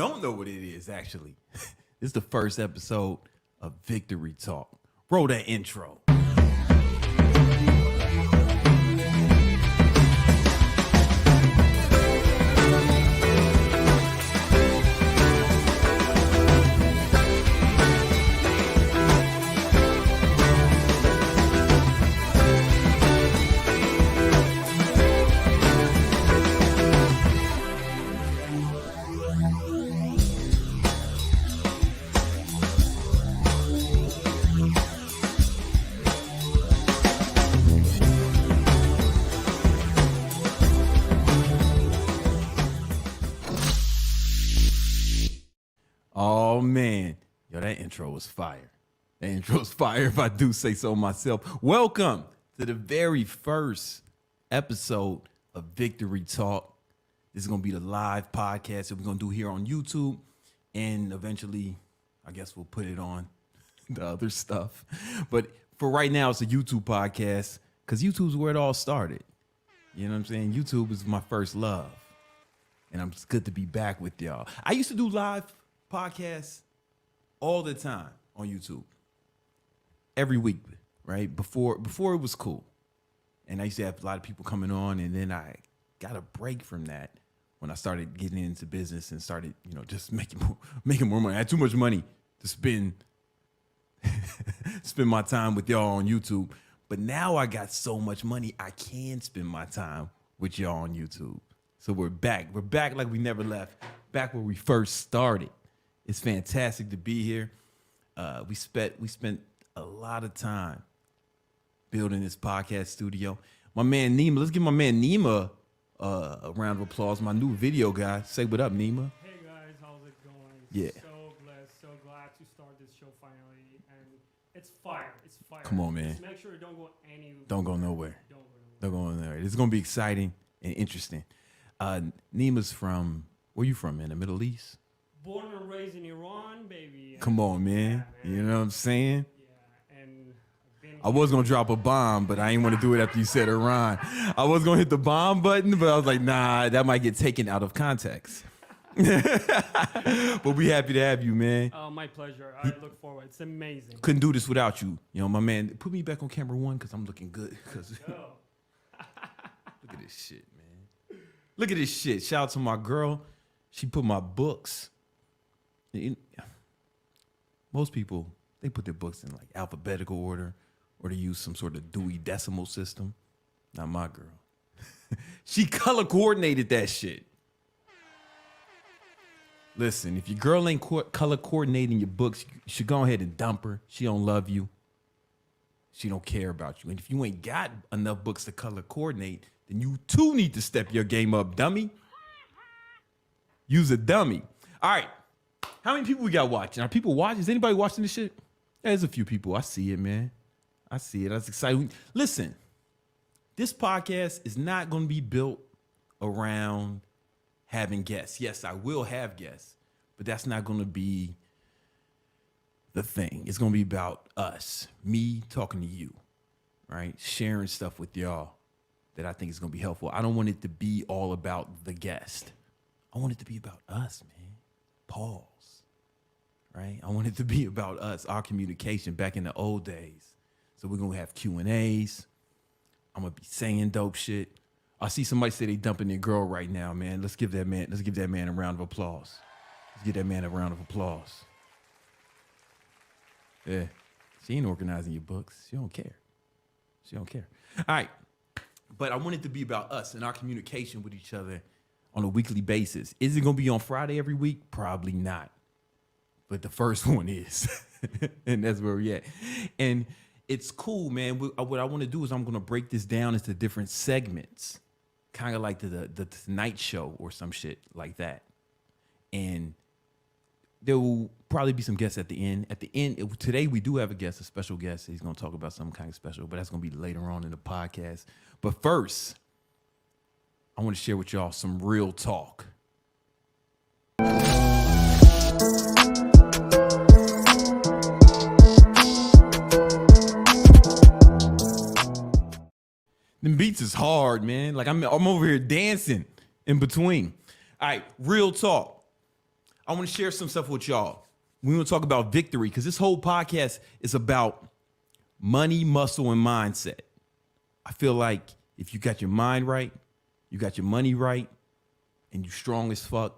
don't know what it is, actually, this is the first episode of Victory Talk. Roll that intro. Oh, man. Yo, that intro was fire. That intro was fire if I do say so myself. Welcome to the very first episode of Victory Talk. This is going to be the live podcast that we're going to do here on YouTube. And eventually, I guess we'll put it on the other stuff. But for right now, it's a YouTube podcast because YouTube's where it all started. You know what I'm saying? YouTube is my first love. And it's good to be back with y'all. I used to do live podcasts all the time on YouTube, every week, right? Before it was cool, and I used to have a lot of people coming on, and then I got a break from that when I started getting into business and started, just making more money. I had too much money to spend my time with y'all on YouTube, but now I got so much money I can spend my time with y'all on YouTube. So we're back. We're back like we never left. Back where we first started. It's fantastic to be here. We spent a lot of time building this podcast studio. My man Nima, let's give my man Nima a round of applause. My new video guy. Say what up, Nima. Hey guys, how's it going? Yeah. So blessed, so glad to start this show finally, and it's fire. It's fire. Come on, man. Just make sure you don't go anywhere. Don't go nowhere. Don't go nowhere. Don't go nowhere. It's gonna be exciting and interesting. Nima's from where you from, man? The Middle East. Born and raised in Iran, baby. Come on, man. Yeah, You know what I'm saying? Yeah, and I was going to drop a bomb, but I ain't want to do it after you said Iran. I was going to hit the bomb button, but I was like, nah, that might get taken out of context. But we happy to have you, man. Oh, my pleasure. I look forward. It's amazing. Couldn't do this without you. My man, put me back on camera one because I'm looking good. Look at this shit, man. Look at this shit. Shout out to my girl. She put my books. Most people, they put their books in like alphabetical order or they use some sort of Dewey Decimal System. Not my girl. She color coordinated that shit. Listen, if your girl ain't color coordinating your books, you should go ahead and dump her. She don't love you. She don't care about you. And if you ain't got enough books to color coordinate, then you too need to step your game up, dummy. Use a dummy. All right. How many people we got watching? Are people watching? Is anybody watching this shit? There's a few people. I see it, man. I see it. That's exciting. Listen, this podcast is not going to be built around having guests. Yes, I will have guests, but that's not going to be the thing. It's going to be about us, me talking to you, right? Sharing stuff with y'all that I think is going to be helpful. I don't want it to be all about the guest. I want it to be about us, man. Pause. Right? I want it to be about us, our communication back in the old days. So we're going to have Q&As. I'm going to be saying dope shit. I see somebody say they dumping their girl right now, man. Let's give that man a round of applause. Let's give that man a round of applause. Yeah. She ain't organizing your books. She don't care. She don't care. All right. But I want it to be about us and our communication with each other on a weekly basis. Is it going to be on Friday every week? Probably not. But the first one is. And that's where we at. And it's cool, man. What I want to do is I'm going to break this down into different segments. Kind of like the Tonight Show or some shit like that. And there will probably be some guests at the end. At the end, today we do have a guest, a special guest. He's going to talk about something kind of special, but that's going to be later on in the podcast. But first, I want to share with y'all some real talk. Them beats is hard, man. Like I'm over here dancing in between. All right, real talk. I want to share some stuff with y'all. We want to talk about victory because this whole podcast is about money, muscle, and mindset. I feel like if you got your mind right, you got your money right, and you strong as fuck,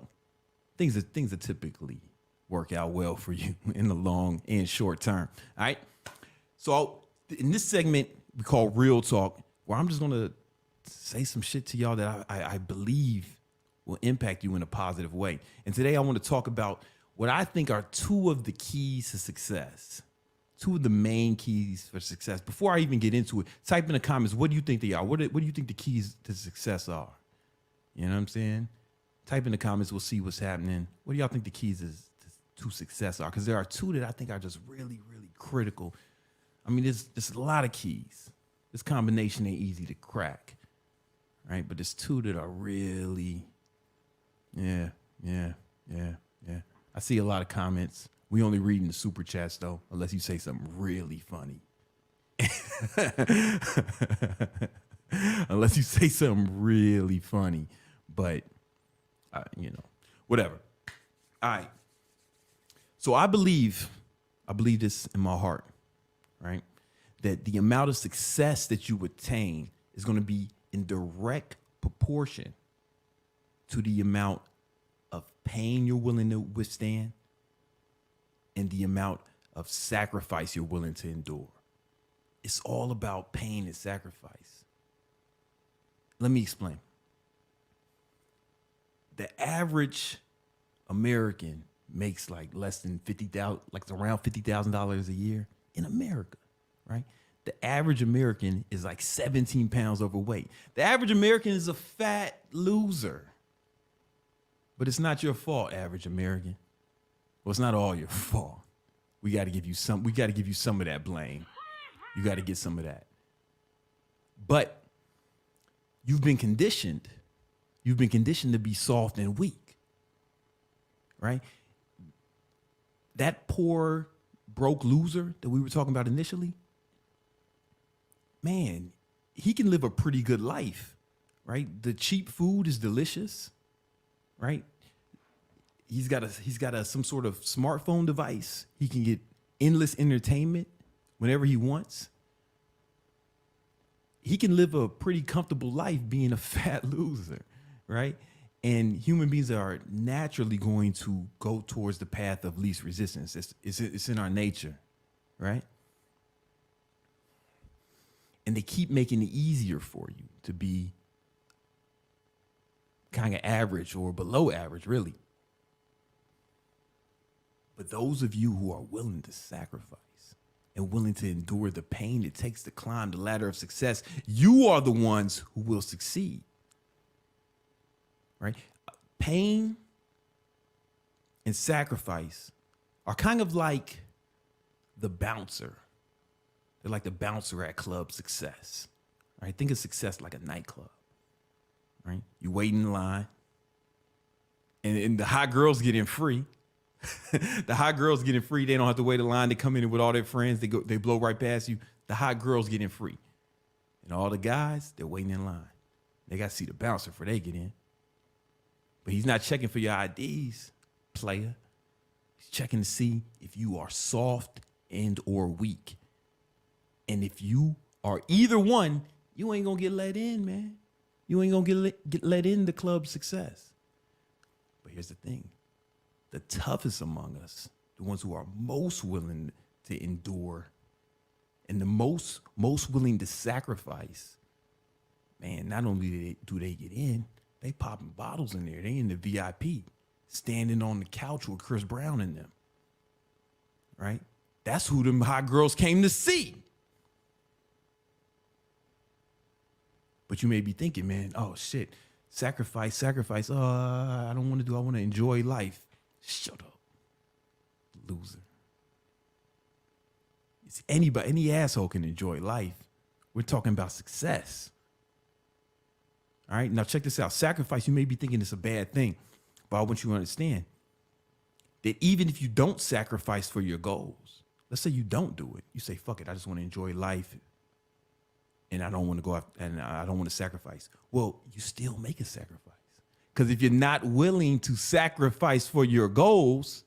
things are typically work out well for you in the long and short term. All right. So in this segment we call Real Talk, where I'm just gonna say some shit to y'all that I believe will impact you in a positive way. And today I want to talk about what I think are two of the keys to success. Two of the main keys for success. Before I even get into it, type in the comments, what do you think they are? What do you think the keys to success are? You know what I'm saying? Type in the comments, we'll see what's happening. What do y'all think the keys to success are? Because there are two that I think are just really, really critical. I mean, there's a lot of keys. This combination ain't easy to crack, right? But there's two that are really, yeah. I see a lot of comments. We only reading the super chats though, unless you say something really funny. Unless you say something really funny, but whatever. All right. So I believe this in my heart, right? That the amount of success that you attain is going to be in direct proportion to the amount of pain you're willing to withstand and the amount of sacrifice you're willing to endure. It's all about pain and sacrifice. Let me explain. The average American makes like less than $50,000, like around $50,000 a year in America, right? The average American is like 17 pounds overweight. The average American is a fat loser. But it's not your fault, average American. Well, it's not all your fault. We got to give you some of that blame. You got to get some of that. But you've been conditioned to be soft and weak, right? That poor, broke loser that we were talking about initially, man, he can live a pretty good life, right? The cheap food is delicious, right? He's got some sort of smartphone device. He can get endless entertainment whenever he wants. He can live a pretty comfortable life being a fat loser, right? And human beings are naturally going to go towards the path of least resistance. It's in our nature, right? And they keep making it easier for you to be kind of average or below average, really. But those of you who are willing to sacrifice and willing to endure the pain it takes to climb the ladder of success, you are the ones who will succeed, right? Pain and sacrifice are kind of like the bouncer. They're like the bouncer at Club Success, right? Think of success like a nightclub, right? You wait in line, and the hot girls get in free. The hot girls get in free. They don't have to wait in line. They come in with all their friends. They blow right past you. The hot girls get in free. And all the guys, they're waiting in line. They got to see the bouncer before they get in. But he's not checking for your IDs, player. He's checking to see if you are soft and or weak. And if you are either one, you ain't going to get let in, man. You ain't going to get let in the Club Success. But here's the thing. The toughest among us, the ones who are most willing to endure and the most willing to sacrifice, man, not only do they get in, they popping bottles in there. They in the VIP, standing on the couch with Chris Brown in them, right? That's who them hot girls came to see. But you may be thinking, man, oh shit, sacrifice. Oh, I don't want to do. I want to enjoy life. Shut up, loser. Any asshole can enjoy life. We're talking about success. All right, now check this out. Sacrifice, you may be thinking it's a bad thing, but I want you to understand that even if you don't sacrifice for your goals, let's say you don't do it. You say, fuck it, I just want to enjoy life and I don't want to go out and I don't want to sacrifice. Well, you still make a sacrifice Because if you're not willing to sacrifice for your goals,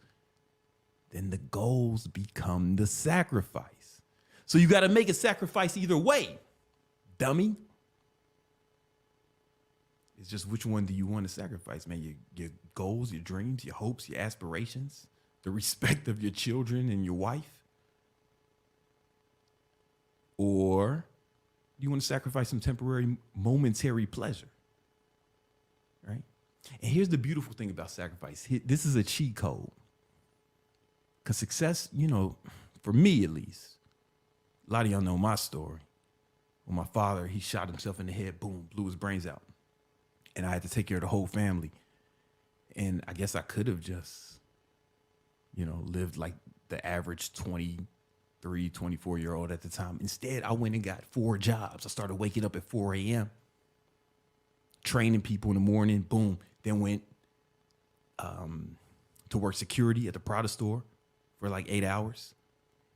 then the goals become the sacrifice. So you got to make a sacrifice either way, dummy. It's just which one do you want to sacrifice, man? Your goals, your dreams, your hopes, your aspirations, the respect of your children and your wife? Or do you want to sacrifice some temporary, momentary pleasure? Right? And here's the beautiful thing about sacrifice. This is a cheat code. Because success, for me at least, a lot of y'all know my story. When my father, he shot himself in the head, boom, blew his brains out. And I had to take care of the whole family. And I guess I could have just, lived like the average 23, 24-year-old at the time. Instead, I went and got 4 jobs. I started waking up at 4 a.m., training people in the morning, boom. Then went to work security at the Prada store for like 8 hours.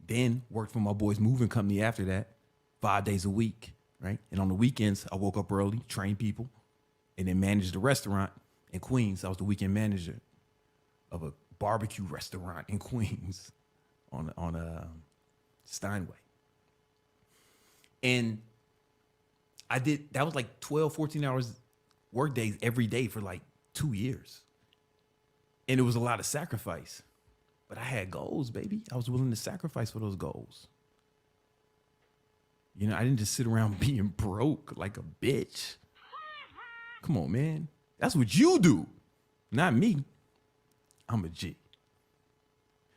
Then worked for my boy's moving company after that, 5 days a week, right? And on the weekends, I woke up early, trained people, and then managed a restaurant in Queens. I was the weekend manager of a barbecue restaurant in Queens on Steinway. And that was like 12, 14 hours work days every day for like 2 years. And it was a lot of sacrifice. But I had goals, baby. I was willing to sacrifice for those goals. I didn't just sit around being broke like a bitch. Come on, man. That's what you do, not me. I'm a G.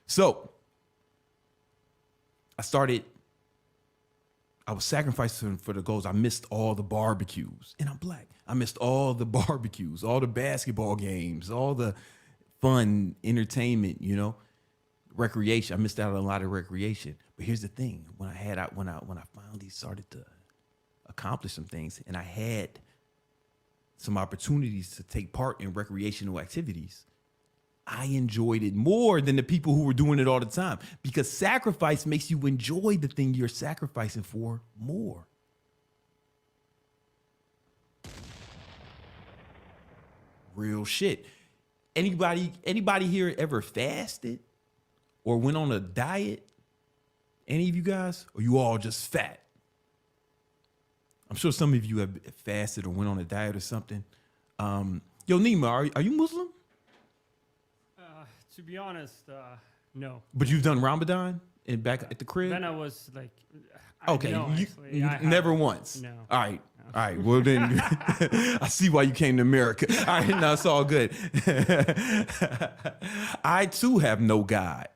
So I was sacrificing for the goals. I missed all the barbecues, and I'm black. I missed all the barbecues, all the basketball games, all the fun entertainment, recreation. I missed out on a lot of recreation. But here's the thing: when I finally started to accomplish some things, and I had some opportunities to take part in recreational activities, I enjoyed it more than the people who were doing it all the time, because sacrifice makes you enjoy the thing you're sacrificing for more. Real shit. Anybody here ever fasted or went on a diet? Any of you guys? Or you all just fat? I'm sure some of you have fasted or went on a diet or something. Yo, Nima, are you Muslim? To be honest, no. But you've done Ramadan and back at the crib? Then I was like, okay, no, you never once. No. All right. No. All right. Well, then I see why you came to America. All right. No, it's all good. I too have no God.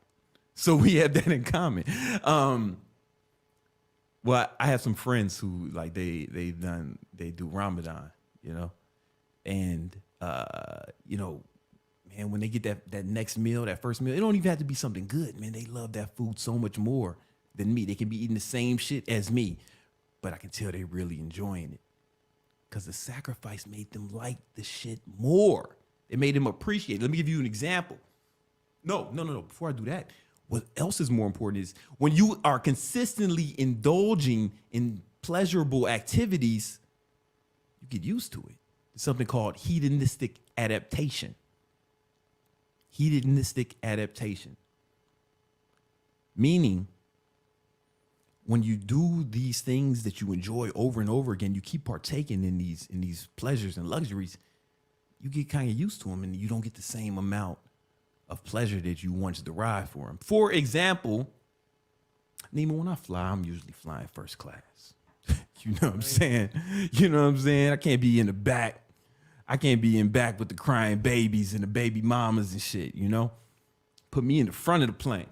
So we have that in common. Well, I have some friends who like they do Ramadan, and man, when they get that next meal, that first meal, it don't even have to be something good, man. They love that food so much more than me. They can be eating the same shit as me, but I can tell they really enjoying it because the sacrifice made them like the shit more. It made them appreciate it. Let me give you an example. No. Before I do that, what else is more important is when you are consistently indulging in pleasurable activities, you get used to it. It's something called hedonistic adaptation. Hedonistic adaptation. Meaning, when you do these things that you enjoy over and over again, you keep partaking in these pleasures and luxuries, you get kind of used to them and you don't get the same amount of pleasure that you once derived for them. For example, Nima, when I fly, I'm usually flying first class. You know what I'm saying? I can't be in the back. I can't be in back with the crying babies and the baby mamas and shit, Put me in the front of the plane.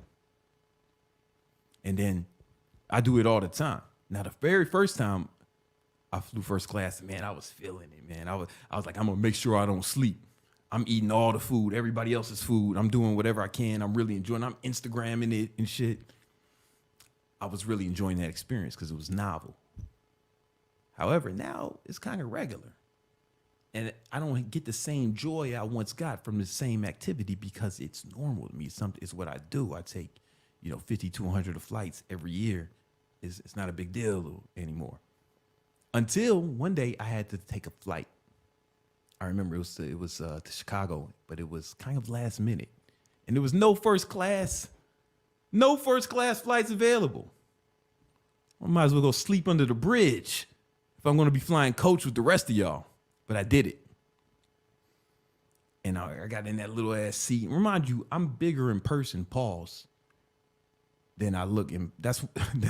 And then I do it all the time. Now, the very first time I flew first class, man, I was feeling it, man. I was like, I'm going to make sure I don't sleep. I'm eating all the food, everybody else's food. I'm doing whatever I can. I'm really enjoying it. I'm Instagramming it and shit. I was really enjoying that experience because it was novel. However, now it's kind of regular. And I don't get the same joy I once got from the same activity because it's normal to me. It's what I do. I take, 50 to 100 flights every year. It's not a big deal anymore. Until one day I had to take a flight. I remember it was to Chicago, but it was kind of last minute, and there was no first class flights available. I might as well go sleep under the bridge if I'm going to be flying coach with the rest of y'all. But I did it. And I got in that little ass seat. Remind you, I'm bigger in person, pause, than I look than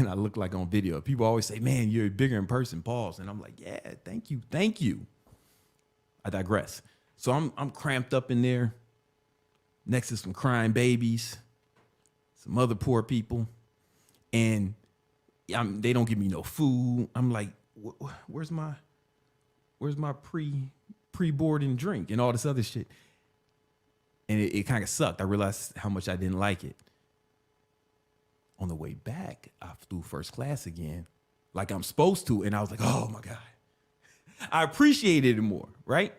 I look like on video. People always say, man, you're bigger in person, pause. And I'm like, yeah, thank you. I digress. So I'm cramped up in there next to some crying babies, some other poor people, and they don't give me no food. I'm like, where's my pre-boarding drink and all this other shit? And it kind of sucked. I realized how much I didn't like it. On the way back, I flew first class again, like I'm supposed to. And I was like, oh my God. I appreciated it more, right?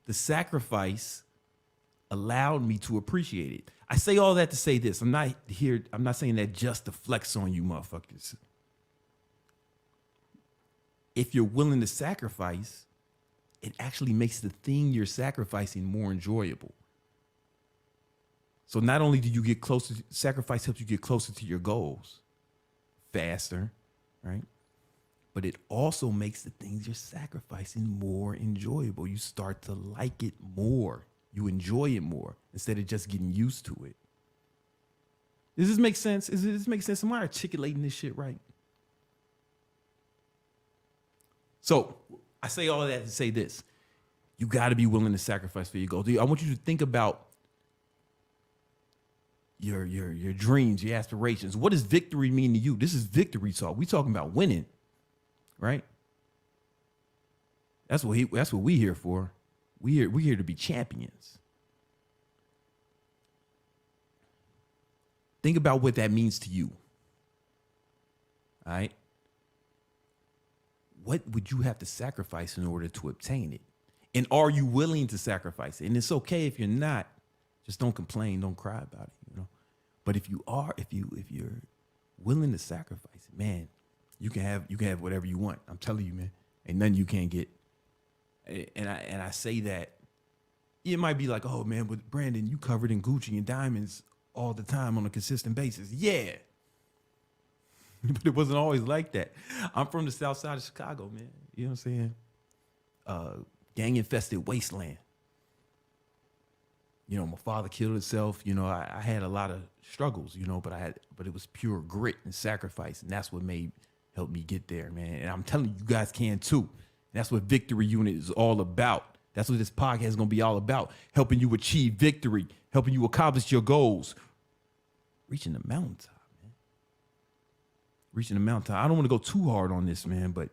The sacrifice allowed me to appreciate it. I say all that to say this. I'm not saying that just to flex on you motherfuckers. If you're willing to sacrifice, it actually makes the thing you're sacrificing more enjoyable. So not only do you get closer, sacrifice helps you get closer to your goals faster, right? But it also makes the things you're sacrificing more enjoyable. You start to like it more. You enjoy it more instead of just getting used to it. Does this make sense? Does this make sense? Am I articulating this shit right? So I say all of that to say this. You got to be willing to sacrifice for your goals. I want you to think about your dreams, your aspirations. What does victory mean to you? This is victory talk. We talking about winning, right? That's what we here for. We're here to be champions. Think about what that means to you. All right? What would you have to sacrifice in order to obtain it? And are you willing to sacrifice it? And it's okay if you're not. Just don't complain, don't cry about it, you know. But if you are, if you're willing to sacrifice it, man, you can have whatever you want. I'm telling you, man, ain't nothing you can't get. And I say that it might be like, oh man, but Brandon, you covered in Gucci and diamonds all the time on a consistent basis. Yeah. But it wasn't always like that. I'm from the south side of Chicago, man. You know what I'm saying? Gang infested wasteland. You know, my father killed himself. You know, I had a lot of struggles, you know, but it was pure grit and sacrifice. And that's what helped me get there, man. And I'm telling you, you guys can too. That's what Victory Unit is all about. That's what this podcast is going to be all about. Helping you achieve victory, helping you accomplish your goals. Reaching the mountaintop, man. Reaching the mountaintop. I don't want to go too hard on this, man, but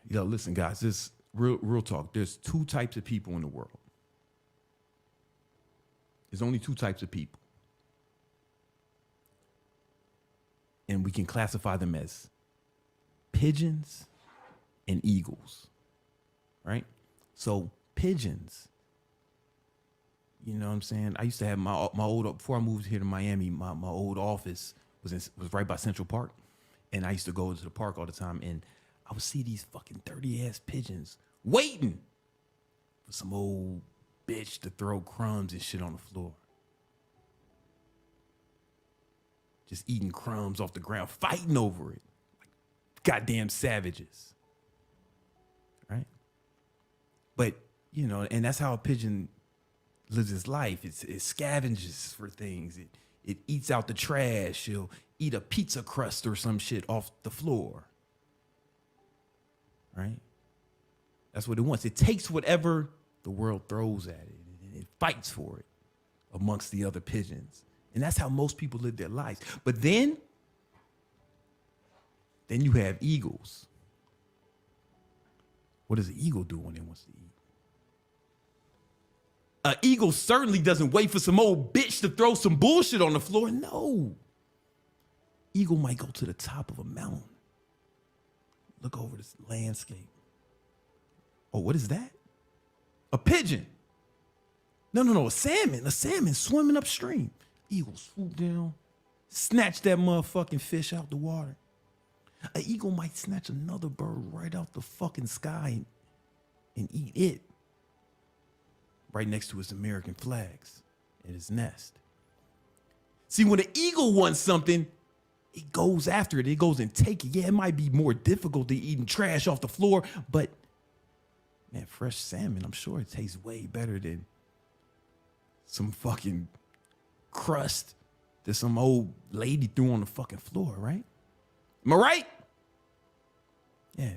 listen, guys, this real talk. There's two types of people in the world. There's only two types of people. And we can classify them as pigeons and eagles, right? So pigeons, you know what I'm saying? I used to have my old, before I moved here to Miami, my old office was right by Central Park. And I used to go to the park all the time. And I would see these fucking dirty ass pigeons waiting for some old bitch to throw crumbs and shit on the floor. Just eating crumbs off the ground, fighting over it. Like goddamn savages. Right? But, you know, and that's how a pigeon lives its life. It scavenges for things. It eats out the trash. It'll eat a pizza crust or some shit off the floor. Right? That's what it wants. It takes whatever the world throws at it, and it fights for it amongst the other pigeons. And that's how most people live their lives. But then you have eagles. What does an eagle do when it wants to eat? An eagle certainly doesn't wait for some old bitch to throw some bullshit on the floor. No. Eagle might go to the top of a mountain. Look over this landscape. Oh, what is that? A pigeon. No, a salmon. A salmon swimming upstream. Eagle swoop down, snatch that motherfucking fish out the water. An eagle might snatch another bird right out the fucking sky and eat it right next to his American flags and his nest. See, when an eagle wants something, it goes after it. It goes and take it. Yeah, it might be more difficult than eating trash off the floor, but man, fresh salmon, I'm sure it tastes way better than some fucking crust that some old lady threw on the fucking floor, right? Am I right? Yeah.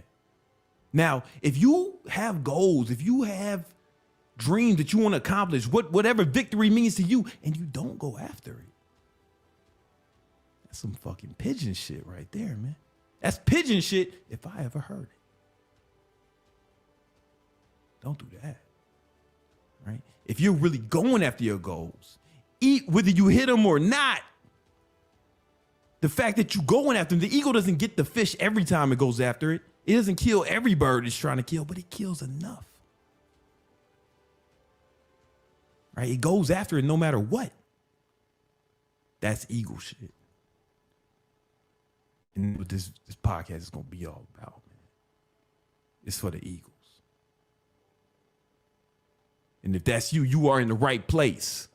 Now, if you have goals, if you have dreams that you want to accomplish, whatever victory means to you, and you don't go after it, that's some fucking pigeon shit right there, man. That's pigeon shit if I ever heard it. Don't do that, right? If you're really going after your goals, eat whether you hit them or not. The fact that you going after them, the eagle doesn't get the fish every time it goes after it. It doesn't kill every bird it's trying to kill, but it kills enough. Right? It goes after it no matter what. That's eagle shit. And what this podcast is going to be all about, man. It's for the eagles. And if that's you, you are in the right place.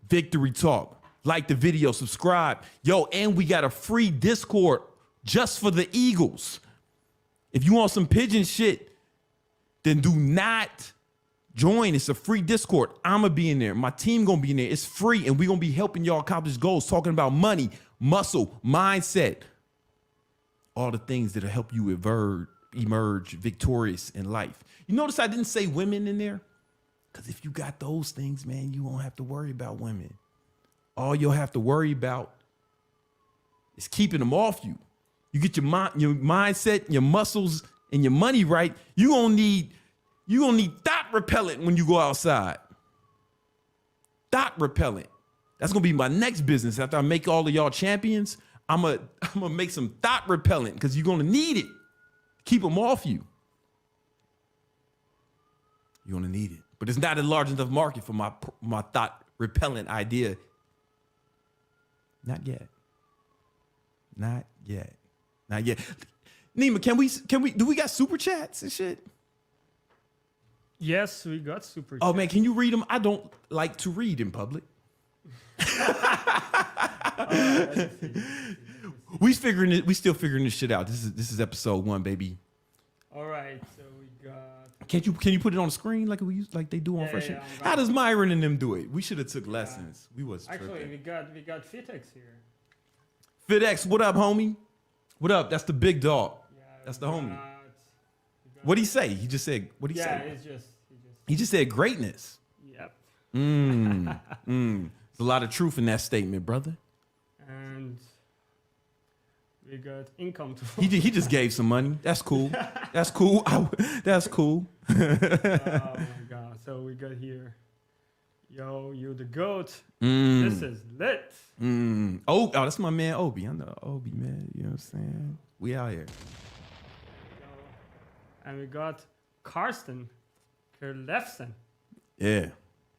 Victory Talk. Like the video, subscribe. Yo, and we got a free Discord just for the eagles. If you want some pigeon shit, then do not join. It's a free Discord. I'm going to be in there. My team going to be in there. It's free, and we're going to be helping y'all accomplish goals, talking about money, muscle, mindset, all the things that'll help you emerge victorious in life. You notice I didn't say women in there? Because if you got those things, man, you won't have to worry about women. All you'll have to worry about is keeping them off you. You get your mindset, your muscles, and your money right. You gonna need Thot Repellent when you go outside. Thot Repellent. That's gonna be my next business. After I make all of y'all champions, I'm gonna make some Thot Repellent because you're gonna need it. Keep them off you. You're gonna need it. But it's not a large enough market for my Thot Repellent idea. Not yet. Not yet. Not yet. Nima, can we do we got super chats and shit? Yes, we got super Oh chat. man, can you read them? I don't like to read in public. We still figuring this shit out. This is episode 1, baby. All right, so we got. Can you put it on the screen like they do on Fresh? Yeah, How does Myron and them do it? We should have took lessons. We was Actually, tripping. we got FitX here. FitX, what up, homie? What up? That's the big dog. Yeah, That's the we homie. got- What'd he say? He just said, what'd he say? He just said greatness. Yep. There's a lot of truth in that statement, brother. And we got income to. He just gave some money. That's cool. That's cool. That's cool. Oh my god! So we got here. Yo, you the goat. This is lit. Oh, that's my man Obi. I know Obi, man. You know what I'm saying? We out here. And we got Karsten Kerlefsen. Yeah.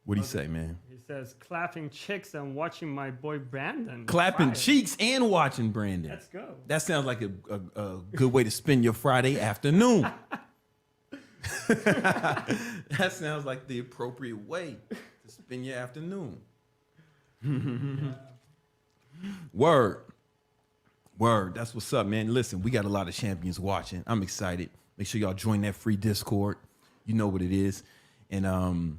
What'd he say, man? He says, clapping chicks and watching my boy Brandon. Clapping Friday. cheeks and watching Brandon. Let's go. That sounds like a good way to spend your Friday afternoon. That sounds like the appropriate way to spend your afternoon. Word. That's what's up, man. Listen, we got a lot of champions watching. I'm excited. Make sure y'all join that free Discord. You know what it is. And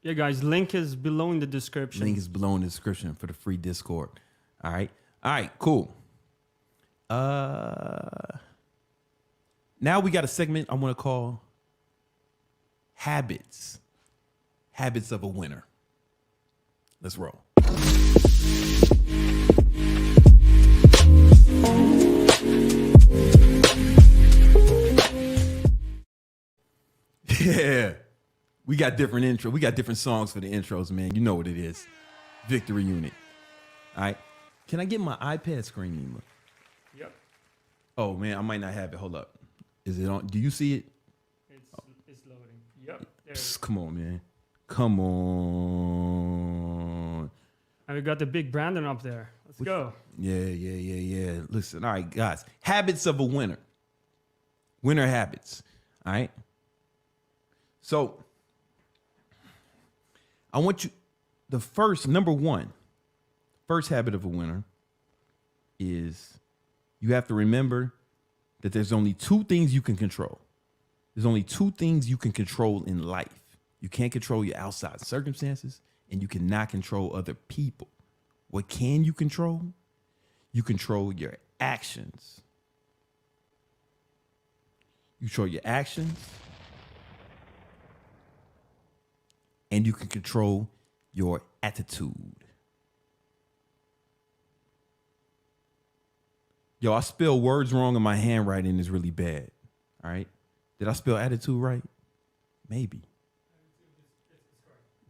Yeah, guys, link is below in the description. link is below in the description for the free Discord. All right, cool. Now we got a segment I want to call Habits of a Winner. Let's roll. Yeah. We got different intro. We got different songs for the intros, man. You know what it is. Victory Unit. All right. Can I get my iPad screen, Nima? Yep. Oh, man, I might not have it. Hold up. Is it on? Do you see it? It's loading. Yep. There it Psst, is. come on, man. Come on. And we got the big Brandon up there. Let's go. Yeah. Listen, all right, guys. Habits of a winner. Winner habits. All right. So I want you, number one, first habit of a winner is you have to remember that there's only two things you can control. There's only two things you can control in life. You can't control your outside circumstances, and you cannot control other people. What can you control? You control your actions. You control your actions, and you can control your attitude. Yo, I spell words wrong and my handwriting is really bad. All right. Did I spell attitude right? Maybe.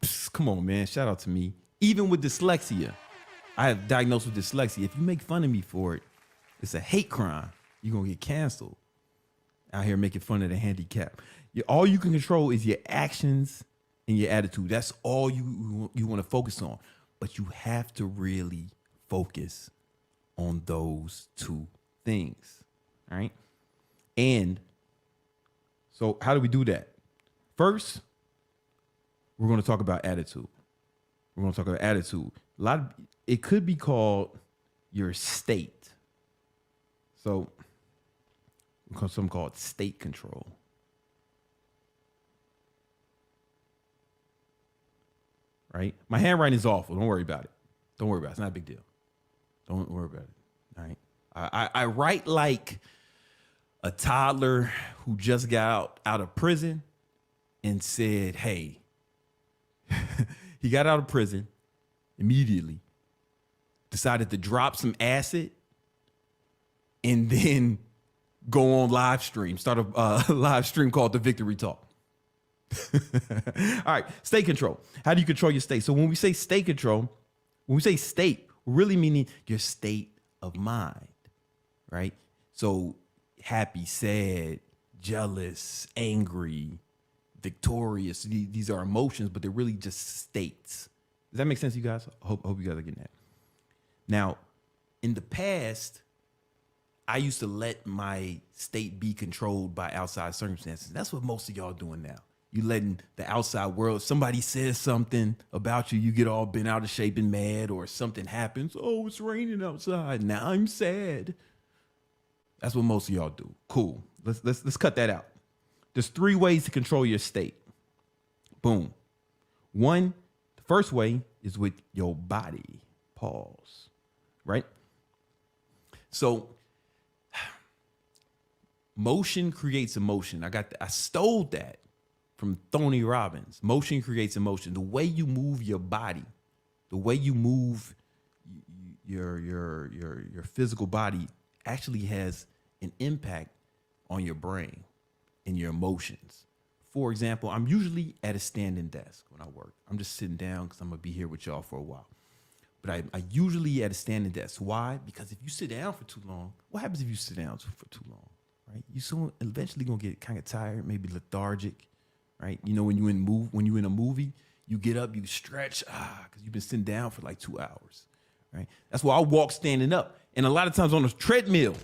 Psst, come on, man. Shout out to me. Even with dyslexia, I have diagnosed with dyslexia. If you make fun of me for it, it's a hate crime. You're going to get canceled. Out here making fun of the handicap. All you can control is your actions and your attitude. That's all you want to focus on. But you have to really focus on those two things. All right. And so how do we do that? First, we're going to talk about attitude. We're going to talk about attitude. It could be called your state. So something called state control. Right? My handwriting is awful. Don't worry about it. Don't worry about it. It's not a big deal. Don't worry about it. All right. I write like a toddler who just got out of prison and said, hey, he got out of prison immediately, decided to drop some acid and then go on live stream, start a live stream called The Victory Talk. All right, state control. How do you control your state? So when we say state control, when we say state, we're really meaning your state of mind, right? So happy, sad, jealous, angry, victorious. These are emotions, but they're really just states. Does that make sense to you guys? I hope you guys are getting that. Now, in the past, I used to let my state be controlled by outside circumstances. That's what most of y'all doing now. You letting the outside world, somebody says something about you, you get all bent out of shape and mad, or something happens. Oh, it's raining outside. Now I'm sad. That's what most of y'all do. Cool. Let's cut that out. There's 3 ways to control your state. Boom. One, the first way is with your body. Pause. Right? So motion creates emotion. I stole that from Tony Robbins. Motion creates emotion. The way you move your body, the way you move your physical body actually has an impact on your brain and your emotions. For example, I'm usually at a standing desk when I work. I'm just sitting down because I'm going to be here with y'all for a while. But I usually at a standing desk. Why? Because if you sit down for too long, what happens if you sit down for too long? Right? You soon eventually going to get kind of tired, maybe lethargic. Right? You know, when you're in a movie, you get up, you stretch, because you've been sitting down for like 2 hours. Right? That's why I walk standing up. And a lot of times on a treadmill,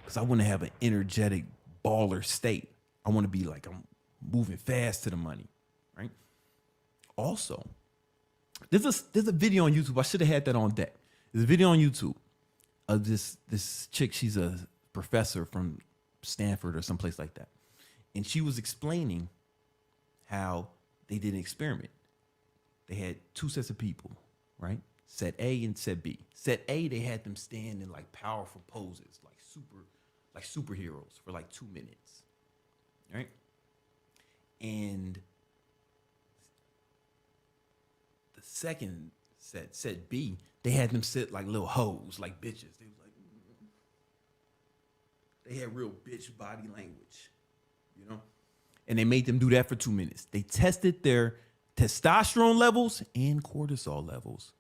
because I want to have an energetic baller state. I want to be like I'm moving fast to the money. Right? Also, there's a video on YouTube. I should have had that on deck. There's a video on YouTube of this chick. She's a professor from Stanford or someplace like that. And she was explaining how they did an experiment. They had 2 sets of people, right? Set A and set B. Set A, they had them stand in like powerful poses, like superheroes for like 2 minutes, right? And the second set B, they had them sit like little hoes, like bitches. They was like, they had real bitch body language, you know? And they made them do that for 2 minutes. They tested their testosterone levels and cortisol levels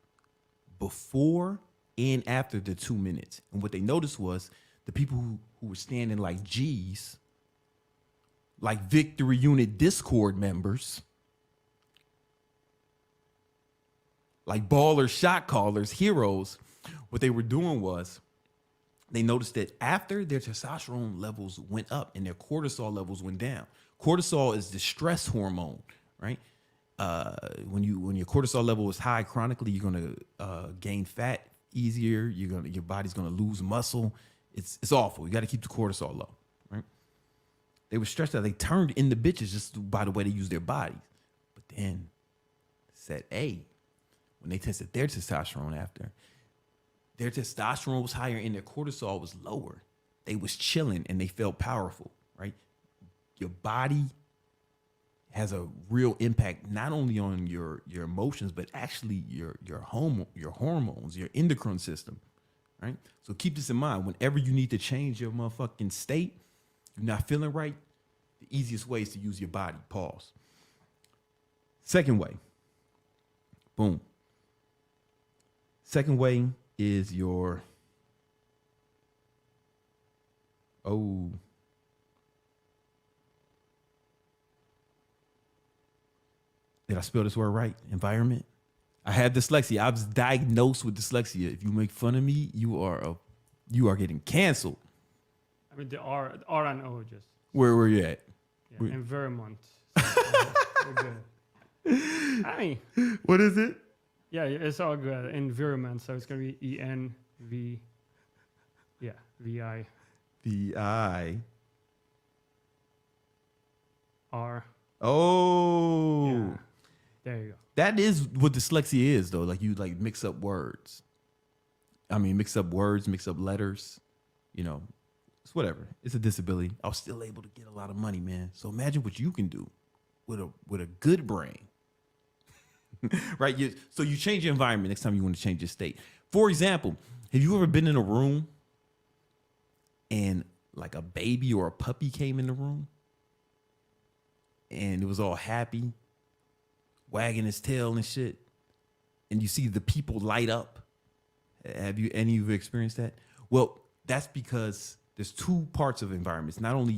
before and after the 2 minutes. And what they noticed was the people who were standing like G's, like Victory Unit Discord members, like baller shot callers, heroes, what they were doing was they noticed that after their testosterone levels went up and their cortisol levels went down. Cortisol is the stress hormone, right? When your cortisol level is high chronically, you're gonna gain fat easier. Your body's gonna lose muscle. It's awful. You got to keep the cortisol low, right? They were stressed out. They turned into bitches just by the way they use their bodies. But then said, hey, when they tested their testosterone after, their testosterone was higher and their cortisol was lower. They was chilling and they felt powerful, right? Your body has a real impact not only on your emotions, but actually your hormones, your endocrine system, right? So keep this in mind. Whenever you need to change your motherfucking state, you're not feeling right, the easiest way is to use your body. Pause. Second way. Boom. Second way is your did I spell this word right? Environment. I have dyslexia. I was diagnosed with dyslexia. If you make fun of me, you are getting canceled. I mean, the R and O just. Where were you at? Yeah, environment. We're good. I mean, what is it? Yeah, it's all good. Environment. So it's gonna be ENV. Yeah, VI. VI. R. Oh. Yeah. There you go. That is what dyslexia is, though. Like you mix up words. I mean, mix up words, mix up letters. You know, it's whatever. It's a disability. I was still able to get a lot of money, man. So imagine what you can do with a good brain. Right? So you change your environment next time you want to change your state. For example, have you ever been in a room and like a baby or a puppy came in the room and it was all happy, wagging his tail and shit, and you see the people light up? Have you any of you experienced that? Well, that's because there's two parts of environments. Not only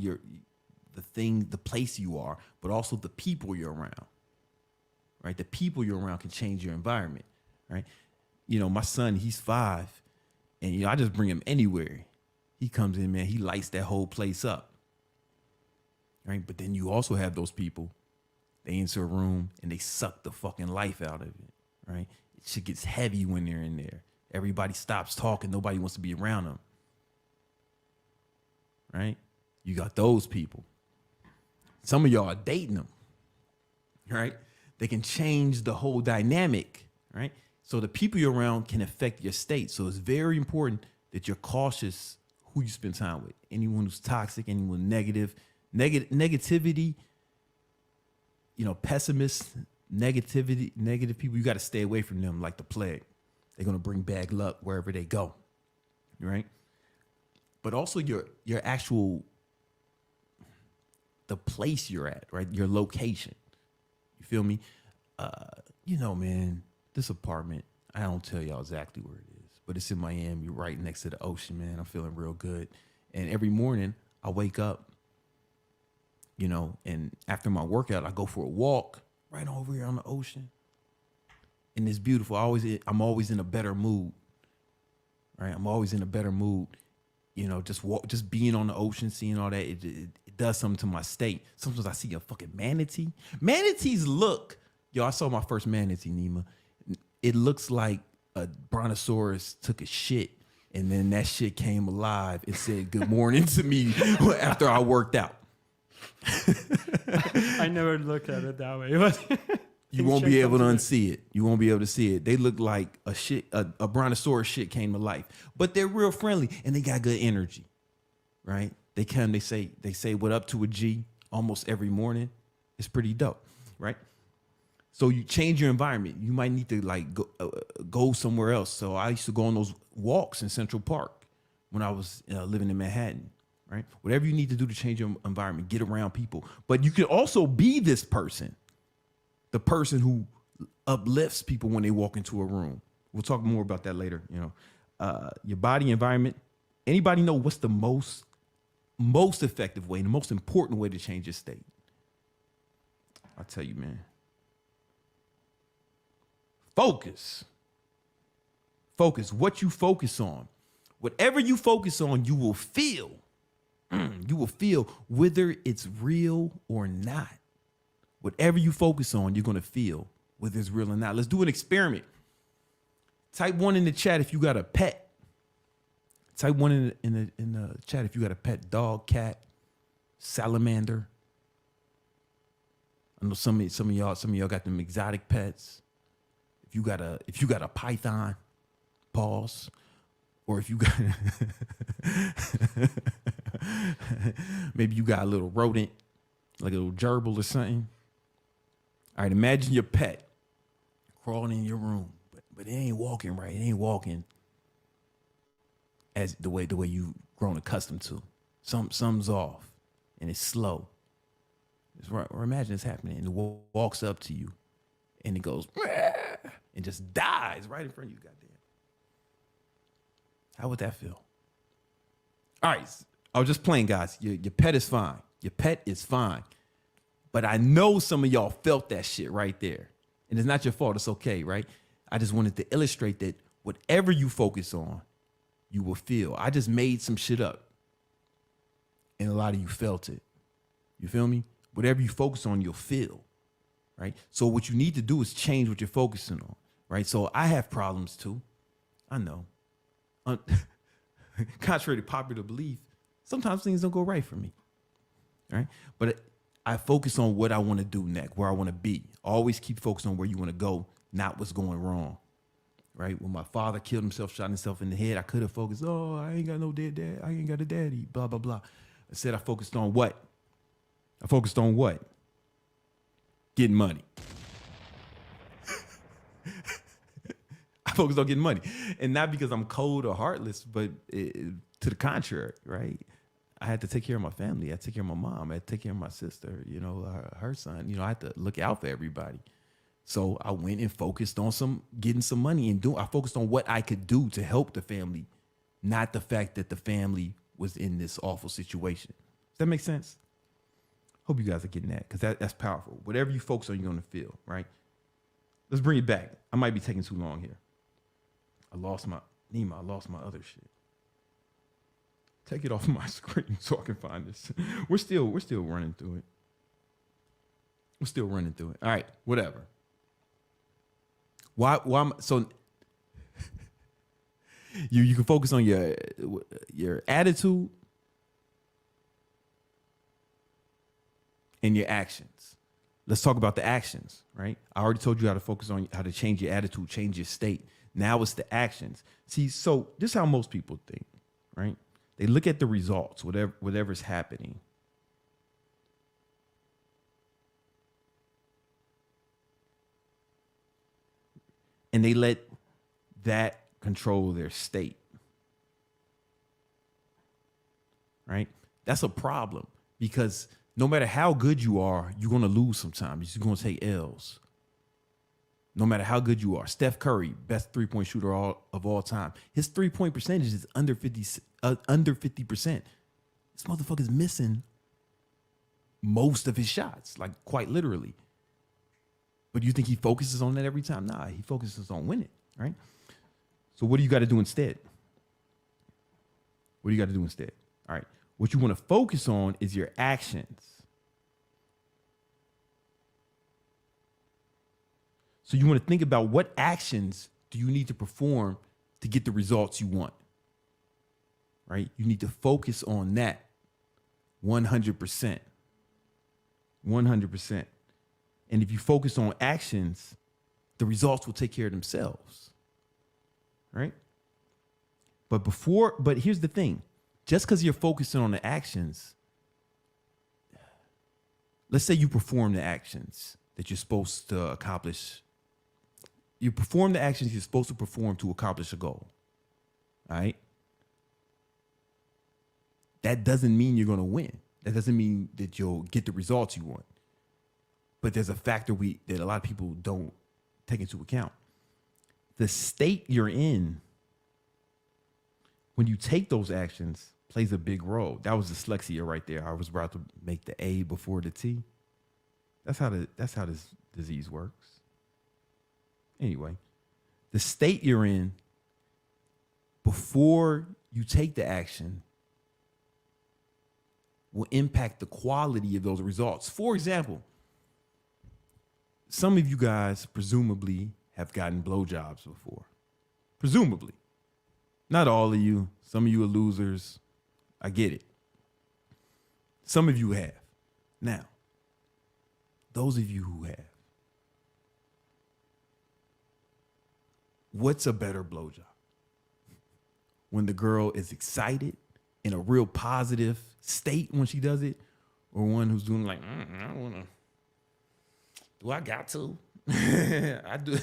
the place you are, but also the people you're around. Right? The people you're around can change your environment. Right? You know, my son, he's 5, and I just bring him anywhere. He comes in, man, he lights that whole place up. Right? But then you also have those people, they enter a room and they suck the fucking life out of it. Right? Shit gets heavy when they're in there. Everybody stops talking. Nobody wants to be around them. Right? You got those people. Some of y'all are dating them. Right? They can change the whole dynamic. Right? So the people you're around can affect your state. So it's very important that you're cautious who you spend time with. Anyone who's toxic, anyone negative. Negativity, you know, pessimists, negative people, you got to stay away from them like the plague. They're going to bring bad luck wherever they go, right? But also your actual, the place you're at, right? Your location. You feel me? You know, man, this apartment, I don't tell y'all exactly where it is, but it's in Miami, right next to the ocean, man. I'm feeling real good. And every morning I wake up, you know, and after my workout, I go for a walk right over here on the ocean. And it's beautiful. I'm always in a better mood. Right? I'm always in a better mood. You know, just being on the ocean, seeing all that, it does something to my state. Sometimes I see a fucking manatee. Manatees look, I saw my first manatee, Nima. It looks like a brontosaurus took a shit and then that shit came alive and said good morning to me after I worked out. I never looked at it that way. But you won't be able to unsee it. You won't be able to see it. They look like a brontosaurus shit came to life, but they're real friendly and they got good energy, right? They say what up to a G almost every morning. It's pretty dope, right? So you change your environment. You might need to like go somewhere else. So I used to go on those walks in Central Park when I was living in Manhattan. Right? Whatever you need to do to change your environment, get around people. But you can also be this person, the person who uplifts people when they walk into a room. We'll talk more about that later. You know, your body environment. Anybody know what's the most effective way and the most important way to change your state? I'll tell you, man. Focus. Focus. What you focus on. Whatever you focus on, you will feel. You will feel whether it's real or not. Whatever you focus on, you're going to feel whether it's real or not. Let's do an experiment. Type 1 in the chat if you got a pet. Type 1 in the chat if you got a pet dog, cat, salamander. I know some of y'all got them exotic pets. If you got a python, pause. Or if you got maybe you got a little rodent, like a little gerbil or something. All right, imagine your pet crawling in your room, but it ain't walking right. It ain't walking as the way you've grown accustomed to. Something's off, and it's slow. Or imagine it's happening, and it walks up to you, and it goes and just dies right in front of you. Goddamn. How would that feel? All right, I was just playing, guys. Your pet is fine. Your pet is fine. But I know some of y'all felt that shit right there. And it's not your fault. It's okay, right? I just wanted to illustrate that whatever you focus on, you will feel. I just made some shit up. And a lot of you felt it. You feel me? Whatever you focus on, you'll feel, right? So what you need to do is change what you're focusing on, right? So I have problems too. I know. Contrary to popular belief, sometimes things don't go right for me, right? But I focus on what I want to do next, where I want to be. Always keep focused on where you want to go, not what's going wrong, right? When my father killed himself, shot himself in the head, I could have focused, oh, I ain't got no dead dad. I ain't got a daddy, blah, blah, blah. Instead, I focused on what? Getting money. I focused on getting money. And not because I'm cold or heartless, but to the contrary, right? I had to take care of my family. I had to take care of my mom. I had to take care of my sister, her son. I had to look out for everybody. So I went and focused on getting some money and I focused on what I could do to help the family, not the fact that the family was in this awful situation. Does that make sense? Hope you guys are getting that, because that's powerful. Whatever you focus on, you're going to feel, right? Let's bring it back. I might be taking too long here. I lost my other shit. Take it off my screen so I can find this. We're still running through it. All right, whatever. Why so you can focus on your attitude and your actions. Let's talk about the actions, right? I already told you how to focus on how to change your attitude, change your state. Now it's the actions. See, so this is how most people think, right? They look at the results, whatever's happening. And they let that control their state, right? That's a problem, because no matter how good you are, you're going to lose sometimes. You're going to take L's. No matter how good you are. Steph Curry, best three-point shooter of all time. His three-point percentage is under 50%. This motherfucker's missing most of his shots, like quite literally. But you think he focuses on that every time? Nah, he focuses on winning, right? So what do you got to do instead? All right. What you want to focus on is your actions. So you want to think about what actions do you need to perform to get the results you want, right? You need to focus on that 100%. 100%. And if you focus on actions, the results will take care of themselves, right? But here's the thing. Just because you're focusing on the actions, let's say you perform the actions that you're supposed to accomplish. You perform the actions you're supposed to perform to accomplish a goal, all right? That doesn't mean you're going to win. That doesn't mean that you'll get the results you want. But there's a factor that a lot of people don't take into account. The state you're in when you take those actions plays a big role. That was dyslexia right there. I was about to make the A before the T. That's how this disease works. Anyway, the state you're in before you take the action will impact the quality of those results. For example, some of you guys presumably have gotten blowjobs before. Presumably. Not all of you. Some of you are losers. I get it. Some of you have. Now, those of you who have, what's a better blowjob? When the girl is excited, in a real positive state when she does it, or one who's doing like, I don't wanna, do I got to? I do.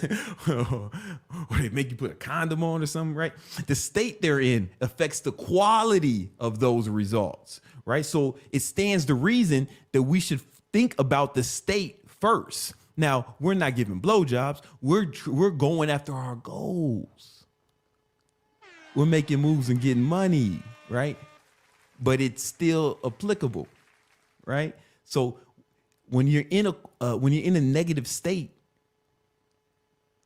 Or they make you put a condom on or something, right? The state they're in affects the quality of those results, right? So it stands to reason that we should think about the state first. Now, we're not giving blowjobs. We're going after our goals. We're making moves and getting money, right? But it's still applicable, right? So when you're in a negative state,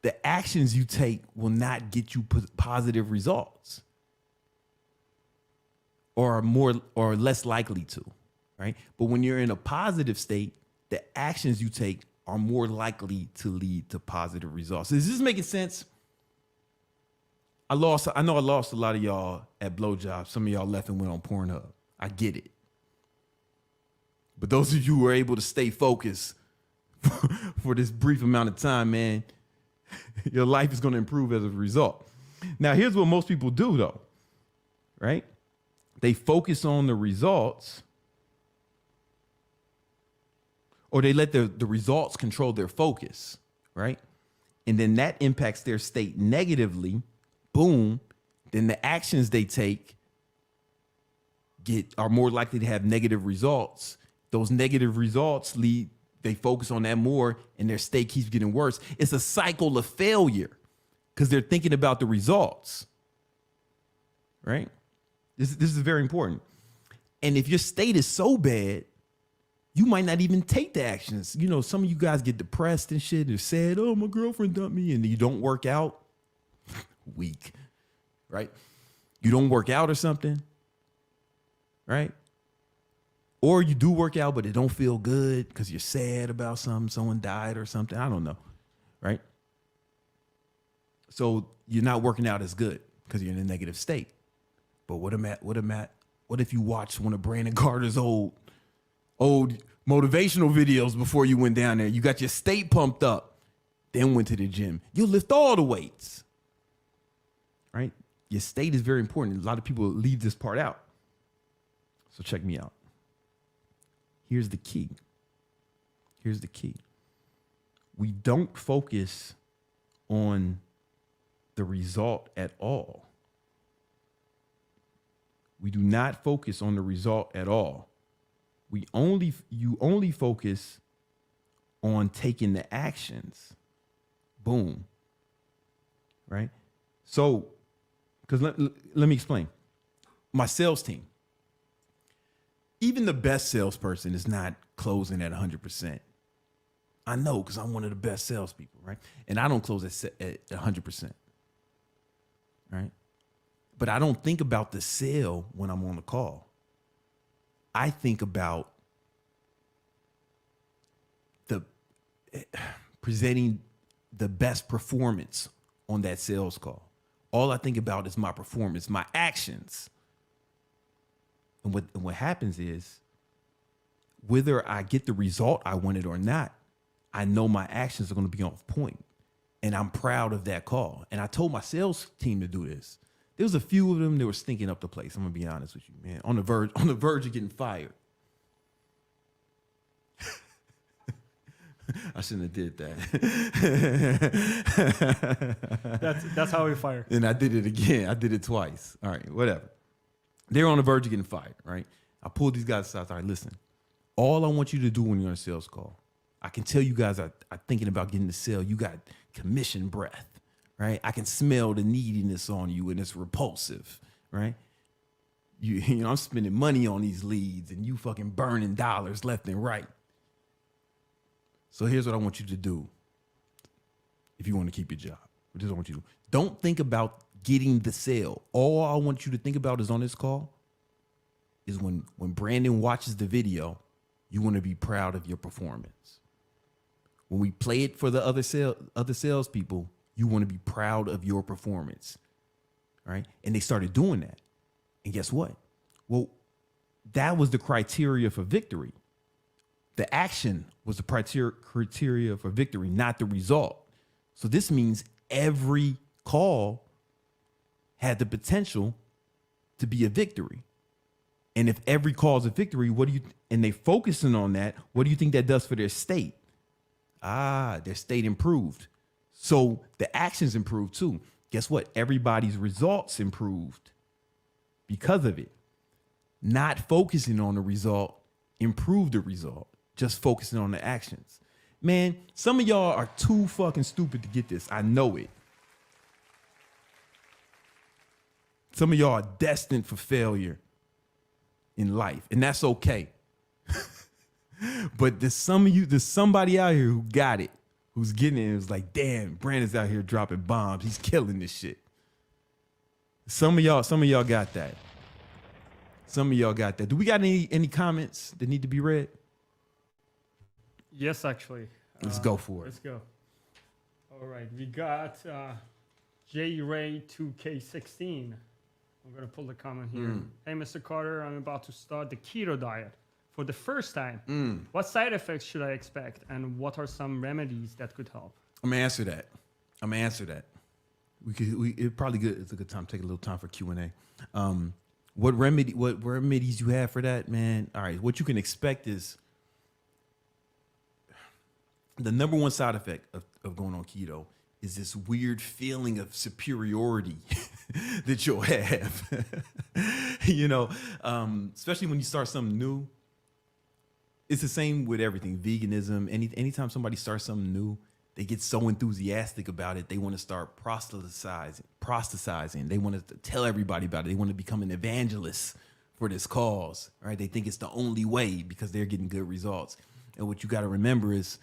the actions you take will not get you positive results, or are more or less likely to, right? But when you're in a positive state, the actions you take are more likely to lead to positive results. Is this making sense? I know I lost a lot of y'all at blowjobs. Some of y'all left and went on Pornhub. I get it. But those of you who were able to stay focused for this brief amount of time, man, your life is going to improve as a result. Now, here's what most people do, though, right? They focus on the results, or they let the results control their focus, right? And then that impacts their state negatively. Boom. Then the actions they take are more likely to have negative results. Those negative results they focus on that more, and their state keeps getting worse. It's a cycle of failure because they're thinking about the results, right? This is very important. And if your state is so bad, you might not even take the actions. You know, some of you guys get depressed and shit. They're sad, oh, my girlfriend dumped me, and you don't work out. Weak, right? You don't work out or something, right? Or you do work out, but it don't feel good because you're sad about something. Someone died or something. I don't know, right? So you're not working out as good because you're in a negative state. But what if you watched one of Brandon Carter's old motivational videos before you went down there? You got your state pumped up, then went to the gym. You'll lift all the weights, right? Your state is very important. A lot of people leave this part out. So check me out. Here's the key. We don't focus on the result at all. We do not focus on the result at all. You only focus on taking the actions. Boom. Right? So, because let me explain. My sales team, even the best salesperson is not closing at 100%. I know because I'm one of the best salespeople, right? And I don't close at 100%, right? But I don't think about the sale when I'm on the call. I think about presenting the best performance on that sales call. All I think about is my performance, my actions. And what happens is, whether I get the result I wanted or not, I know my actions are going to be on point. And I'm proud of that call. And I told my sales team to do this. There was a few of them that were stinking up the place. I'm going to be honest with you, man. On the verge of getting fired. I shouldn't have did that. That's how we fire. And I did it again. I did it twice. All right, whatever. They were on the verge of getting fired, right? I pulled these guys aside. All right, listen. All I want you to do when you're on a sales call, I can tell you guys are thinking about getting the sale. You got commission breath, right? I can smell the neediness on you, and it's repulsive, right? You know, I'm spending money on these leads, and you fucking burning dollars left and right. So here's what I want you to do if you want to keep your job. This is what I want you to do. Don't think about getting the sale. All I want you to think about is on this call is when Brandon watches the video, you want to be proud of your performance. When we play it for the other salespeople, you want to be proud of your performance, right? And they started doing that. And guess what? Well, that was the criteria for victory. The action was the criteria for victory, not the result. So this means every call had the potential to be a victory. And if every call is a victory, and they focusing on that, what do you think that does for their state? Their state improved. So the actions improved too. Guess what? Everybody's results improved because of it. Not focusing on the result improved the result. Just focusing on the actions. Man, some of y'all are too fucking stupid to get this. I know it. Some of y'all are destined for failure in life, and that's okay. But there's somebody out here who got it, who's getting it. It was like, damn, Brandon's out here dropping bombs. He's killing this shit. Some of y'all got that. Some of y'all got that. Do we got any comments that need to be read? Yes, actually. Let's go for it. Let's go. All right, we got JRay2K16. I'm going to pull the comment here. Hey, Mr. Carter, I'm about to start the keto diet for the first time. What side effects should I expect, and what are some remedies that could help? I'm gonna answer that. It's a good time to take a little time for Q&A. What remedies you have for that, man? All right, what you can expect is the number one side effect of going on keto is this weird feeling of superiority that you'll have. Especially when you start something new. It's the same with everything, veganism. Anytime somebody starts something new, they get so enthusiastic about it. They want to start proselytizing. They want to tell everybody about it. They want to become an evangelist for this cause, right? They think it's the only way because they're getting good results. And what you got to remember is,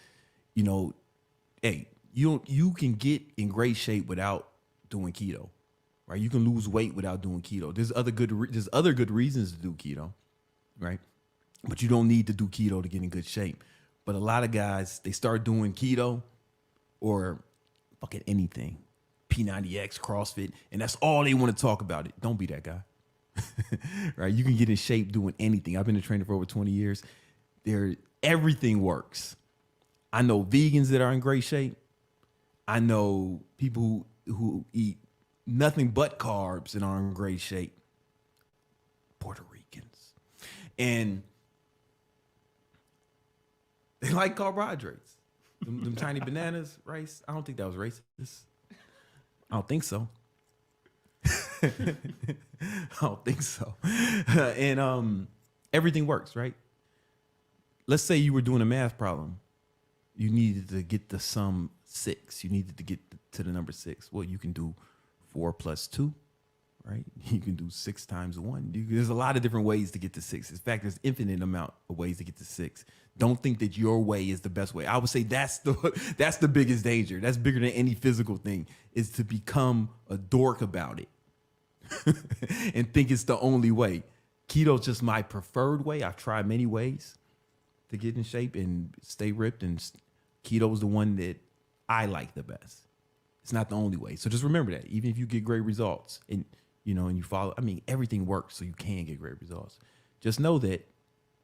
hey, you can get in great shape without doing keto, right? You can lose weight without doing keto. There's other good reasons to do keto, right? But you don't need to do keto to get in good shape. But a lot of guys, they start doing keto or fucking anything, P90X, CrossFit, and that's all they want to talk about it. Don't be that guy, right? You can get in shape doing anything. I've been a trainer for over 20 years. Everything works. I know vegans that are in great shape. I know people who eat nothing but carbs and are in great shape. Puerto Ricans. And they like carbohydrates. Them tiny bananas, rice. I don't think that was racist. I don't think so. And everything works, right? Let's say you were doing a math problem. You needed to get the sum 6. You needed to get to the number 6. Well, you can do 4 plus 2, right? You can do 6 times 1. There's a lot of different ways to get to 6. In fact, there's infinite amount of ways to get to 6. Don't think that your way is the best way. I would say that's the biggest danger. That's bigger than any physical thing, is to become a dork about it and think it's the only way. Keto's just my preferred way. I've tried many ways to get in shape and stay ripped, and keto is the one that I like the best. It's not the only way. So just remember that. Even if you get great results and you follow, everything works so you can get great results. Just know that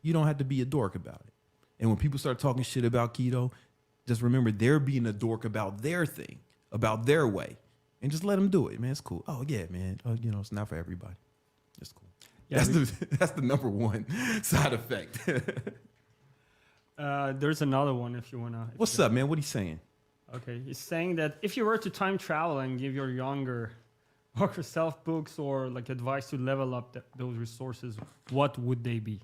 you don't have to be a dork about it. And when people start talking shit about keto, just remember they're being a dork about their thing, about their way, and just let them do it, man. It's cool. Oh yeah, man. It's not for everybody. It's cool. Yeah, that's the number one side effect. There's another one if you wanna. What's up, man? What are you saying? Okay, he's saying that if you were to time travel and give your younger self books or like advice to level up those resources, what would they be?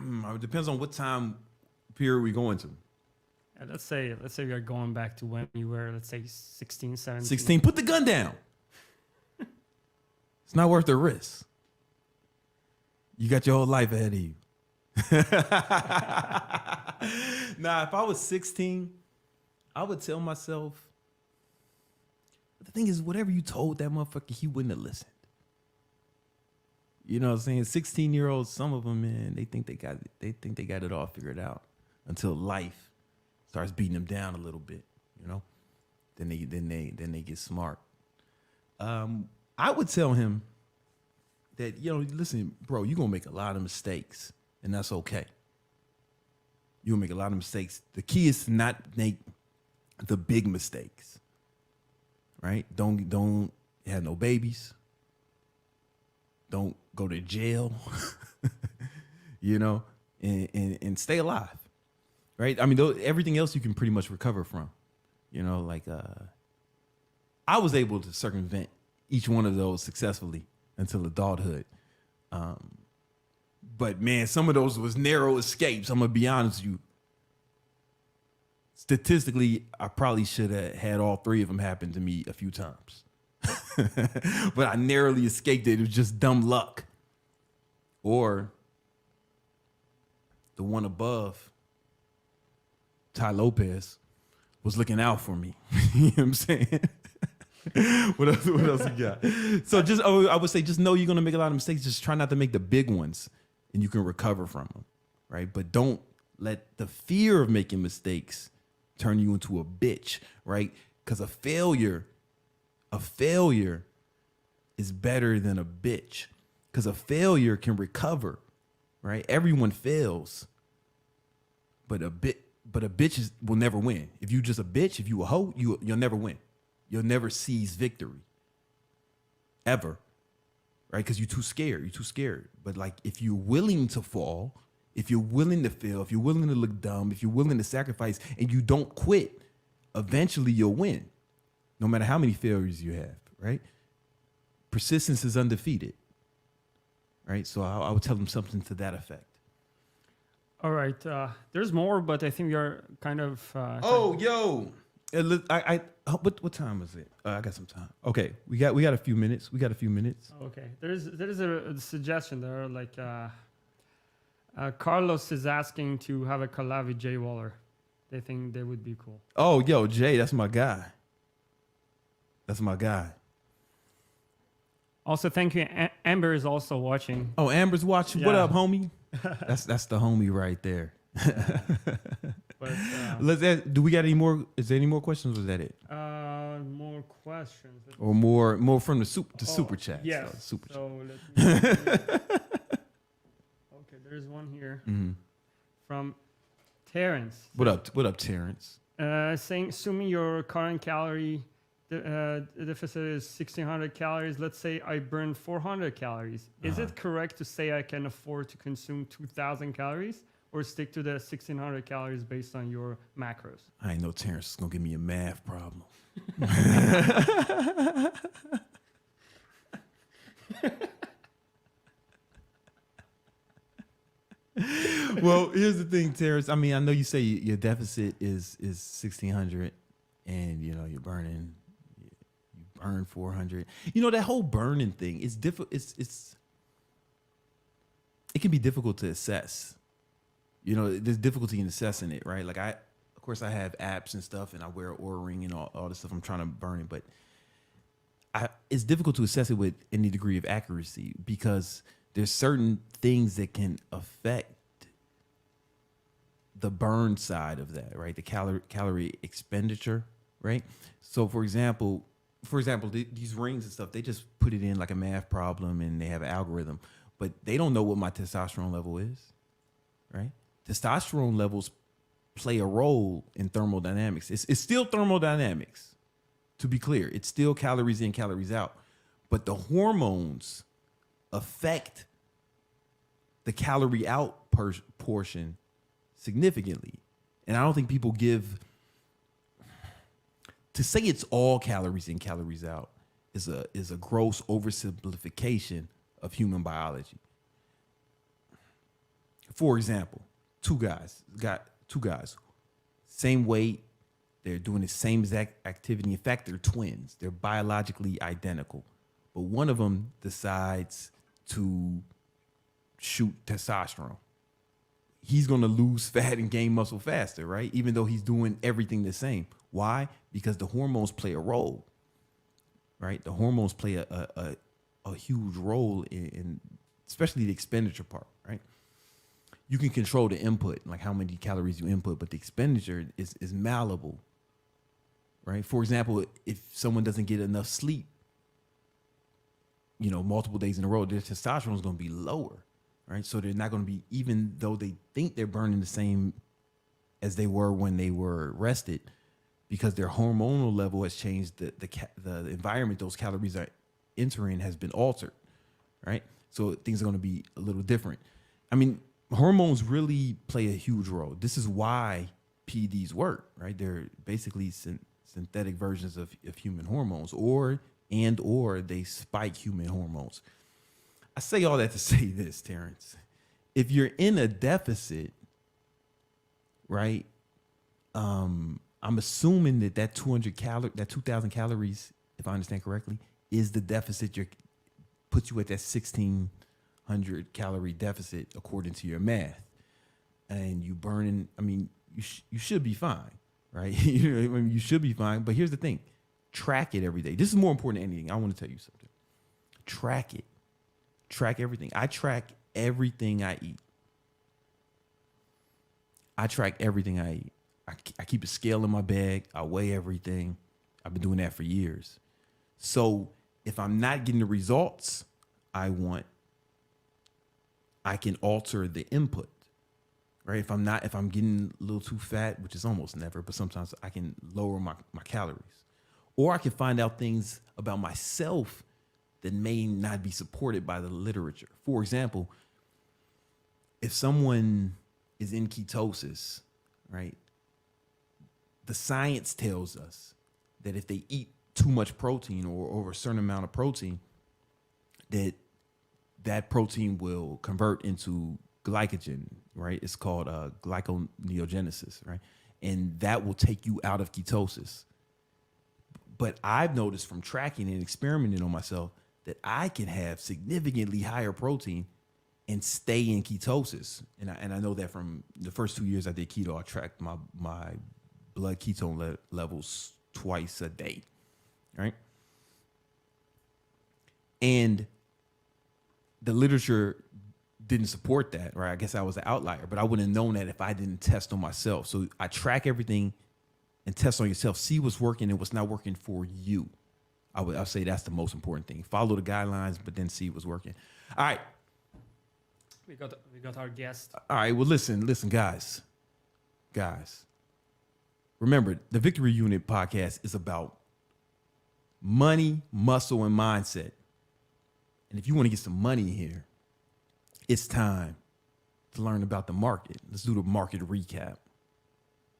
It depends on what time period we go into. Let's say we are going back to when you were, let's say 16, 17. 16. Put the gun down. It's not worth the risk. You got your whole life ahead of you. Nah, if I was 16, I would tell myself, the thing is, whatever you told that motherfucker, he wouldn't have listened. You know what I'm saying? 16-year-olds, some of them, man, they think they got it all figured out until life starts beating them down a little bit, you know? Then they get smart. I would tell him that, you know, listen, bro, you're gonna make a lot of mistakes, and that's okay. You'll make a lot of mistakes. The key is to not make the big mistakes. Right? Don't have no babies. Don't go to jail. You know, and stay alive. Right? I mean, everything else you can pretty much recover from. You know, like I was able to circumvent each one of those successfully until adulthood. But man, some of those was narrow escapes. I'm gonna be honest with you. Statistically, I probably should have had all three of them happen to me a few times. But I narrowly escaped it. It was just dumb luck. Or the one above, Ty Lopez, was looking out for me. You know what I'm saying? What else you got? So I would say just know you're going to make a lot of mistakes. Just try not to make the big ones, and you can recover from them, right? But don't let the fear of making mistakes turn you into a bitch, right? Because a failure is better than a bitch. Because a failure can recover, right? Everyone fails, but a bitch will never win. If you just a bitch, if you a hoe, you'll never win. You'll never seize victory, ever, right? Because you're too scared. You're too scared. But like, if you're willing to fall, if you're willing to fail, if you're willing to look dumb, if you're willing to sacrifice, and you don't quit, eventually you'll win, no matter how many failures you have, right? Persistence is undefeated, right? So I would tell them something to that effect. All right. There's more, but I think we are kind of... What time is it? I got some time. Okay, we got a few minutes. Okay. There's a suggestion there, like... Carlos is asking to have a collab with Jay Waller. They think they would be cool. Oh, yo, Jay, that's my guy. Also, thank you. Amber is also watching. Oh, Amber's watching. Yeah. What up, homie? That's the homie right there. But, do we got any more? Is there any more questions, or is that it? More questions. Or more from the super chat. Yes. Super chat. Let me okay, there's one here from Terrence. What up, Terrence? Saying, assuming your current calorie deficit is 1,600 calories, let's say I burn 400 calories. Is it correct to say I can afford to consume 2,000 calories, or stick to the 1,600 calories based on your macros? I ain't know Terrence is gonna give me a math problem. Well, here's the thing, Terrence. I mean, I know you say your deficit is 1,600, and you know you burn 400. You know, that whole burning thing is difficult. It can be difficult to assess. You know, there's difficulty in assessing it, right? Like of course, I have apps and stuff, and I wear an Oura ring and all this stuff. I'm trying to burn it, but it's difficult to assess it with any degree of accuracy because there's certain things that can affect the burn side of that, right? The calorie expenditure, right? So, for example, these rings and stuff, they just put it in like a math problem, and they have an algorithm, but they don't know what my testosterone level is, right? Testosterone levels play a role in thermodynamics. It's still thermodynamics, to be clear. It's still calories in, calories out. But the hormones affect the calorie out portion significantly. And I don't think people to say it's all calories in, calories out is a gross oversimplification of human biology. For example, two guys, same weight, they're doing the same exact activity. In fact, they're twins. They're biologically identical. But one of them decides to shoot testosterone. He's going to lose fat and gain muscle faster, right? Even though he's doing everything the same. Why? Because the hormones play a role, right? The hormones play a huge role in especially the expenditure part, right? You can control the input, like how many calories you input, but the expenditure is malleable, right? For example, if someone doesn't get enough sleep, multiple days in a row, their testosterone is going to be lower, right? So they're not going to be, even though they think they're burning the same as they were when they were rested, because their hormonal level has changed, the environment those calories are entering has been altered, right? So things are going to be a little different. I mean, hormones really play a huge role. This is why PEDs work, right? They're basically synthetic versions of human hormones, or they spike human hormones. I say all that to say this, Terrence. If you're in a deficit, right? I'm assuming that 2,000 calories, if I understand correctly, is the deficit puts you at that 1,600 calorie deficit according to your math, and you burning. I mean, you should be fine, right? You should be fine. But here's the thing: track it every day. This is more important than anything. I want to tell you something. Track it. Track everything. I track everything I eat. I keep a scale in my bag. I weigh everything. I've been doing that for years. So if I'm not getting the results I want, I can alter the input, right? If I'm getting a little too fat, which is almost never, but sometimes I can lower my calories. Or I can find out things about myself that may not be supported by the literature. For example, if someone is in ketosis, right? The science tells us that if they eat too much protein or over a certain amount of protein, that protein will convert into glycogen, right? It's called glyconeogenesis, right? And that will take you out of ketosis. But I've noticed from tracking and experimenting on myself that I can have significantly higher protein and stay in ketosis. And I know that from the first 2 years I did keto, I tracked my blood ketone levels twice a day, right? And the literature didn't support that, right? I guess I was an outlier, but I wouldn't have known that if I didn't test on myself. So I track everything and test on yourself, see what's working and what's not working for you. I'll say that's the most important thing. Follow the guidelines, but then see what's working. All right. We got our guest. All right. Well, listen, guys. Remember, the Victory Unit podcast is about money, muscle, and mindset. And if you want to get some money here, it's time to learn about the market. Let's do the market recap.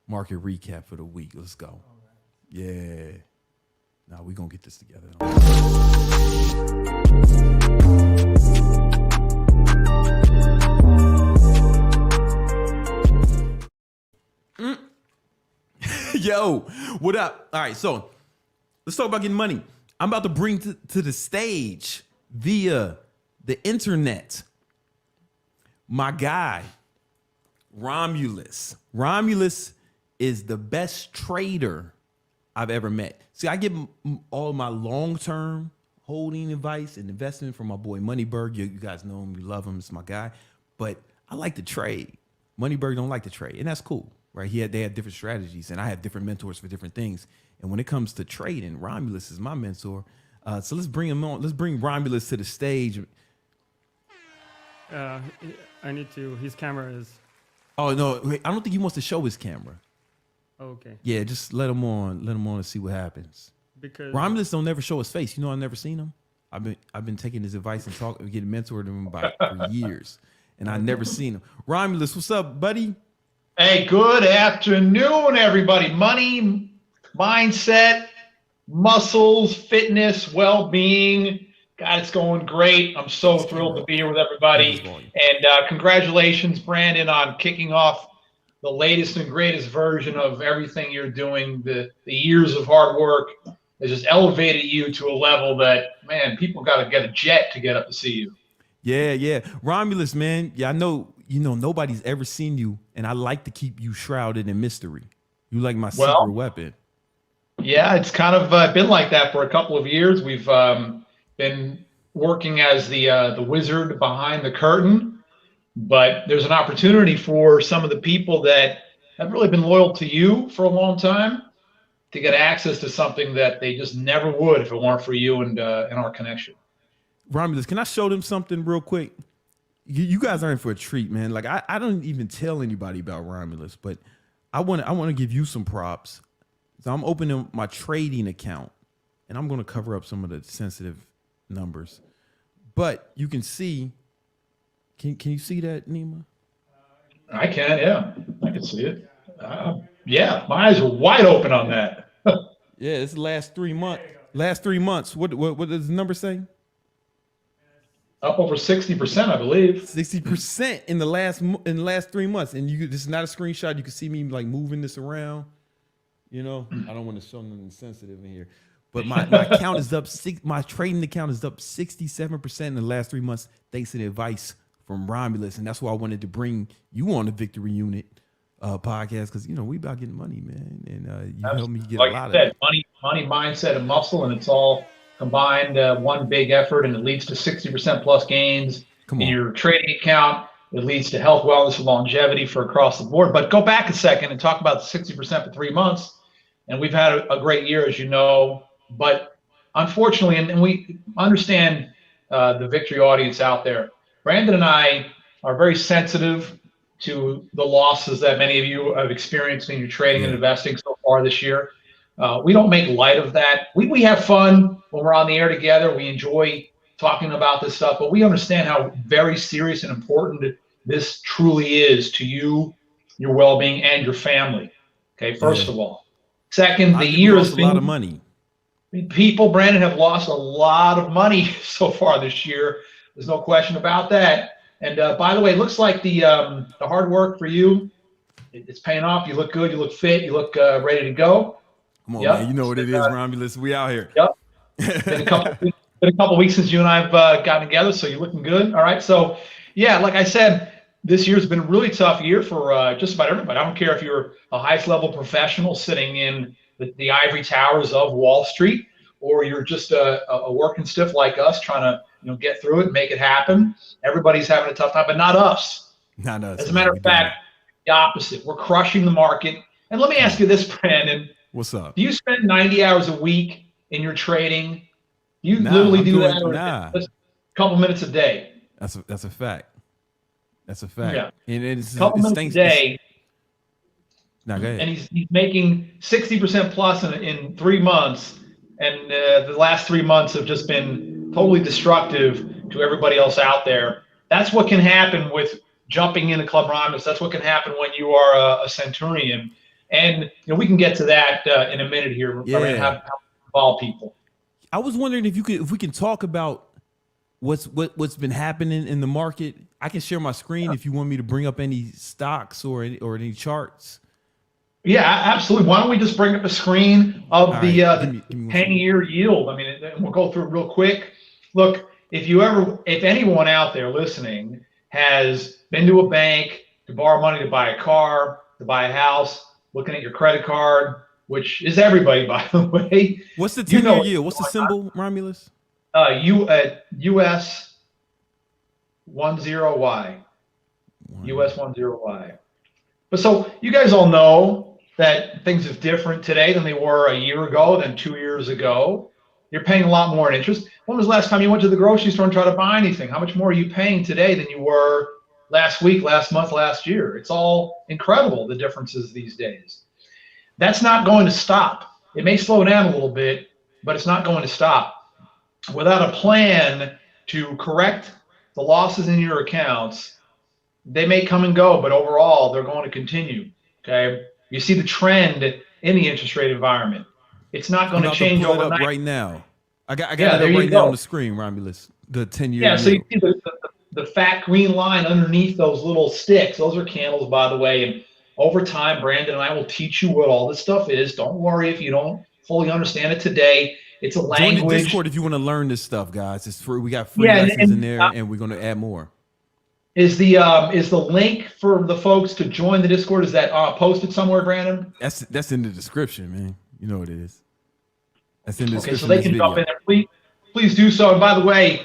Market recap for the week. Let's go. All right. Yeah. Now we're going to get this together. Yo, what up? All right, so let's talk about getting money. I'm about to bring to the stage via the internet my guy, Romulus. Romulus is the best trader I've ever met. See, I get all my long-term holding advice and investment from my boy Moneyberg. You guys know him, you love him, it's my guy. But I like to trade. Moneyberg don't like to trade, and that's cool, right? They have different strategies, and I have different mentors for different things. And when it comes to trading, Romulus is my mentor. So let's bring him on. Let's bring Romulus to the stage. His camera is... Oh, no, wait, I don't think he wants to show his camera. Okay. Yeah, just let him on and see what happens. Because Romulus don't never show his face. You know, I've never seen him. I've been taking his advice and getting mentored him for years, and I never seen him. Romulus, what's up, buddy? Hey, good afternoon, everybody. Money, mindset, muscles, fitness, well-being. God, it's going great. I'm so thrilled to be here with everybody. And congratulations, Brandon, on kicking off the latest and greatest version of everything you're doing. The years of hard work has just elevated you to a level that, man, people got to get a jet to get up to see you. Yeah. Romulus, man. Yeah, I know, nobody's ever seen you, and I like to keep you shrouded in mystery. You like my secret weapon. Yeah, it's kind of been like that for a couple of years. We've been working as the wizard behind the curtain, but there's an opportunity for some of the people that have really been loyal to you for a long time to get access to something that they just never would if it weren't for you and our connection. Romulus, can I show them something real quick? You guys are in for a treat, man. Like I don't even tell anybody about Romulus, but I want to give you some props. So I'm opening my trading account, and I'm going to cover up some of the sensitive numbers. But you can see, can you see that, Nima? I can, yeah, I can see it. Yeah, my eyes are wide open on that. Yeah, it's the last 3 months. Last 3 months. What does the number say? Up over 60%, I believe. 60% in the last 3 months, and this is not a screenshot. You can see me like moving this around. You know, I don't want to show nothing sensitive in here, but my account is up. My trading account is up 67% in the last 3 months, thanks to the advice from Romulus, and that's why I wanted to bring you on the Victory Unit podcast, because we about getting money, man, and you helped me get like a lot you said, of money, mindset, and muscle, and it's all combined one big effort, and it leads to 60% plus gains in your trading account. It leads to health, wellness, and longevity for across the board. But go back a second and talk about the 60% for 3 months. And we've had a great year, as you know. But unfortunately, and we understand the Victory audience out there, Brandon and I are very sensitive to the losses that many of you have experienced in your trading and investing so far this year. We don't make light of that. We have fun when we're on the air together. We enjoy talking about this stuff, but we understand how very serious and important this truly is to you, your well-being, and your family. Okay, first of all. Second, the year has been a lot of money. People, Brandon, have lost a lot of money so far this year. There's no question about that. And by the way, it looks like the hard work for you, it's paying off. You look good. You look fit. You look ready to go. Come on, man. You know what it is, Romulus. We out here. Yep. Been a couple weeks since you and I have gotten together, so you're looking good. All right. So, yeah, like I said, this year's been a really tough year for just about everybody. I don't care if you're a highest level professional sitting in the ivory towers of Wall Street, or you're just a working stiff like us trying to get through it and make it happen. Everybody's having a tough time, but not us. Not us. As a matter of fact, the opposite. We're crushing the market. And let me ask you this, Brandon. What's up? Do you spend 90 hours a week in your trading? You literally do that a couple minutes a day. That's a fact. That's a fact. Yeah. And it's a couple minutes a day. Now, go ahead. And he's making 60% plus in 3 months. And the last 3 months have just been totally destructive to everybody else out there. That's what can happen with jumping into Club Romulus. That's what can happen when you are a Centurion. And we can get to that in a minute here. Yeah. How to involve people. I was wondering if we can talk about what's been happening in the market. I can share my screen if you want me to bring up any stocks or any charts. Yeah, absolutely. Why don't we just bring up a screen of the 10-year yield? I mean, we'll go through it real quick. Look, if anyone out there listening has been to a bank to borrow money to buy a car, to buy a house, looking at your credit card, which is everybody, by the way. What's the 10-year yield? What's the symbol, Romulus? US 10Y. US 10Y. But so you guys all know that things are different today than they were a year ago, than 2 years ago. You're paying a lot more in interest. When was the last time you went to the grocery store and tried to buy anything? How much more are you paying today than you were last week, last month, last year? It's all incredible, the differences these days. That's not going to stop. It may slow down a little bit, but it's not going to stop. Without a plan to correct the losses in your accounts, they may come and go, but overall, they're going to continue. Okay, you see the trend in the interest rate environment. It's not going to change overnight. Right now, I got it up right now on the screen, Romulus. The 10-year. Yeah, so you see the fat green line underneath those little sticks. Those are candles, by the way. And over time, Brandon and I will teach you what all this stuff is. Don't worry if you don't fully understand it today. It's a language. Join the Discord if you want to learn this stuff, guys. It's free. We got free lessons in there, and we're going to add more. Is the link for the folks to join the Discord, is that posted somewhere, Brandon? That's in the description, man. You know what it is. That's in the description. Okay, so they can jump in there. Please do so. And by the way,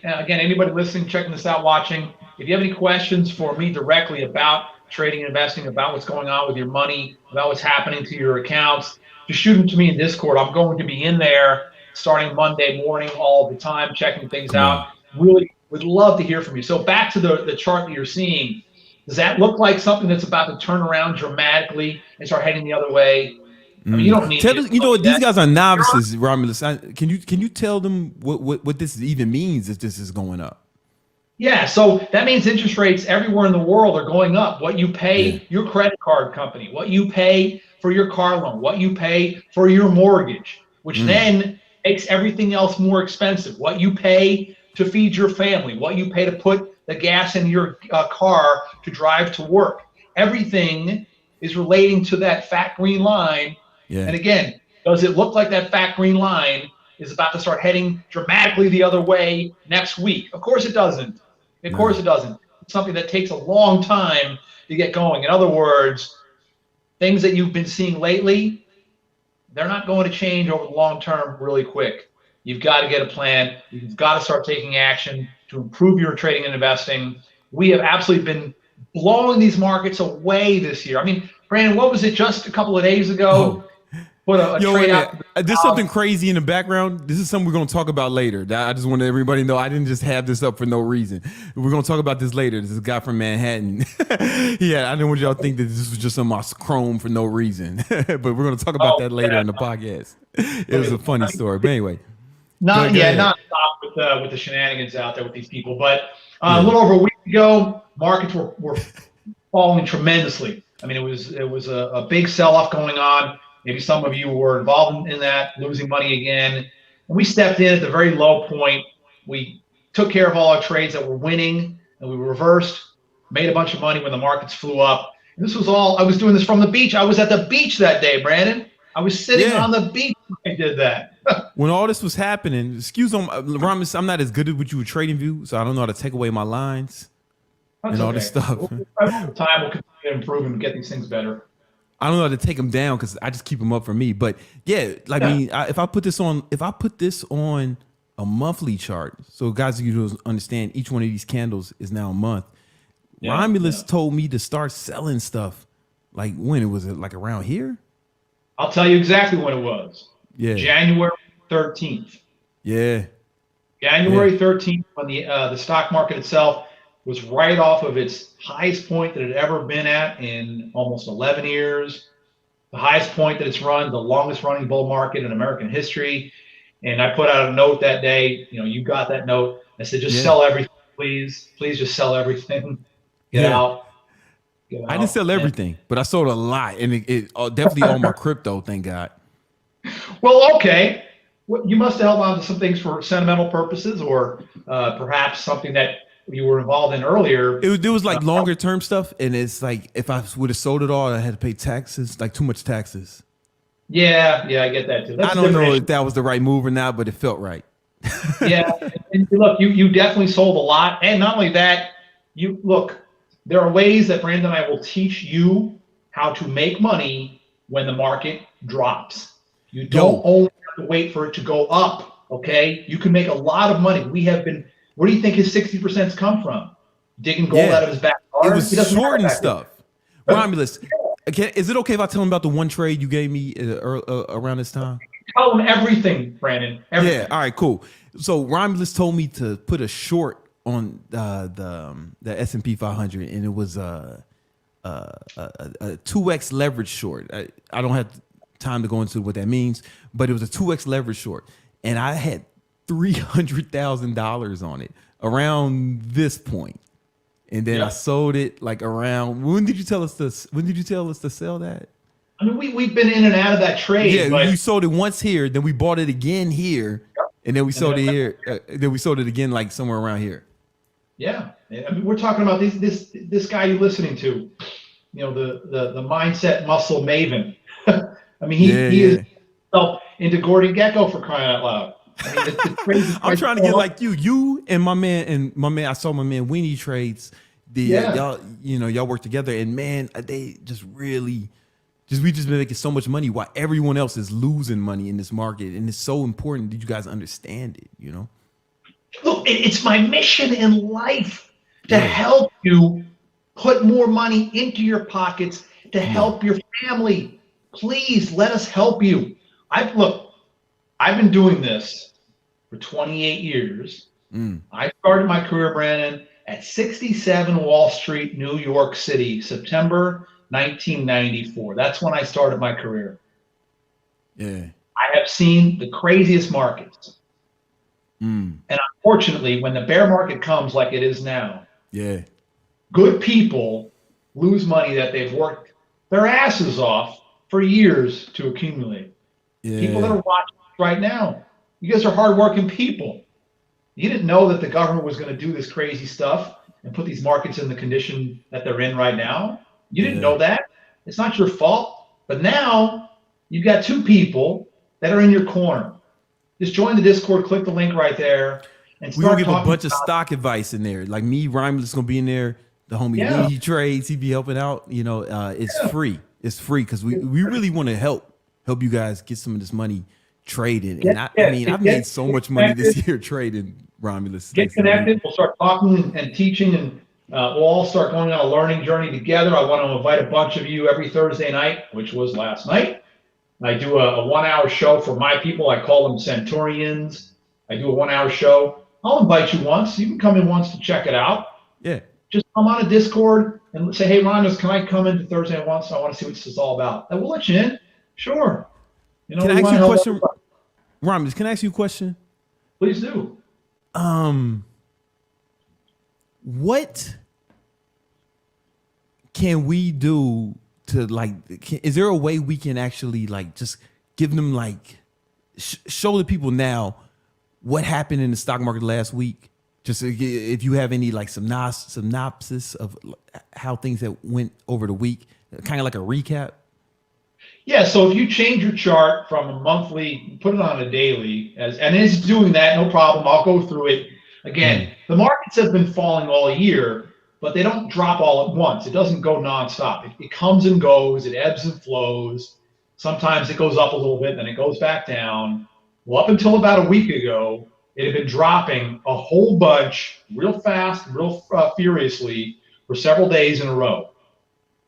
again, anybody listening, checking this out, watching, if you have any questions for me directly about trading and investing, about what's going on with your money, about what's happening to your accounts, just shoot them to me in Discord. I'm going to be in there starting Monday morning all the time, checking things out. Really would love to hear from you. So back to the chart that you're seeing. Does that look like something that's about to turn around dramatically and start heading the other way? I mean, you don't need to. You know what? These guys are novices, Romulus. Can you tell them what this even means if this is going up? Yeah, so that means interest rates everywhere in the world are going up. What you pay your credit card company, what you pay for your car loan, what you pay for your mortgage, which then makes everything else more expensive. What you pay to feed your family, what you pay to put the gas in your car to drive to work. Everything is relating to that fat green line. Yeah. And again, does it look like that fat green line is about to start heading dramatically the other way next week? Of course it doesn't. Of course it doesn't. It's something that takes a long time to get going. In other words, things that you've been seeing lately, they're not going to change over the long term really quick. You've got to get a plan. You've got to start taking action to improve your trading and investing. We have absolutely been blowing these markets away this year. I mean, Brandon, what was it just a couple of days ago? Put a trade out. There's something crazy in the background. This is something we're going to talk about later. I just want everybody to know I didn't just have this up for no reason. We're going to talk about this later. This is a guy from Manhattan. I didn't want y'all to think that this was just some chrome for no reason. But we're going to talk about that later in the podcast. It was a funny story. But anyway. Not stop with the shenanigans out there with these people. But a little over a week ago, markets were falling tremendously. I mean, it was a big sell-off going on. Maybe some of you were involved in that, losing money again. And we stepped in at the very low point. We took care of all our trades that were winning, and we reversed, made a bunch of money when the markets flew up. And this was all, I was doing this from the beach. I was at the beach that day, Brandon. I was sitting on the beach when I did that. When all this was happening, excuse me, Ramos, I'm not as good at what you were trading view, so I don't know how to take away my lines and all this stuff. Over time, we'll continue to improve and get these things better. I don't know how to take them down because I just keep them up for me. But I mean, if I put this on a monthly chart, so guys, you understand each one of these candles is now a month. Romulus told me to start selling stuff. Like when? Was it like around here? I'll tell you exactly when it was. Yeah. January 13th. Yeah. January 13th, when the stock market itself was right off of its highest point that it had ever been at in almost 11 years, the highest point that it's run, the longest running bull market in American history. And I put out a note that day, you got that note. I said, just sell everything, please. Please just sell everything. Get out. I didn't sell everything, but I sold a lot. And it definitely all my crypto, thank God. Well, okay. Well, you must have held on to some things for sentimental purposes or perhaps something that you were involved in earlier. It was like longer term stuff, and it's like if I would have sold it all, I had to pay taxes, like too much taxes. Yeah, I get that too. I don't know if that was the right move or not, but it felt right. Yeah, and look, you definitely sold a lot, and not only that, there are ways that Brandon and I will teach you how to make money when the market drops. You don't only have to wait for it to go up. Okay, you can make a lot of money. We have been. Where do you think his 60% come from? Digging gold out of his backyard? It was shorting stuff. Romulus, is it okay if I tell him about the one trade you gave me around this time? Tell him everything, Brandon. Everything. Yeah, all right, cool. So Romulus told me to put a short on the S&P 500, and it was a 2x leverage short. I don't have time to go into what that means, but it was a 2x leverage short, and I had $300,000 on it around this point, and then I sold it like around. When did you tell us to sell that? I mean, we've been in and out of that trade. Yeah, but you sold it once here, then we bought it again here, and then we sold it here. Then we sold it again like somewhere around here. Yeah, I mean, we're talking about this guy you're listening to, the mindset muscle maven. I mean, he is himself into Gordon Gecko, for crying out loud. I mean, it's crazy. I'm trying to get like you and my man. I saw my man Weenie Trades. Y'all work together, and man, they just really, we just been making so much money while everyone else is losing money in this market, and it's so important that you guys understand it. Look, it's my mission in life to Yeah. help you put more money into your pockets to Come on. help your family. Please let us help you. I've been doing this for 28 years. I started my career, Brandon, at 67 Wall Street, New York City, September 1994. That's when I started my career. Yeah. I have seen the craziest markets. And unfortunately, when the bear market comes like it is now, Yeah. good people lose money that they've worked their asses off for years to accumulate. Yeah. People that are watching right now, you guys are hardworking people. You didn't know that the government was going to do this crazy stuff and put these markets in the condition that they're in right now. You didn't know that. It's not your fault. But now you've got two people that are in your corner. Just join the Discord, click the link right there, and We're start gonna give a talking bunch of about- stock advice in there. Like me, Ryman's gonna be in there. The homie Yeah. Lee, he trades, he be helping out. You know, it's free. It's free because we really want to help you guys get some of this money traded. And I mean, I've made so much money this year trading, Romulus. Get connected. We'll start talking and teaching, and we'll all start going on a learning journey together. I want to invite a bunch of you every Thursday night, which was last night. I do a 1 hour show for my people. I call them Centurions. I do a 1 hour show. I'll invite you once. You can come in once to check it out. Yeah. Just come on a Discord and say, hey, Romulus, can I come into Thursday once? I want to see what this is all about. And we'll let you in. Sure. You know, Can I we ask wanna you a help question? everybody. Romulus, can I ask you a question? Please do. What can we do to is there a way we can actually just give them show the people now what happened in the stock market last week? Just if you have any synopsis of how things that went over the week, kind of like a recap. Yeah, so if you change your chart from a monthly, put it on a daily, and it's doing that, no problem. I'll go through it. Again, the markets have been falling all year, but they don't drop all at once. It doesn't go nonstop. It comes and goes. It ebbs and flows. Sometimes it goes up a little bit, then it goes back down. Well, up until about a week ago, it had been dropping a whole bunch real fast, real furiously for several days in a row.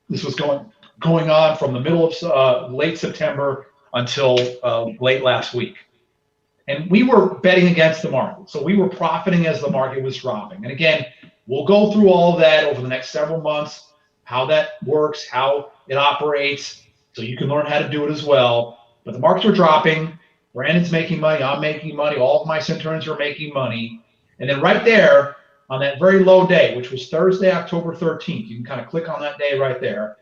This was going on from the middle of late September until late last week. And we were betting against the market. So we were profiting as the market was dropping. And again, we'll go through all of that over the next several months, how that works, how it operates, so you can learn how to do it as well. But the markets are dropping. Brandon's making money. I'm making money. All of my Centurions are making money. And then right there on that very low day, which was Thursday, October 13th, you can kind of click on that day right there.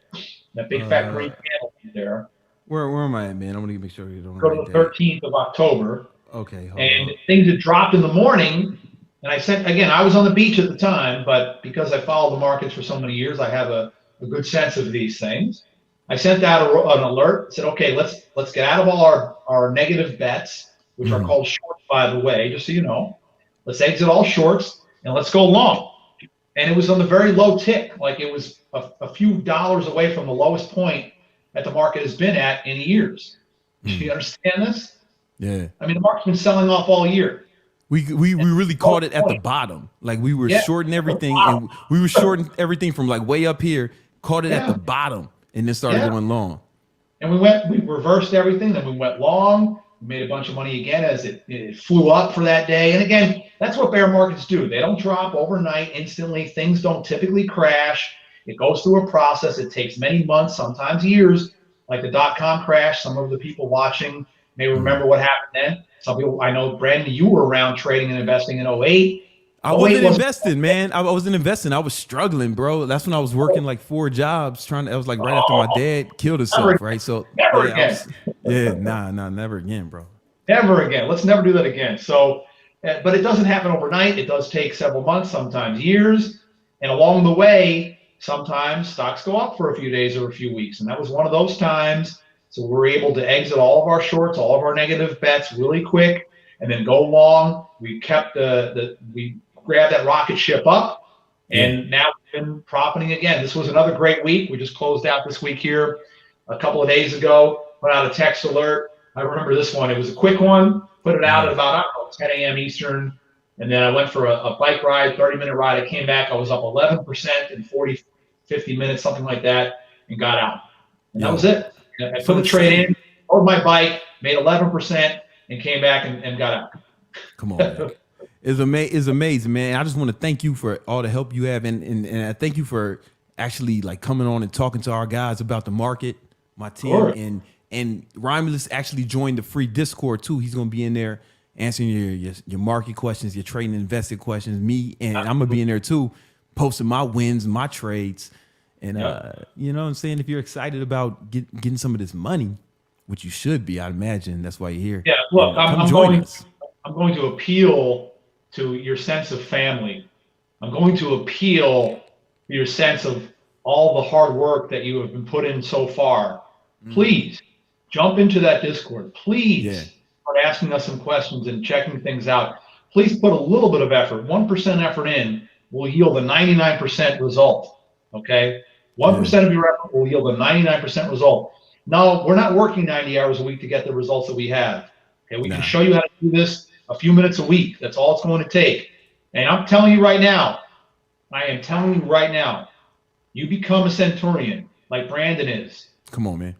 That big fat green candle there. Where am I at, man? I want to make sure you don't Go to the 13th of October. Okay. And things had dropped in the morning. And I was on the beach at the time, but because I followed the markets for so many years, I have a good sense of these things. I sent out an alert, said, okay, let's get out of all our negative bets, which are called shorts, by the way, just so you know. Let's exit all shorts and let's go long. And it was on the very low tick, like it was a few dollars away from the lowest point that the market has been at in years. Do you understand this? Yeah. I mean, the market's been selling off all year. We really caught it at the bottom. Like we were shorting everything, and we were shorting everything from way up here, caught it at the bottom, and then started going long. And we reversed everything, then we went long, we made a bunch of money again as it flew up for that day. And again, that's what bear markets do. They don't drop overnight, instantly. Things don't typically crash. It goes through a process. It takes many months, sometimes years, like the dot-com crash. Some of the people watching may remember what happened then. Some people, I know, Brandon, you were around trading and investing in 08. I wasn't investing, man. I wasn't investing. I was struggling, bro. That's when I was working 4 jobs. I was right after my dad killed himself, right? So never again. Never again, bro. Never again. Let's never do that again. So, but it doesn't happen overnight. It does take several months, sometimes years. And along the way, sometimes stocks go up for a few days or a few weeks. And that was one of those times. So we're able to exit all of our shorts, all of our negative bets really quick, and then go long. We kept we grabbed that rocket ship up, and now we've been profiting again. This was another great week. We just closed out this week here a couple of days ago, put out a text alert. I remember this one. It was a quick one. Put it out at about 10 a.m. Eastern, And then I went for a bike ride, 30-minute ride. I came back. I was up 11% in 40, 50 minutes, something like that, and got out. And that was it. I put the trade in, rode my bike, made 11%, and came back and got out. Come on, man. It's amazing, man. I just want to thank you for all the help you have, and I thank you for actually like coming on and talking to our guys about the market, my team, and Romulus actually joined the free Discord too. He's gonna be in there answering your market questions, your trading invested questions. Me and I'm gonna be in there too, posting my wins, my trades, and you know what I'm saying. If you're excited about getting some of this money, which you should be, I'd imagine that's why you're here. Yeah, look, I'm going to appeal to your sense of family. I'm going to appeal to your sense of all the hard work that you have been put in so far. Please jump into that Discord. Please start asking us some questions and checking things out. Please put a little bit of effort. 1% effort in will yield a 99% result. Okay? 1% of your effort will yield a 99% result. No, we're not working 90 hours a week to get the results that we have. Okay, we can show you how to do this a few minutes a week. That's all it's going to take. And I'm telling you right now, you become a centurion like Brandon is. Come on, man.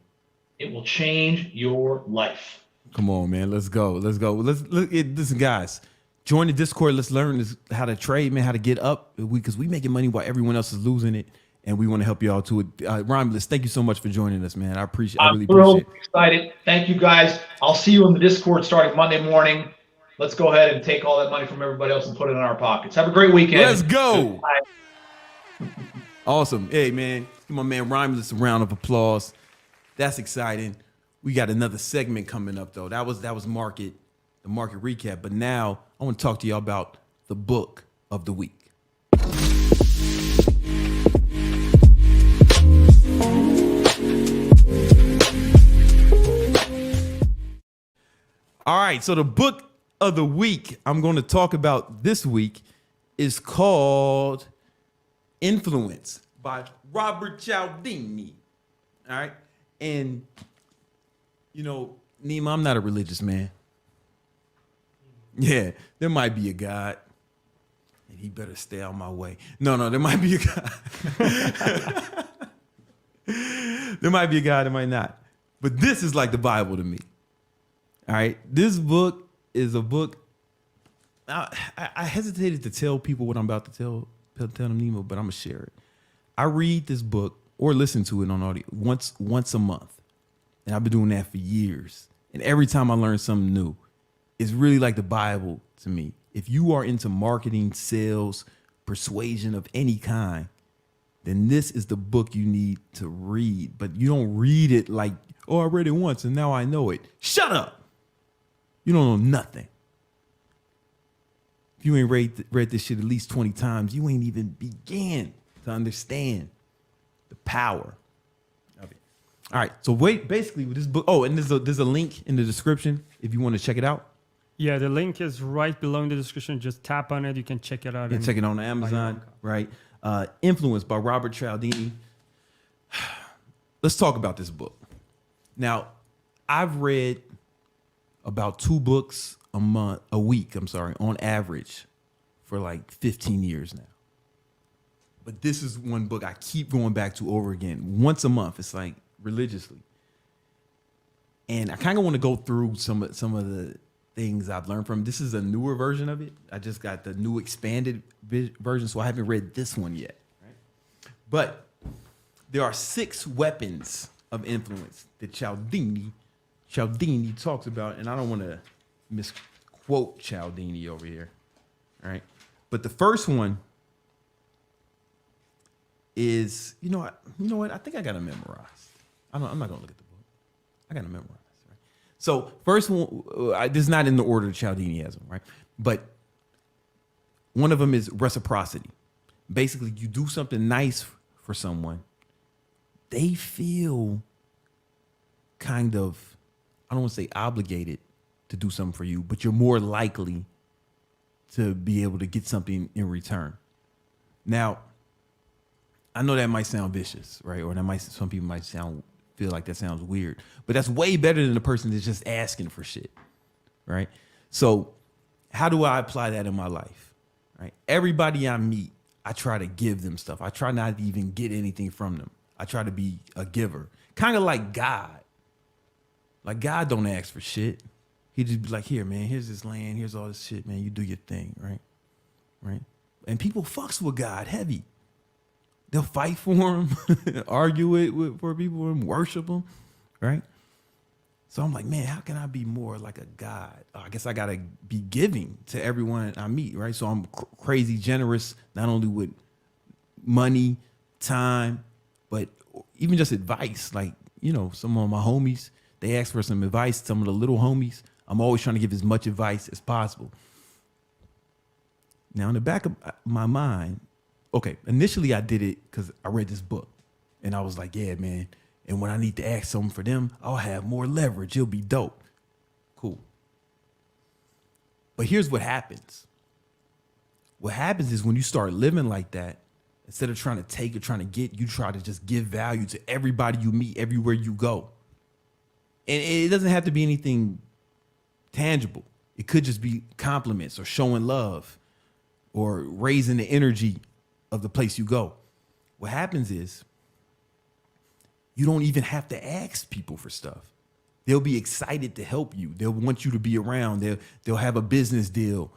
It will change your life. Come on, man. Let's go. Listen, guys. Join the Discord. Let's learn how to trade, man. How to get up, because we making money while everyone else is losing it, and we want to help you all too. Romulus, thank you so much for joining us, man. I really appreciate it. Excited. Thank you, guys. I'll see you in the Discord starting Monday morning. Let's go ahead and take all that money from everybody else and put it in our pockets. Have a great weekend. Let's go. Awesome. Hey, man. Give my man Romulus a round of applause. That's exciting. We got another segment coming up, though. That was the market recap. But now I want to talk to y'all about the book of the week. All right, so the book of the week I'm going to talk about this week is called Influence by Robert Cialdini. All right, and you know, Nima, I'm not a religious man. Yeah, there might be a God, and he better stay out my way. No, there might be a God. There might be a God, there might not. But this is like the Bible to me. All right, this book is a book. I hesitated to tell people what I'm about to tell them, Nemo, but I'm gonna share it. I read this book or listen to it on audio once a month, and I've been doing that for years. And every time I learn something new, it's really like the Bible to me. If you are into marketing, sales, persuasion of any kind, then this is the book you need to read. But you don't read it like, oh, I read it once and now I know it. Shut up. You don't know nothing. If you ain't read this shit at least 20 times, you ain't even began to understand the power of it. All right, so basically with this book, and there's a link in the description if you want to check it out. Yeah, the link is right below in the description. Just tap on it. You can check it out. You can check it on Amazon, right? Influence by Robert Cialdini. Let's talk about this book. Now, I've read about 2 books a week, on average for like 15 years now. But this is one book I keep going back to over again. Once a month, it's like religiously. And I kind of want to go through some of the things I've learned from. This is a newer version of it. I just got the new expanded version, so I haven't read this one yet. Right? But there are 6 weapons of influence that Cialdini talks about, and I don't want to misquote Cialdini over here, all right? But the first one is, you know what? I think I got it memorized. I'm not gonna look at the book. I got it memorized. Right? So first one, this is not in the order Cialdini has them, right? But one of them is reciprocity. Basically, you do something nice for someone, they feel kind of, I don't want to say obligated to do something for you, but you're more likely to be able to get something in return. Now, I know that might sound vicious, right? Or some people might feel like that sounds weird, but that's way better than the person that's just asking for shit, right? So how do I apply that in my life? Right? Everybody I meet, I try to give them stuff. I try not to even get anything from them. I try to be a giver. Kind of like God. Like God don't ask for shit. He just be like, here, man, here's this land, here's all this shit, man. You do your thing, right? Right? And people fucks with God heavy. They'll fight for him, argue it for people, and worship him, right? So I'm like, man, how can I be more like a God? I guess I gotta be giving to everyone I meet, right? So I'm crazy generous, not only with money, time, but even just advice. Like, you know, some of my homies, they ask for some advice. Some of the little homies, I'm always trying to give as much advice as possible. Now, in the back of my mind, okay, initially I did it because I read this book and I was like, yeah, man. And when I need to ask something for them, I'll have more leverage. It'll be dope. Cool. But here's what happens. What happens is when you start living like that, instead of trying to take or trying to get, you try to just give value to everybody you meet, everywhere you go. And it doesn't have to be anything tangible. It could just be compliments or showing love or raising the energy of the place you go. What happens is you don't even have to ask people for stuff. They'll be excited to help you. They'll want you to be around. They'll have a business deal,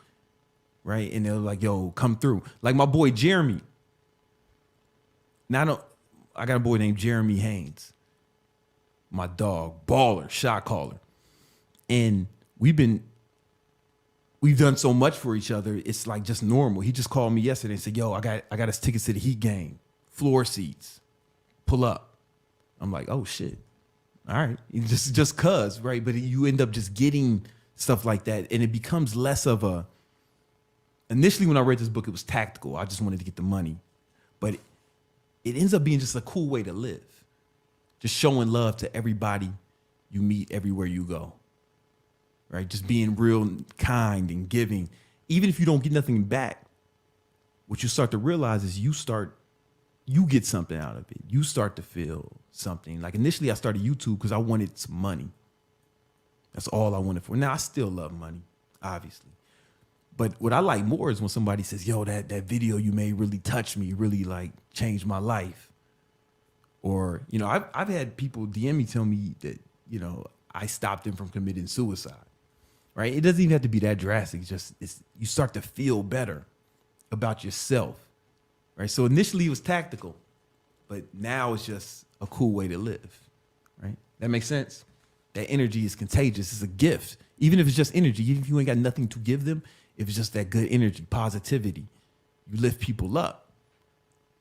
right? And they're like, yo, come through. Like my boy Jeremy. Now I got a boy named Jeremy Haynes. My dog, baller, shot caller. And we've done so much for each other. It's like just normal. He just called me yesterday and said, yo, I got us tickets to the Heat game, floor seats, pull up. I'm like, oh shit. All right. Just cuz, right? But you end up just getting stuff like that. And it becomes less of a, initially when I read this book, it was tactical. I just wanted to get the money. But it ends up being just a cool way to live. Just showing love to everybody you meet everywhere you go. Right? Just being real kind and giving. Even if you don't get nothing back, what you start to realize is you get something out of it. You start to feel something. Like initially I started YouTube because I wanted some money. That's all I wanted for. Now I still love money, obviously. But what I like more is when somebody says, yo, that video you made really touched me, really like changed my life. Or, you know, I've had people DM me, tell me that, you know, I stopped them from committing suicide, right? It doesn't even have to be that drastic. You start to feel better about yourself, right? So initially it was tactical, but now it's just a cool way to live, right? That makes sense? That energy is contagious. It's a gift. Even if it's just energy, even if you ain't got nothing to give them, if it's just that good energy, positivity, you lift people up.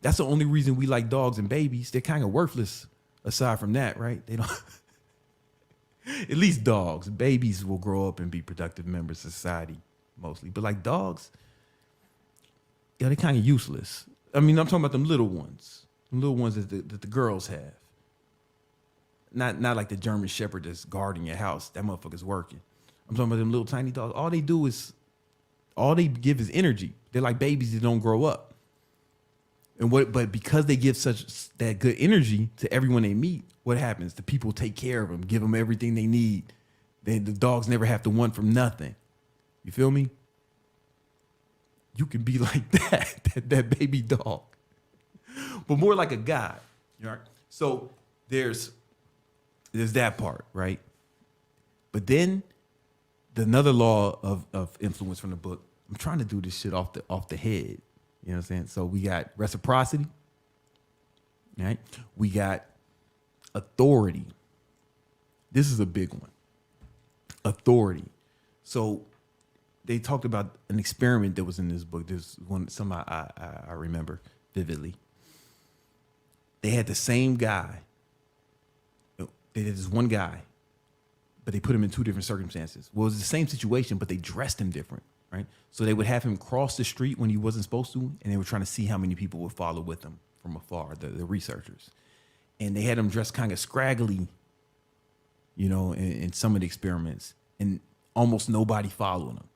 That's the only reason we like dogs and babies. They're kind of worthless aside from that, right? They don't, at least dogs. Babies will grow up and be productive members of society mostly. But like dogs, yeah, they're kind of useless. I mean, I'm talking about them little ones that the girls have. Not like the German Shepherd that's guarding your house. That motherfucker's working. I'm talking about them little tiny dogs. All they give is energy. They're like babies that don't grow up. But because they give that good energy to everyone they meet, what happens? The people take care of them, give them everything they need. The dogs never have to want from nothing. You feel me? You can be like that baby dog, but more like a God. You know? So there's that part, right? But then another law of influence from the book. I'm trying to do this shit off the head. You know what I'm saying? So we got reciprocity, right? We got authority. This is a big one. Authority. So they talked about an experiment that was in this book. There's some I remember vividly. They had the same guy. They did this one guy, but they put him in two different circumstances. Well, it was the same situation, but they dressed him different. Right? So they would have him cross the street when he wasn't supposed to, and they were trying to see how many people would follow with him from afar, the researchers. And they had him dressed kind of scraggly, you know, in some of the experiments, and almost nobody following him.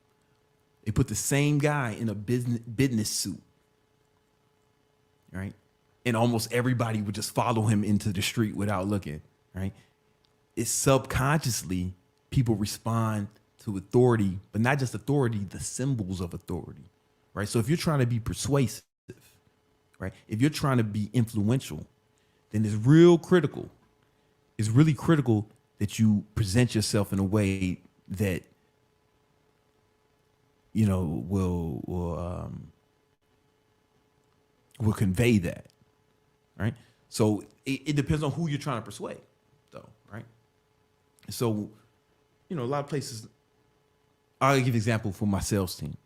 They put the same guy in a business suit, right? And almost everybody would just follow him into the street without looking, right? It's subconsciously people respond to authority, but not just authority, the symbols of authority, right? So if you're trying to be persuasive, right? If you're trying to be influential, then it's really critical that you present yourself in a way that, you know, will convey that, right? So it depends on who you're trying to persuade, though, right? So, you know, a lot of places, I'll give you an example for my sales team.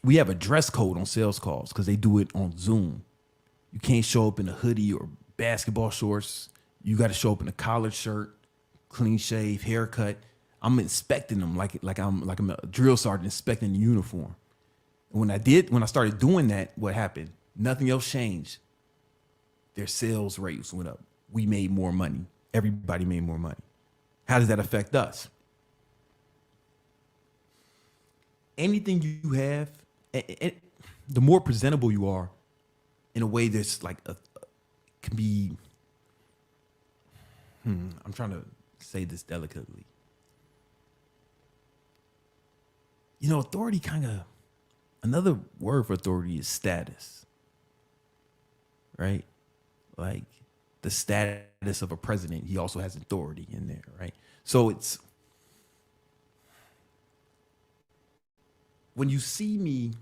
We have a dress code on sales calls because they do it on Zoom. You can't show up in a hoodie or basketball shorts. You got to show up in a collared shirt, clean shave, haircut. I'm inspecting them like I'm a drill sergeant inspecting the uniform. And when I started doing that, what happened? Nothing else changed. Their sales rates went up. We made more money. Everybody made more money. How does that affect us? Anything you have, the more presentable you are in a way that's like can be, I'm trying to say this delicately. You know, authority another word for authority is status, right? Like the status of a president, he also has authority in there, right? So it's, when you see me,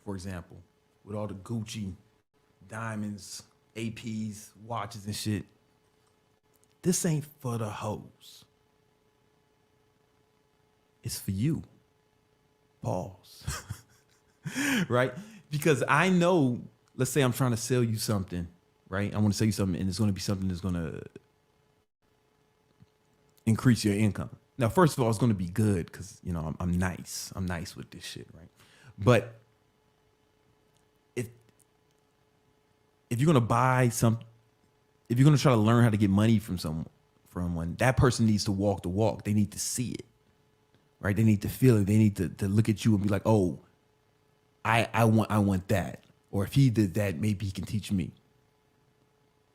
for example, with all the Gucci, diamonds, APs, watches and shit, this ain't for the hoes. It's for you. Pause. Right? Because I know, let's say I'm trying to sell you something, right? I want to sell you something and it's going to be something that's going to increase your income. Now, first of all, it's going to be good because, you know, I'm nice. I'm nice with this shit, right? But if you're going to buy something, if you're going to try to learn how to get money from someone, that person needs to walk the walk. They need to see it, right? They need to feel it. They need to look at you and be like, oh, I want that. Or if he did that, maybe he can teach me.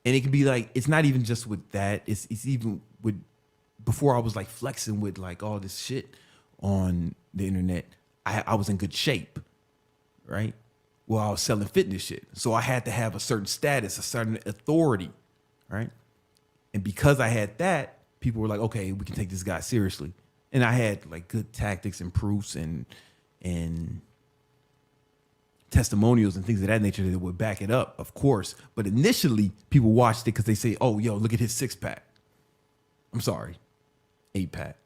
And it can be like, it's not even just with that. It's even with, before I was like flexing with like all this shit on the internet, I was in good shape, right? Well, I was selling fitness shit. So I had to have a certain status, a certain authority, right? And because I had that, people were like, okay, we can take this guy seriously. And I had like good tactics and proofs and testimonials and things of that nature that would back it up, of course. But initially, people watched it because they say, oh, yo, look at his 6-pack. I'm sorry, 8-pack.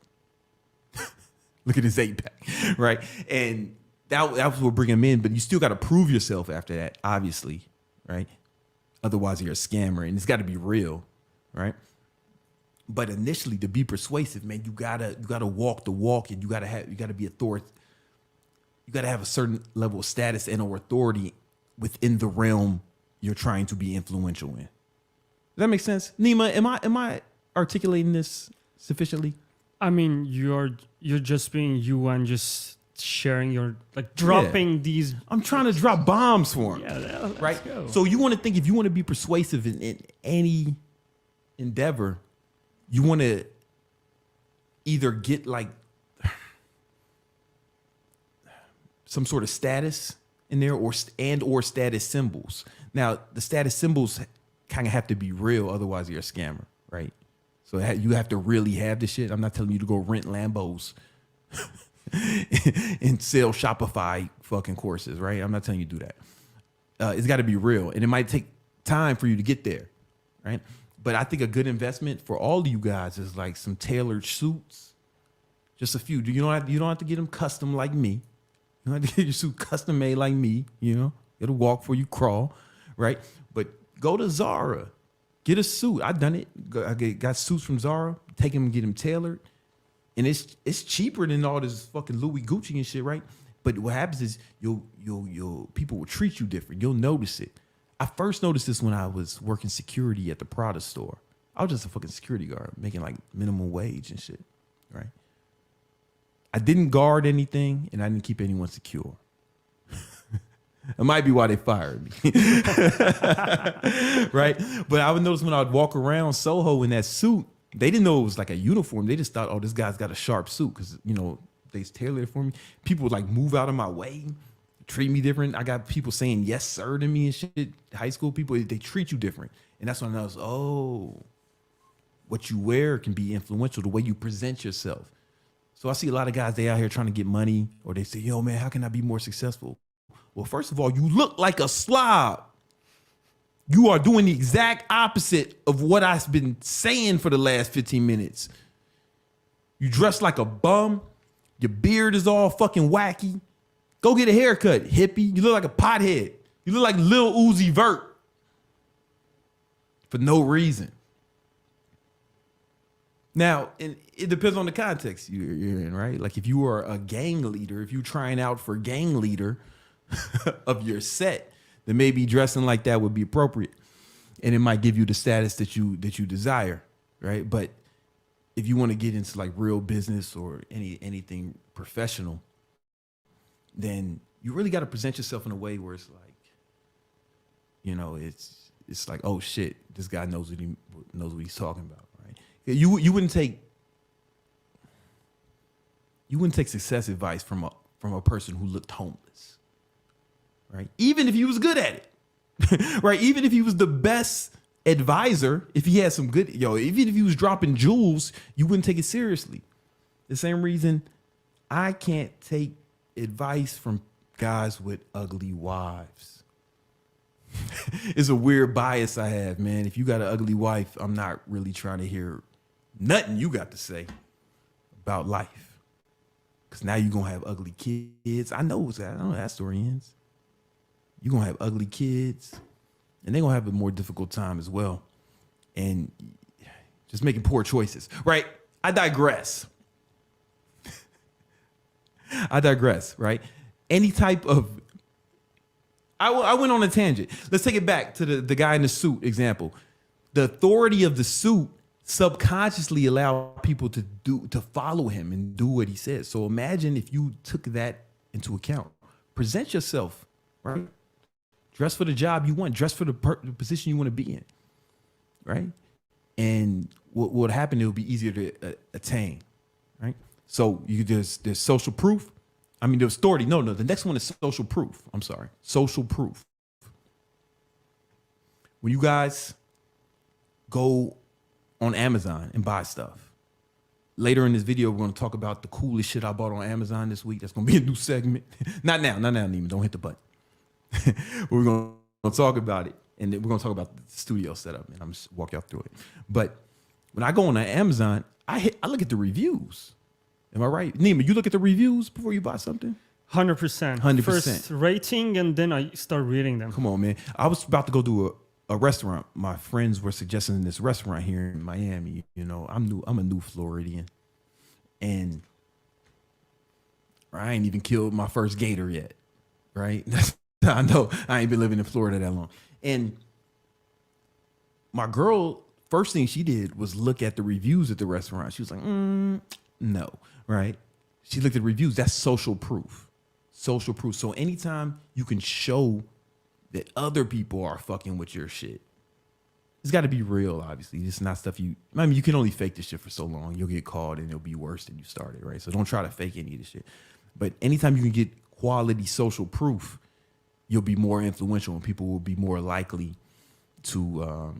Look at his 8-pack, right? And that was what bring him in. But you still got to prove yourself after that, obviously, right? Otherwise, you're a scammer, and it's got to be real, right? But initially, to be persuasive, man, you gotta walk the walk, and you gotta be authority. You gotta have a certain level of status and or authority within the realm you're trying to be influential in. Does that make sense, Nima? Am I articulating this sufficiently? I mean, you're just being you and just sharing your, like, dropping these. I'm trying to drop bombs for him. Yeah, let's right. go. So you want to think, if you want to be persuasive in any endeavor, you want to either get like some sort of status in there, or status symbols. Now, the status symbols kind of have to be real, otherwise you're a scammer, right? So you have to really have this shit. I'm not telling you to go rent Lambos and sell Shopify fucking courses, right? I'm not telling you to do that. It's got to be real, and it might take time for you to get there, right? But I think a good investment for all of you guys is like some tailored suits, just a few. You don't have to get them custom like me. You don't have to get your suit custom made like me. You know, it'll walk for you, crawl, right? But go to Zara, get a suit. I've done it. I got suits from Zara. Take them and get them tailored, and it's cheaper than all this fucking Louis Gucci and shit, right? But what happens is you'll people will treat you different. You'll notice it. I first noticed this when I was working security at the Prada store. I was just a fucking security guard making like minimum wage and shit, right? I didn't guard anything and I didn't keep anyone secure. It might be why they fired me, right? But I would notice when I would walk around Soho in that suit, They didn't know it was like a uniform. They just thought, oh, this guy's got a sharp suit because, they tailored it for me. People would like move out of my way, treat me different. I got people saying yes, sir to me and shit. High school people, they treat you different. And that's when I was, oh, what you wear can be influential, the way you present yourself. So I see a lot of guys, they out here trying to get money, or they say, yo, man, how can I be more successful? Well, first of all, you look like a slob. You are doing the exact opposite of what I've been saying for the last 15 minutes. You dress like a bum. Your beard is all fucking wacky. Go get a haircut, hippie. You look like a pothead. You look like Lil Uzi Vert. For no reason. Now, and it depends on the context you're in, right? Like if you are a gang leader, if you're trying out for gang leader of your set, then maybe dressing like that would be appropriate. And it might give you the status that you desire, right? But if you want to get into like real business or anything professional, then you really got to present yourself in a way where it's like, it's like, oh shit, this guy knows what he's talking about, right? You wouldn't take success advice from a person who looked homeless, right? Even if he was good at it, right? Even if he was the best advisor, if he had some good, even if he was dropping jewels, you wouldn't take it seriously. The same reason I can't take advice from guys with ugly wives. It's a weird bias I have, man. If you got an ugly wife, I'm not really trying to hear nothing you got to say about life. Because now you're going to have ugly kids. I know how that story ends. You're going to have ugly kids. And they're going to have a more difficult time as well. And just making poor choices, right? I digress, right? Any type of... I went on a tangent. Let's take it back to the guy in the suit example. The authority of the suit subconsciously allow people to follow him and do what he says. So imagine if you took that into account. Present yourself, right? Dress for the job you want. Dress for the position you want to be in, right? And what would happen? It would be easier to attain, right? So there's social proof. I mean, there's authority. No. The next one is social proof. I'm sorry. Social proof. When you guys go on Amazon and buy stuff, later in this video, we're going to talk about the coolest shit I bought on Amazon this week. That's going to be a new segment. Not now, Neiman. Don't hit the button. We're going to talk about it. And then we're going to talk about the studio setup. And I'm just walk y'all through it. But when I go on Amazon, I look at the reviews. Am I right? Nima, you look at the reviews before you buy something? 100%. 100%. First rating, and then I start reading them. Come on, man. I was about to go to a restaurant. My friends were suggesting this restaurant here in Miami. I'm a new Floridian. And I ain't even killed my first gator yet, right? I know I ain't been living in Florida that long. And my girl, first thing she did was look at the reviews at the restaurant. She was like, no, right? She looked at reviews. That's social proof. Social proof. So anytime you can show that other people are fucking with your shit, it's got to be real, obviously. It's not stuff you can only fake this shit for so long. You'll get caught and it'll be worse than you started, right? So don't try to fake any of this shit. But anytime you can get quality social proof, you'll be more influential and people will be more likely to,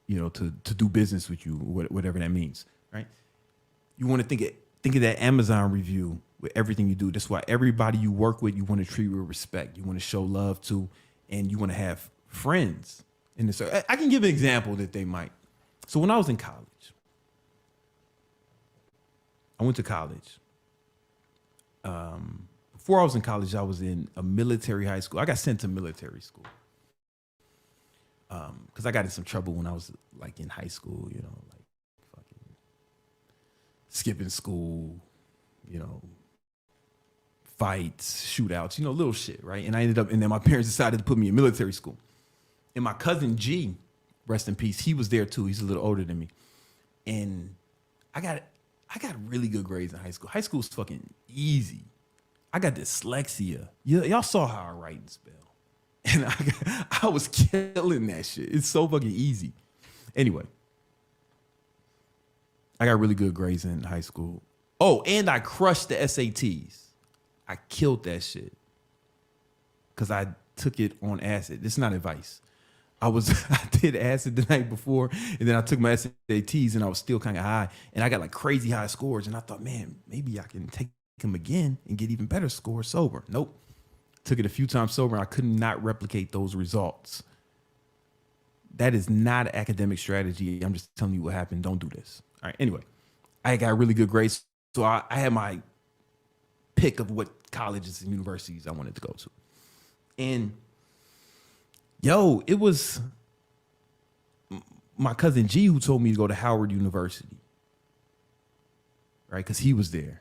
to do business with you, whatever that means, right? You want to think of that Amazon review with everything you do. That's why everybody you work with, you want to treat with respect. You want to show love to, and you want to have friends in this. I can give an example that they might. So when I was in college, I went to college. Before I was in college, I was in a military high school. I got sent to military school. Because I got in some trouble when I was like in high school, like fucking skipping school, fights, shootouts, little shit, right? And and then my parents decided to put me in military school. And my cousin G, rest in peace, he was there too. He's a little older than me. And I got really good grades in high school. High school was fucking easy. I got dyslexia. Y'all saw how I write and spell. And I was killing that shit. It's so fucking easy. Anyway, I got really good grades in high school. Oh, and I crushed the SATs. I killed that shit because I took it on acid. It's not advice. I did acid the night before, and then I took my SATs, and I was still kind of high, and I got like crazy high scores, and I thought, man, maybe I can take them again and get even better scores sober. Nope. Took it a few times sober, and I could not replicate those results. That is not an academic strategy. I'm just telling you what happened. Don't do this. All right. Anyway, I got really good grades, so I had my pick of what colleges and universities I wanted to go to. And yo, it was my cousin G who told me to go to Howard University, right? Because he was there.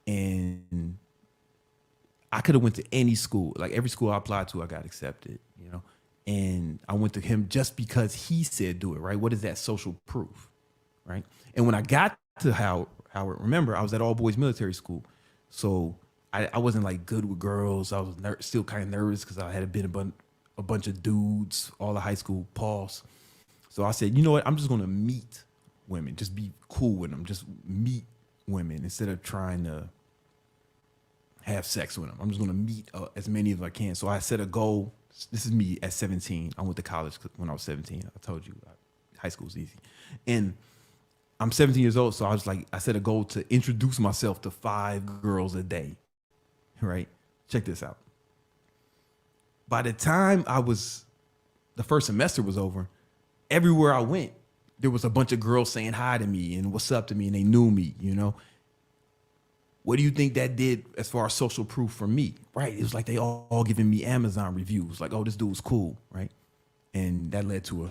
And I could have went to any school. Like every school I applied to, I got accepted, you know? And I went to him just because he said do it, right? What is that social proof, right? And when I got to Howard, remember, I was at all boys military school. So I wasn't like good with girls. I was still kind of nervous because I had been a bunch of dudes, all the high school, pause. So I said, you know what? I'm just going to meet women, just be cool with them, just meet women instead of trying to have sex with them. I'm just going to meet as many as I can. So I set a goal. This is me at 17. I went to college when I was 17. I told you high school's easy. And I'm 17 years old, so I set a goal to introduce myself to 5 girls a day, right? Check this out. By the time the first semester was over, everywhere I went, there was a bunch of girls saying hi to me and what's up to me, and they knew me, you know? What do you think that did as far as social proof for me, right? It was like they all giving me Amazon reviews, like, oh, this dude's cool, right? And that led to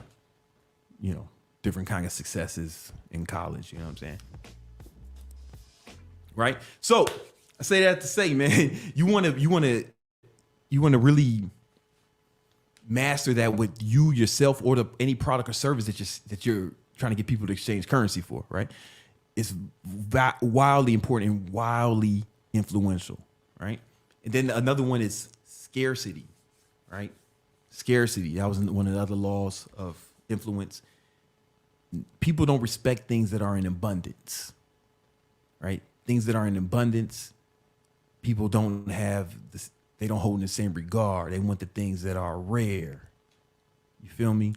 different kind of successes in college, you know what I'm saying? Right? So I say that to say, man, you want to really master that with you yourself or any product or service that you're trying to get people to exchange currency for, right? It's wildly important and wildly influential, right? And then another one is scarcity, right? Scarcity. That was one of the other laws of influence. People don't respect things that are in abundance, right? Things that are in abundance, people don't have this, they don't hold in the same regard. They want the things that are rare. You feel me?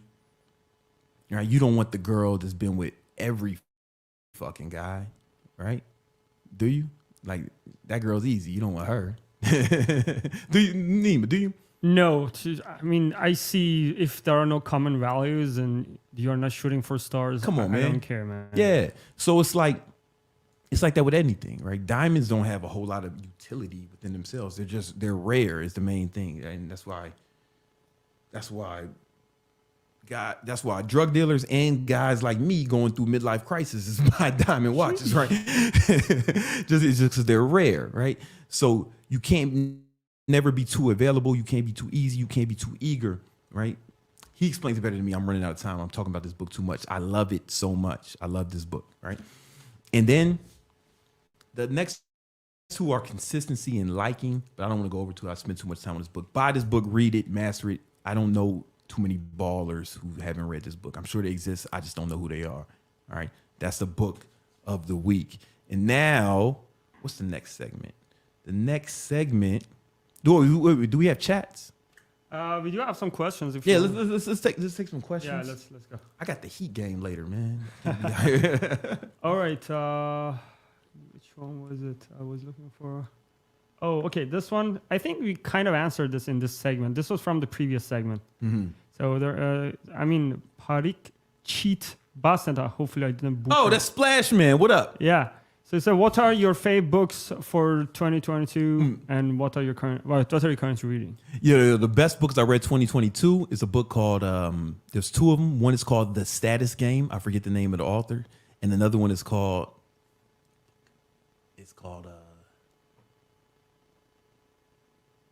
Right? You don't want the girl that's been with every fucking guy, right? Do you? Like, that girl's easy. You don't want her. Do you, Nima, do you? No, I see if there are no common values and you're not shooting for stars. Come on, man. I don't care, man. Yeah. So it's like that with anything, right? Diamonds don't have a whole lot of utility within themselves. They're rare is the main thing. And that's why drug dealers and guys like me going through midlife crisis is buy diamond watches, right? It's just because they're rare, right? So you can't never be too available. You can't be too easy. You can't be too eager, right? He explains it better than me. I'm running out of time. I'm talking about this book too much. I love it so much. I love this book, right? And then the next two are consistency and liking, but I don't want to go over to it. I spent too much time on this book. Buy this book, read it, master it. I don't know too many ballers who haven't read this book. I'm sure they exist. I just don't know who they are. All right. That's the book of the week. And now, what's the next segment? The next segment. Do we have chats? We do have some questions. Yeah, let's take some questions. Yeah, let's go. I got the Heat game later, man. All right. Which one was it I was looking for? Oh, okay. This one, I think we kind of answered this in this segment. This was from the previous segment. Mm-hmm. So Parik Cheat Basenta. Hopefully I didn't book Oh, it. that's Splash Man. What up? Yeah. So what are your fave books for 2022 and what are you currently reading? Yeah, the best books I read 2022 is a book called, there's 2 of them. One is called The Status Game. I forget the name of the author. And another one is called,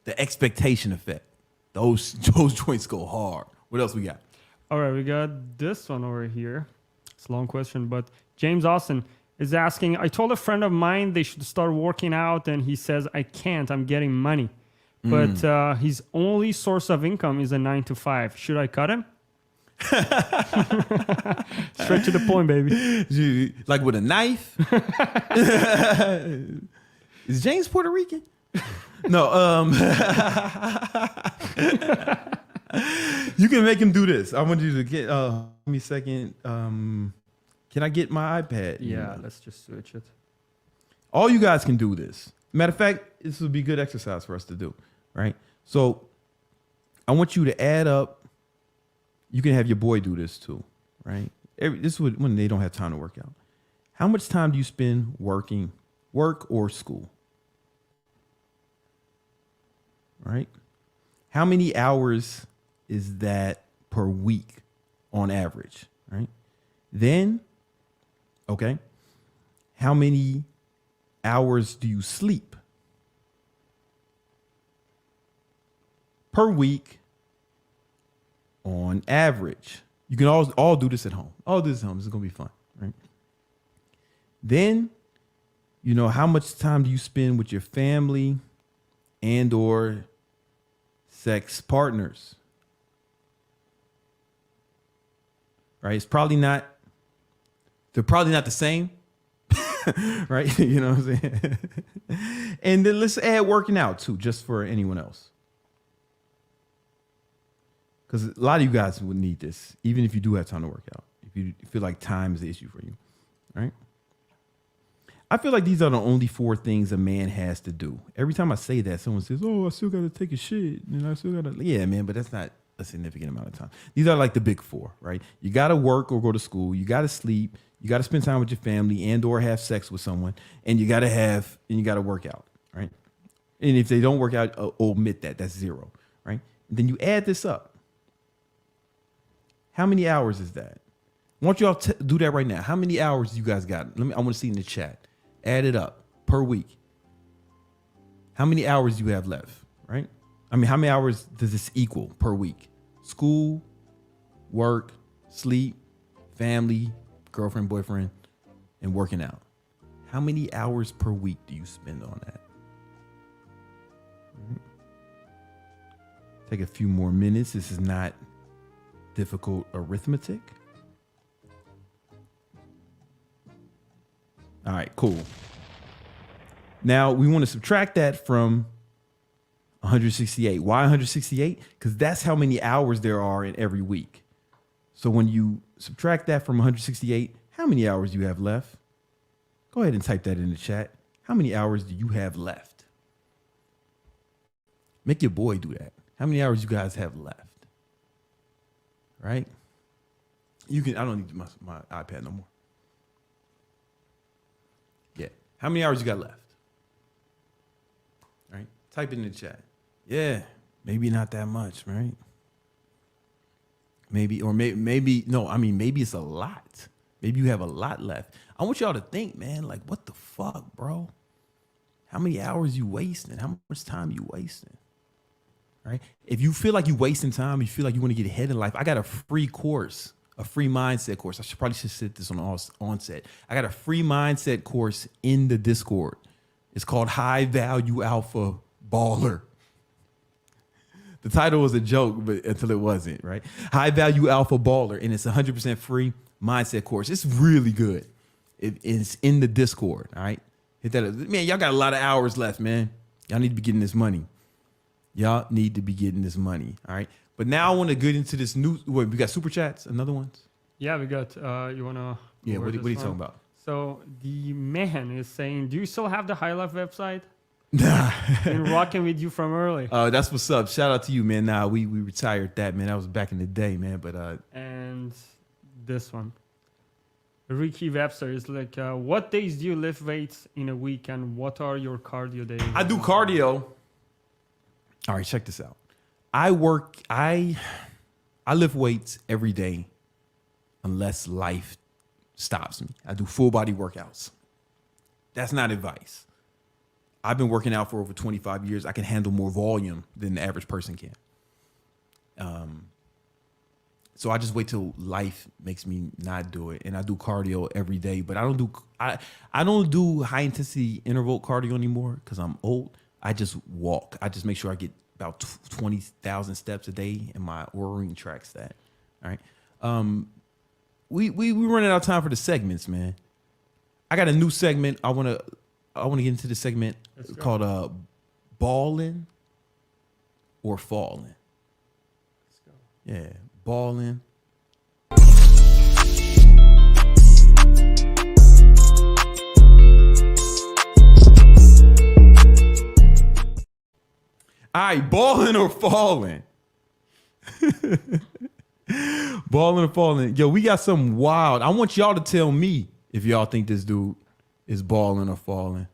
The Expectation Effect. Those joints go hard. What else we got? All right, we got this one over here. It's a long question, but James Austin is asking, I told a friend of mine they should start working out, and he says, I can't, I'm getting money. But his only source of income is a 9 to 5. Should I cut him? Straight to the point, baby. Like with a knife. Is James Puerto Rican? No. You can make him do this. I want you to get. Give me a second. Can I get my iPad? Yeah, let's just switch it. All you guys can do this. Matter of fact, this would be good exercise for us to do, right? So I want you to add up. You can have your boy do this too, right? This is when they don't have time to work out. How much time do you spend working, work or school? Right? How many hours is that per week on average, right? Then, okay, how many hours do you sleep per week on average? You can all do this at home. All do this at home. This is going to be fun, right? Then, you know, how much time do you spend with your family and or sex partners? Right? They're probably not the same. Right? You know what I'm saying? And then let's add working out too, just for anyone else. Because a lot of you guys would need this, even if you do have time to work out. If you feel like time is the issue for you, right? I feel like these are the only 4 things a man has to do. Every time I say that, someone says, "Oh, I still got to take a shit, and I still got to." Yeah, man, but that's not a significant amount of time. These are like the big 4, right? You got to work or go to school. You got to sleep. You got to spend time with your family and or have sex with someone, and you got to work out, right? And if they don't work out, omit that. That's 0, right? And then you add this up. How many hours is that? I want y'all to do that right now. How many hours you guys got? I want to see in the chat. Add it up per week. How many hours do you have left, right? I mean, how many hours does this equal per week? School, work, sleep, family, girlfriend, boyfriend, and working out. How many hours per week do you spend on that? Take a few more minutes. This is not difficult arithmetic. All right, cool. Now we want to subtract that from 168. Why 168? Because that's how many hours there are in every week. So when you subtract that from 168, how many hours do you have left? Go ahead and type that in the chat. How many hours do you have left? Make your boy do that. How many hours you guys have left? Right? You can. I don't need my iPad no more. Yeah. How many hours you got left? Right? Type it in the chat. Yeah. Maybe not that much, right? Maybe no, I mean, maybe it's a lot. Maybe you have a lot left. I want y'all to think, man, like, what the fuck, bro? How many hours you wasting? How much time you wasting? Right? If you feel like you're wasting time, you feel like you want to get ahead in life, I got a free course, a free mindset course. I probably should set this on onset. I got a free mindset course in the Discord. It's called High Value Alpha Baller. The title was a joke, but until it wasn't, right? High Value Alpha Baller, and it's 100% free mindset course. It's really good. It's in the Discord, all right? Hit that up. Man, y'all got a lot of hours left, man. Y'all need to be getting this money. Y'all need to be getting this money, all right? But now I want to get into this new. Wait, we got super chats. Another ones. Yeah, we got. You wanna? Yeah. What are you talking about? So the man is saying, "Do you still have the High Life website?" Nah. Been rocking with you from early. That's what's up. Shout out to you, man. Nah, we retired that, man. That was back in the day, man. But and this one, Ricky Webster is like, "What days do you lift weights in a week, and what are your cardio days?" I do cardio. All right, check this out. I lift weights every day unless life stops me. I do full body workouts. That's not advice. I've been working out for over 25 years. I can handle more volume than the average person can. So I just wait till life makes me not do it. And I do cardio every day, but I don't do high intensity interval cardio anymore because I'm old. I just walk. I just make sure I get about 20,000 steps a day, and my Oura Ring tracks that. All right. We running out of time for the segments, man. I got a new segment. I wanna get into the segment called Ballin' or Fallin'. Let's go. Yeah, ballin'. All right, ballin' or fallin'. Ballin' or fallin'. Yo, we got something wild. I want y'all to tell me if y'all think this dude is ballin' or fallin'.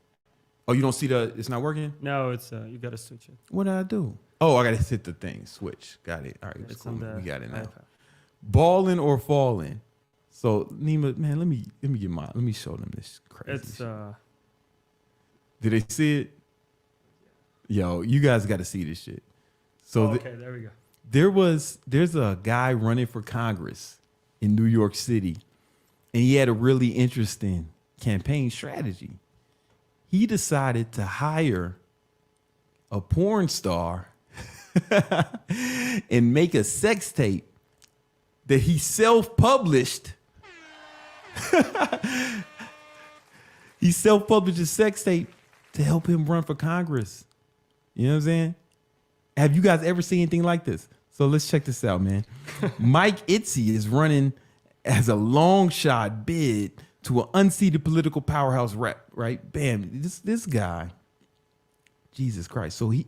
Oh, you don't see it's not working? No, it's you gotta switch it. What did I do? Oh, I gotta hit the thing. Switch. Got it. All right, It's cool. on the We got it now. iPad. Ballin' or fallin'. So Nima, man, let me show them this crazy It's shit. Did they see it? Yo, you guys got to see this shit. So okay, there we go. there's a guy running for Congress in New York City, and he had a really interesting campaign strategy. He decided to hire a porn star and make a sex tape that he self-published. He self-published a sex tape to help him run for Congress. You know what I'm saying? Have you guys ever seen anything like this? So let's check this out, man. Mike Itzy is running as a long shot bid to an unseated political powerhouse rep, right? Bam, this guy, Jesus Christ. So he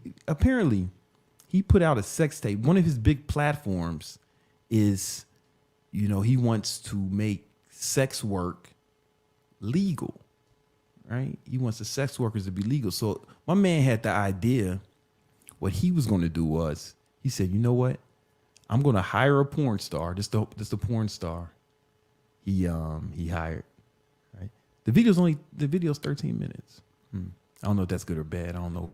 put out a sex tape. One of his big platforms is, he wants to make sex work legal, right? He wants the sex workers to be legal. So my man had the idea. What he was going to do was, he said, you know what? I'm going to hire a porn star. This the porn star he hired, right? The video's 13 minutes. I don't know if that's good or bad. I don't know.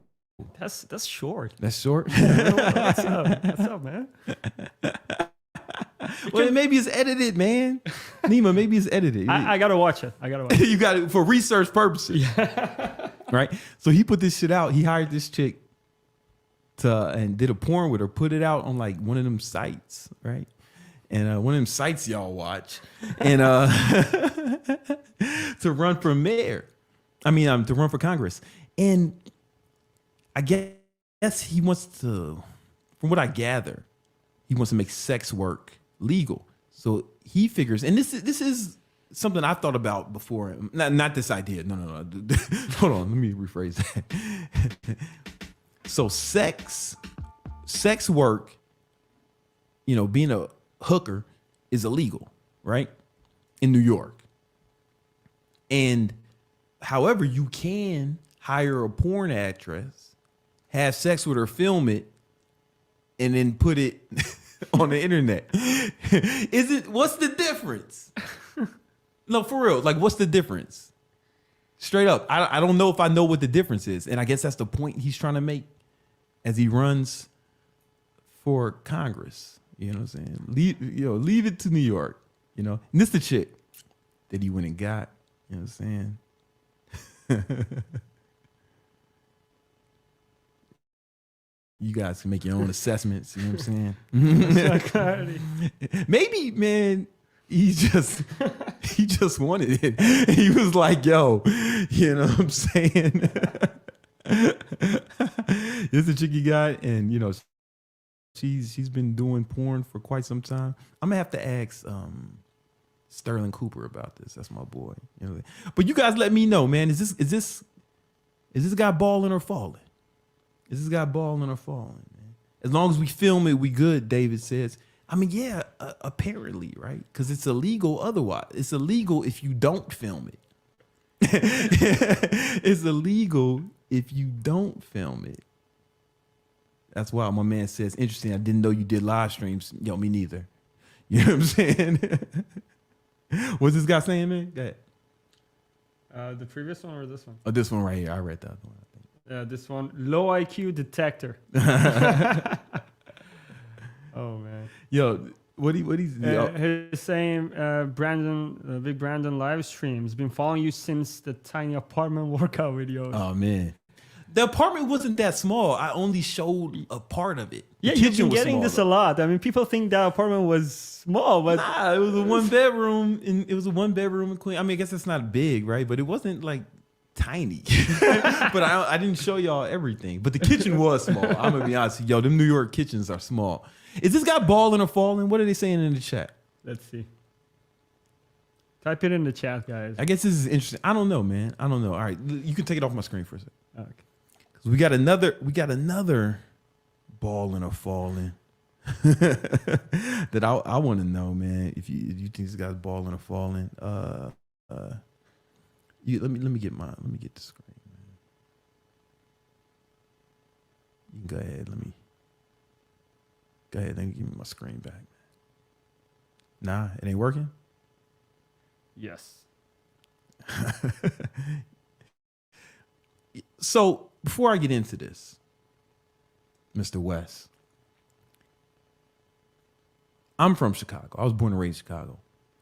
That's short. That's short. What's up, man? Well, maybe it's edited, man. Nima, maybe it's edited. I gotta watch it. You got it for research purposes. Right? So he put this shit out. He hired this chick and did a porn with her, put it out on like one of them sites, right? And one of them sites y'all watch. And to run for mayor. To run for Congress. And I guess he wants to, from what I gather, he wants to make sex work legal. So he figures, and this is something I've thought about before. Not this idea. No. Hold on. Let me rephrase that. So sex work, being a hooker is illegal, right? In New York. And however, you can hire a porn actress, have sex with her, film it, and then put it on the internet. What's the difference? No, for real. Like, what's the difference? Straight up. I don't know if I know what the difference is. And I guess that's the point he's trying to make as he runs for Congress. You know what I'm saying? Leave it to New York. And this the chick that he went and got. You know what I'm saying? You guys can make your own assessments. You know what I'm saying? Maybe, man, he just wanted it. He was like, yo, you know what I'm saying? This is the chick you got, and she's been doing porn for quite some time. I'm gonna have to ask Sterling Cooper about this. That's my boy. But you guys let me know, man. Is this guy balling or falling? Is this guy balling or falling, man? As long as we film it, we good, David says. Yeah, apparently, right? Because it's illegal otherwise. It's illegal if you don't film it. It's illegal if you don't film it. That's why my man says, interesting, I didn't know you did live streams. Yo, me neither. You know what I'm saying? What's this guy saying, man? Go ahead. The previous one or this one? Oh, this one right here. I read that one. This one, low IQ detector. Oh man. Yo, he's saying Big Brandon live streams been following you since the tiny apartment workout videos. Oh man. The apartment wasn't that small. I only showed a part of it. The Yeah, you've kitchen been was getting this a smaller. lot. I mean, people think that apartment was small, but Nah, it was a one bedroom. It was a one bedroom in Queen. I mean, I guess it's not big, right? But it wasn't like tiny. But I didn't show y'all everything. But the kitchen was small. I'm gonna be honest. Yo, them New York kitchens are small. Is this guy balling or falling? What are they saying in the chat? let's see. Type it in the chat, guys. I guess this is interesting. I don't know, man. I don't know. All right, you can take it off my screen for a second. Okay. Cause we got another balling or falling that I want to know, man. If you think this guy's balling or falling, let me get the screen, man. You can go ahead. Let me give me my screen back, man. Nah, it ain't working. Yes. So before I get into this, Mr. West, I'm from Chicago. I was born and raised in Chicago.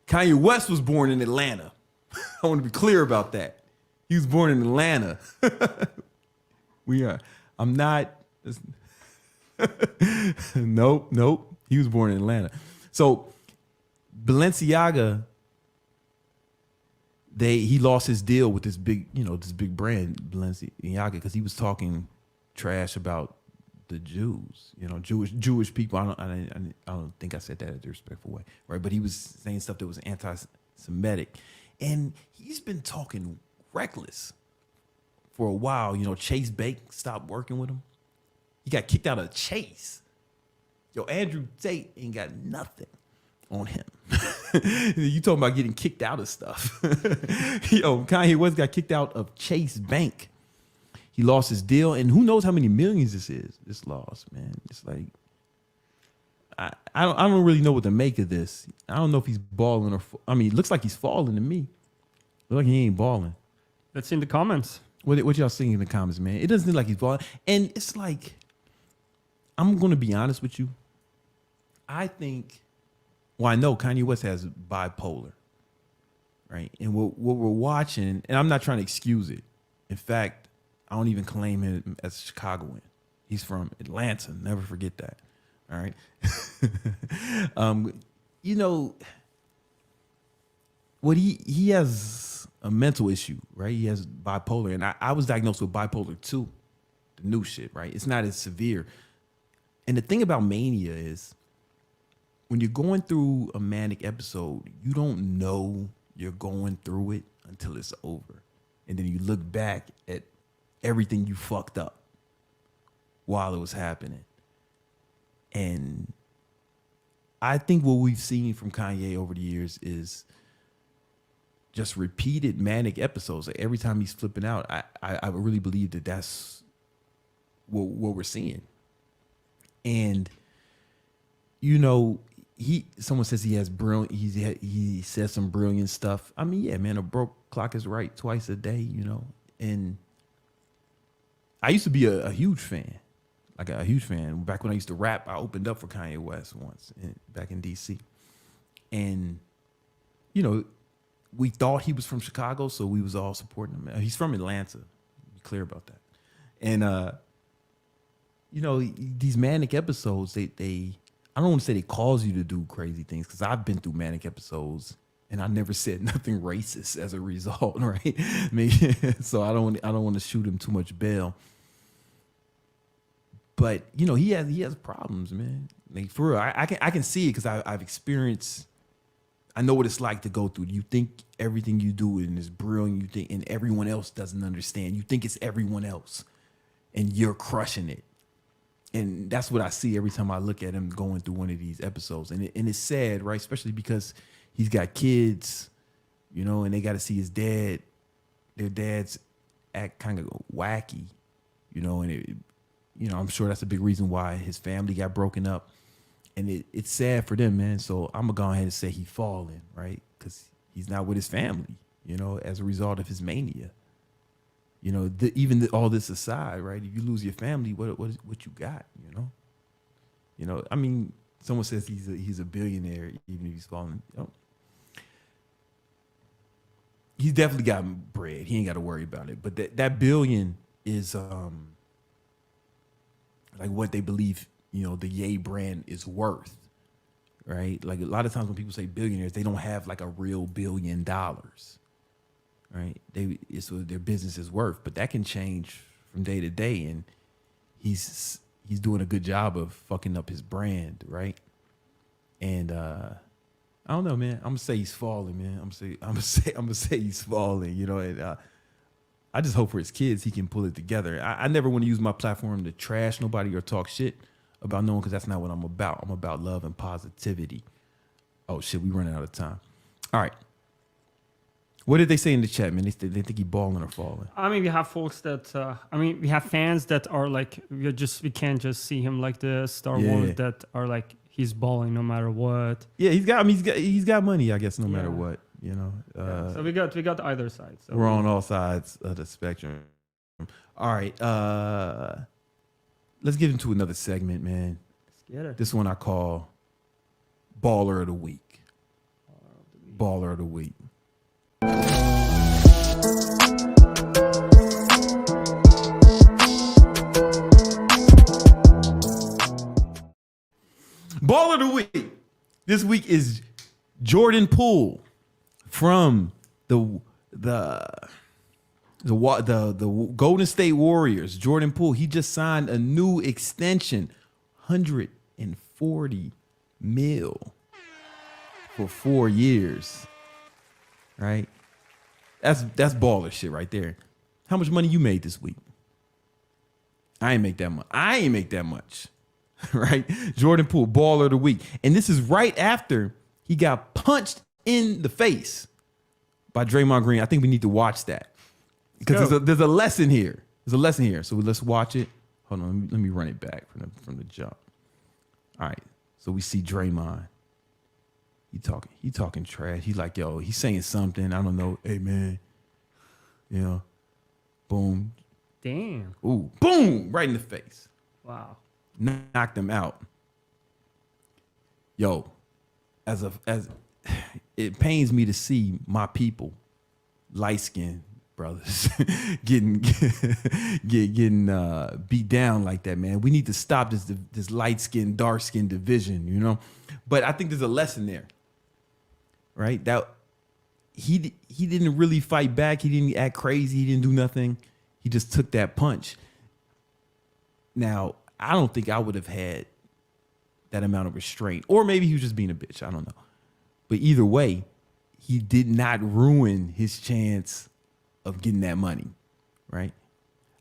Kanye West was born in Atlanta. I want to be clear about that. He was born in Atlanta. I'm not. Nope. He was born in Atlanta. So Balenciaga, he lost his deal with this big brand, Balenciaga, because he was talking trash about the Jews, Jewish people. I don't think I said that in a respectful way, right? But he was saying stuff that was anti-Semitic, and he's been talking reckless for a while. Chase Bank stopped working with him. He got kicked out of Chase. Andrew Tate ain't got nothing on him. You talking about getting kicked out of stuff. Kanye West got kicked out of Chase Bank. He lost his deal, and who knows how many millions this loss, man. It's like I don't really know what to make of this. I don't know if he's balling or it looks like he's falling to me. Look like he ain't balling. Let's see in the comments. What y'all seeing in the comments, man? It doesn't look like he's balling. And it's like, I'm gonna be honest with you. I know Kanye West has bipolar, right? And what we're watching, and I'm not trying to excuse it. In fact, I don't even claim him as a Chicagoan. He's from Atlanta. Never forget that. All right. What he has a mental issue, right? He has bipolar, and I was diagnosed with bipolar 2, the new shit, right? It's not as severe. And the thing about mania is, when you're going through a manic episode, you don't know you're going through it until it's over. And then you look back at everything you fucked up while it was happening. And I think what we've seen from Kanye over the years is just repeated manic episodes. Like every time he's flipping out, I really believe that that's what we're seeing. And, someone says he has brilliant, he says some brilliant stuff. I mean, yeah, man, a broke clock is right twice a day, and I used to be a huge fan, like a huge fan. Back when I used to rap, I opened up for Kanye West once back in DC. And, we thought he was from Chicago, so we was all supporting him. He's from Atlanta, be clear about that. And, these manic episodes, they I don't want to say they cause you to do crazy things, because I've been through manic episodes and I never said nothing racist as a result, right? So I don't want to shoot him too much bail. But he has problems, man. Like for real, I can see it because I've experienced. I know what it's like to go through. You think everything you do is brilliant. You think, and everyone else doesn't understand. You think it's everyone else, and you're crushing it. And that's what I see every time I look at him going through one of these episodes. And it's sad, right? Especially because he's got kids, and they got to see his dad. Their dads act kind of wacky, and I'm sure that's a big reason why his family got broken up. And it's sad for them, man. So I'm going to go ahead and say he's falling, right? Because he's not with his family, as a result of his mania. All this aside, right? If you lose your family, what you got, I mean, someone says he's a billionaire, even if he's falling. He's definitely got bread. He ain't got to worry about it. But that billion is like what they believe, the Ye brand is worth, right? Like a lot of times when people say billionaires, they don't have like a real $1 billion, right? It's what their business is worth, but that can change from day to day, and he's doing a good job of fucking up his brand, right? And I don't know, man. I'm gonna say he's falling, man. I'm gonna say he's falling, and I just hope for his kids he can pull it together. I never want to use my platform to trash nobody or talk shit about no one, because that's not what I'm about. I'm about love and positivity. Oh shit, we running out of time. All right. What did they say in the chat, man? They think he balling or falling. I mean, we have folks that, we have fans that are like, we can't just see him like the Star Wars that are like, he's balling no matter what. Yeah, he's got money, I guess, no matter what, So we got either side. So we're on all sides of the spectrum. All right, let's get into another segment, man. Let's get it. This one I call Baller of the Week. Baller of the Week. Baller of the Week. This week is Jordan Poole from the Golden State Warriors. Jordan Poole, he just signed a new extension, $140 million for 4 years. Right? That's baller shit right there. How much money you made this week? I ain't make that much. Right? Jordan Poole, baller of the week. And this is right after he got punched in the face by Draymond Green. I think we need to watch that because there's a lesson here. So let's watch it. Hold on, let me run it back from the jump. All right. So we see Draymond. He talking trash. He like, yo, he's saying something. I don't know. Hey man. Boom. Damn. Ooh, boom, right in the face. Wow. Knocked him out. Yo, as it pains me to see my people, light skinned brothers, getting beat down like that, man. We need to stop this light skinned, dark skinned division, But I think there's a lesson there, right? That he didn't really fight back. He didn't act crazy. He didn't do nothing. He just took that punch. Now, I don't think I would have had that amount of restraint. Or maybe he was just being a bitch. I don't know. But either way, he did not ruin his chance of getting that money, right?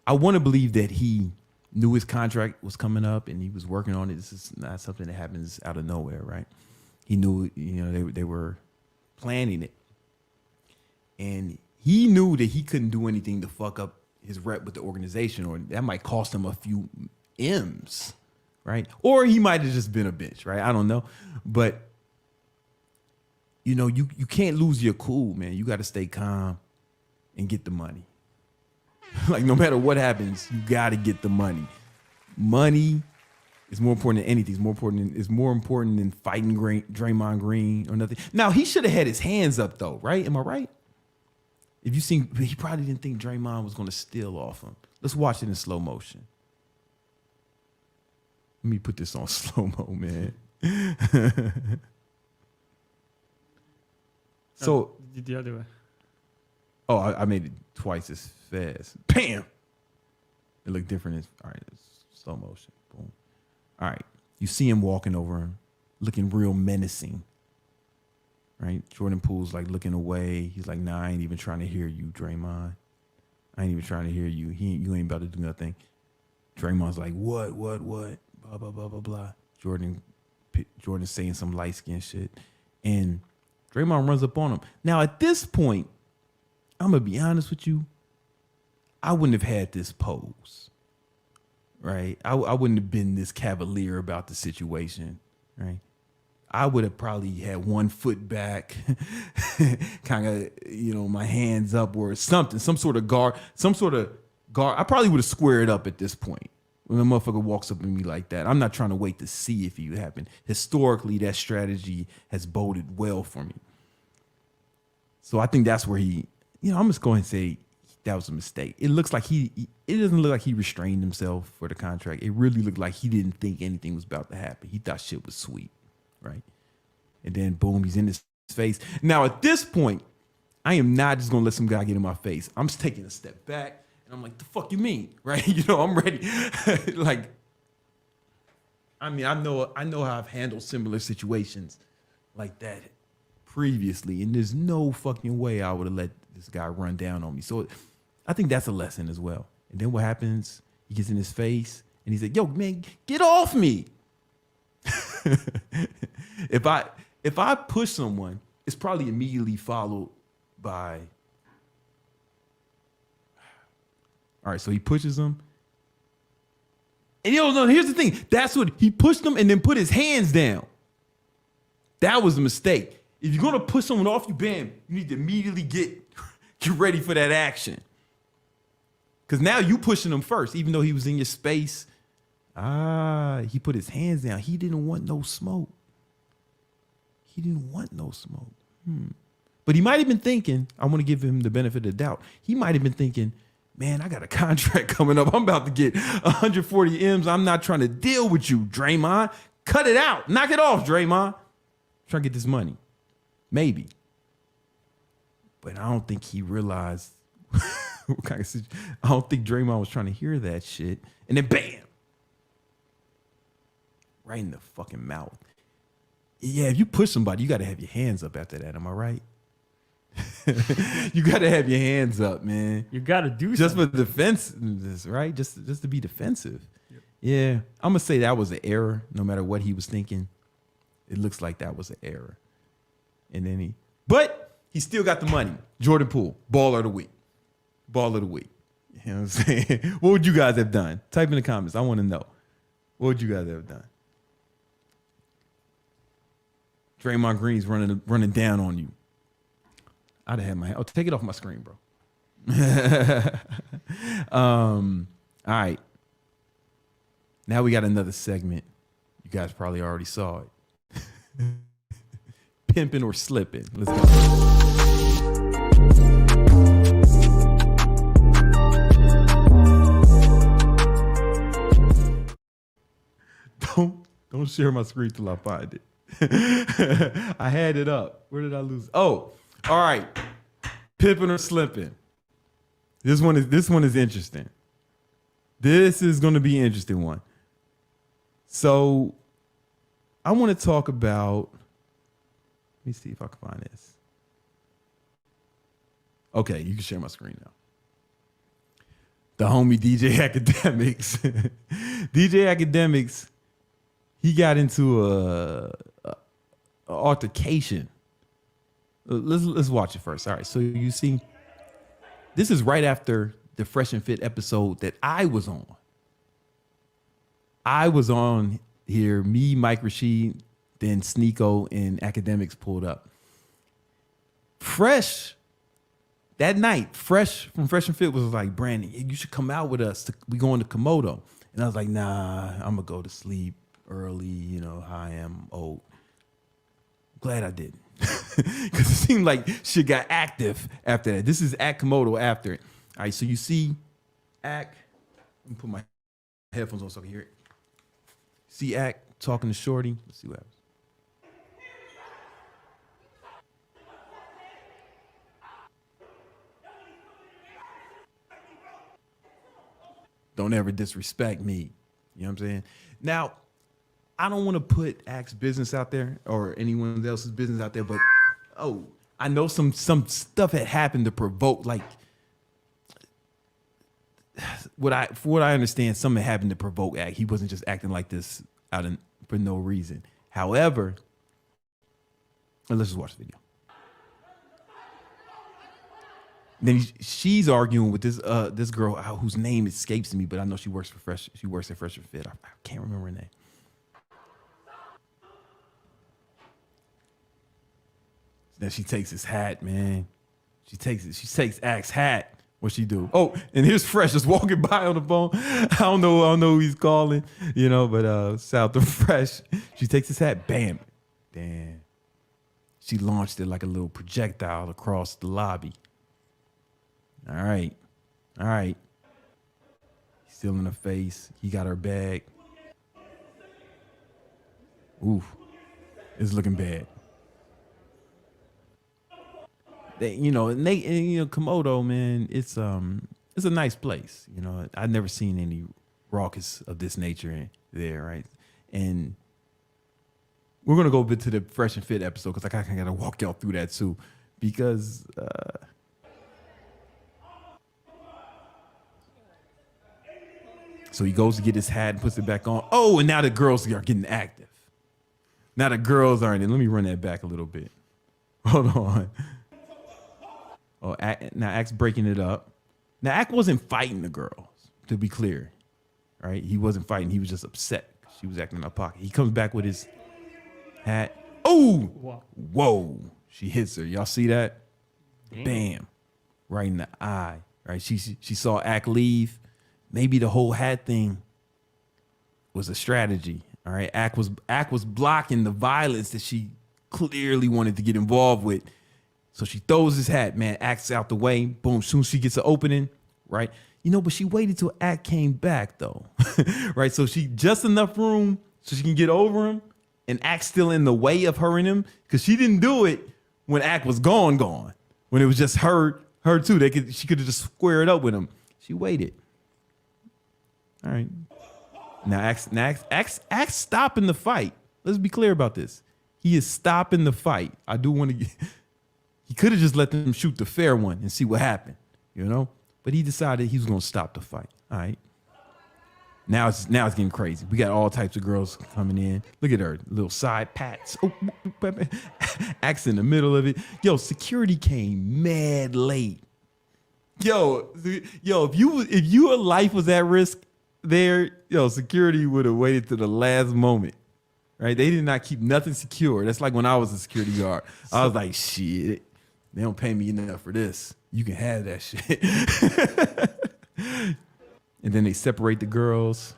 I want to believe that he knew his contract was coming up and he was working on it. This is not something that happens out of nowhere, right? He knew, they were planning it. And he knew that he couldn't do anything to fuck up his rep with the organization, or that might cost him a few M's, right? Or he might have just been a bitch, right? I don't know. But, you can't lose your cool, man. You got to stay calm and get the money. Like, no matter what happens, you got to get the money. Money is more important than anything. It's more important than fighting Draymond Green or nothing. Now, he should have had his hands up, though, right? Am I right? If you seen, he probably didn't think Draymond was going to steal off him. Let's watch it in slow motion. Let me put this on slow-mo, man. So the other way. Oh, I made it twice as fast. Bam! It looked different. All right, it's slow motion. Boom. All right. You see him walking over him, looking real menacing. Right? Jordan Poole's like looking away. He's like, nah, I ain't even trying to hear you, Draymond. I ain't even trying to hear you. You ain't about to do nothing. Draymond's like, what? Blah, blah, blah, blah, blah. Jordan saying some light skin shit. And Draymond runs up on him. Now, at this point, I'm going to be honest with you. I wouldn't have had this pose. Right? I wouldn't have been this cavalier about the situation. Right? I would have probably had 1 foot back, kind of, my hands up or something, some sort of guard. I probably would have squared up at this point. When a motherfucker walks up at me like that, I'm not trying to wait to see if it happened. Historically, that strategy has boded well for me. So I think that's where I'm just going to say that was a mistake. It looks like it doesn't look like he restrained himself for the contract. It really looked like he didn't think anything was about to happen. He thought shit was sweet, right? And then boom, he's in his face. Now at this point, I am not just gonna let some guy get in my face. I'm just taking a step back and I'm like, the fuck you mean, right? You know, I'm ready. Like, I mean, I know how I've handled similar situations like that previously, and there's no fucking way I would have let this guy run down on me. So I think that's a lesson as well. And then what happens? He gets in his face and he's like, yo, man, get off me. If I push someone, it's probably immediately followed by, all right, so he pushes him. And no, here's the thing. That's what he pushed him and then put his hands down. That was a mistake. If you're gonna push someone off you, bam, you need to immediately get ready for that action. Because now you pushing him first, even though he was in your space. He put his hands down. He didn't want no smoke. He didn't want no smoke. But he might have been thinking, I want to give him the benefit of the doubt. He might have been thinking, man, I got a contract coming up. I'm about to get 140 M's. I'm not trying to deal with you, Draymond. Cut it out. Knock it off, Draymond. I'm trying to get this money. Maybe. But I don't think he realized what kind of situation. I don't think Draymond was trying to hear that shit. And then bam. Right in the fucking mouth. Yeah, if you push somebody, you got to have your hands up after that. Am I right? You got to have your hands up, man. You got to do just something. for defense, right? Just to be defensive. Yep. Yeah, I'm gonna say that was an error. No matter what he was thinking, it looks like that was an error. And then but he still got the money. Jordan Poole, baller of the week. Baller of the week. You know what I'm saying? What would you guys have done? Type in the comments. I want to know. What would you guys have done? Draymond Green's running down on you. I'd have had my hand. Oh, take it off my screen, bro. All right. Now we got another segment. You guys probably already saw it. Pimping or slipping. Let's go. Don't share my screen till I find it. I had it up. Where did I lose? Oh, all right. Pimping or slipping. This one is interesting. This is going to be an interesting one. So I want to talk about, let me see if I can find this. Okay, you can share my screen now. The homie DJ Akademiks. DJ Akademiks, he got into a altercation. Let's watch it first. All right, so you see, this is right after the Fresh and Fit episode that I was on. I was on here, me, Mike Rashid, then SNEAKO and Akademiks pulled up. Fresh, that night, Fresh from Fresh and Fit was like, Brandon, you should come out with us. We going to Komodo. And I was like, nah, I'm going to go to sleep early. You know how I am, old. Glad I didn't. Because it seemed like shit got active after that. This is at Komodo after it. All right, so you see Ak. Let me put my headphones on so I can hear it. See Ak talking to Shorty. Let's see what happens. Don't ever disrespect me. You know what I'm saying? Now, I don't want to put Ak's business out there or anyone else's business out there, but I know some stuff had happened to provoke, like for what I understand, something happened to provoke Ak. He wasn't just acting like this for no reason. However, let's just watch the video. Then she's arguing with this girl whose name escapes me, but I know she works for Fresh. She works at Fresh and Fit. I can't remember her name. Then she takes his hat, man. She takes Ak's hat. What she do? Oh, and here's Fresh just walking by on the phone. I don't know who he's calling, you know, but shout out to Fresh. She takes his hat, bam. Damn. She launched it like a little projectile across the lobby. All right. All right. He's still in the face. He got her bag. Oof. It's looking bad. Komodo, man, it's a nice place. You know, I've never seen any raucous of this nature there, right? And we're gonna go a bit to the Fresh and Fit episode because I kind of gotta walk y'all through that too, because so he goes to get his hat and puts it back on. Oh, and now the girls are getting active. Now the girls aren't in. Let me run that back a little bit. Hold on. Oh, now Act's breaking it up. Now Act wasn't fighting the girls, to be clear, right? He wasn't fighting. He was just upset. She was acting in her pocket. He comes back with his hat. Oh, whoa! She hits her. Y'all see that? Damn. Bam, right in the eye. Right? She saw Act leave. Maybe the whole hat thing was a strategy. All right, Act was blocking the violence that she clearly wanted to get involved with. So she throws his hat, man. Act's out the way. Boom. Soon as she gets an opening, right? But she waited till Act came back, though. Right? So she just enough room so she can get over him, and Act's still in the way of her and him, because she didn't do it when Act was gone. When it was just her too. She could have just squared up with him. She waited. All right. Now Act's stopping the fight. Let's be clear about this. He is stopping the fight. I do want to. He could have just let them shoot the fair one and see what happened, But he decided he was going to stop the fight. All right. Now it's getting crazy. We got all types of girls coming in. Look at her, little side pats. Oh, Act's in the middle of it. Yo, security came mad late. Yo, if your life was at risk there, security would have waited to the last moment. Right? They did not keep nothing secure. That's like when I was a security guard. I was like, shit, they don't pay me enough for this. You can have that shit. And then they separate the girls.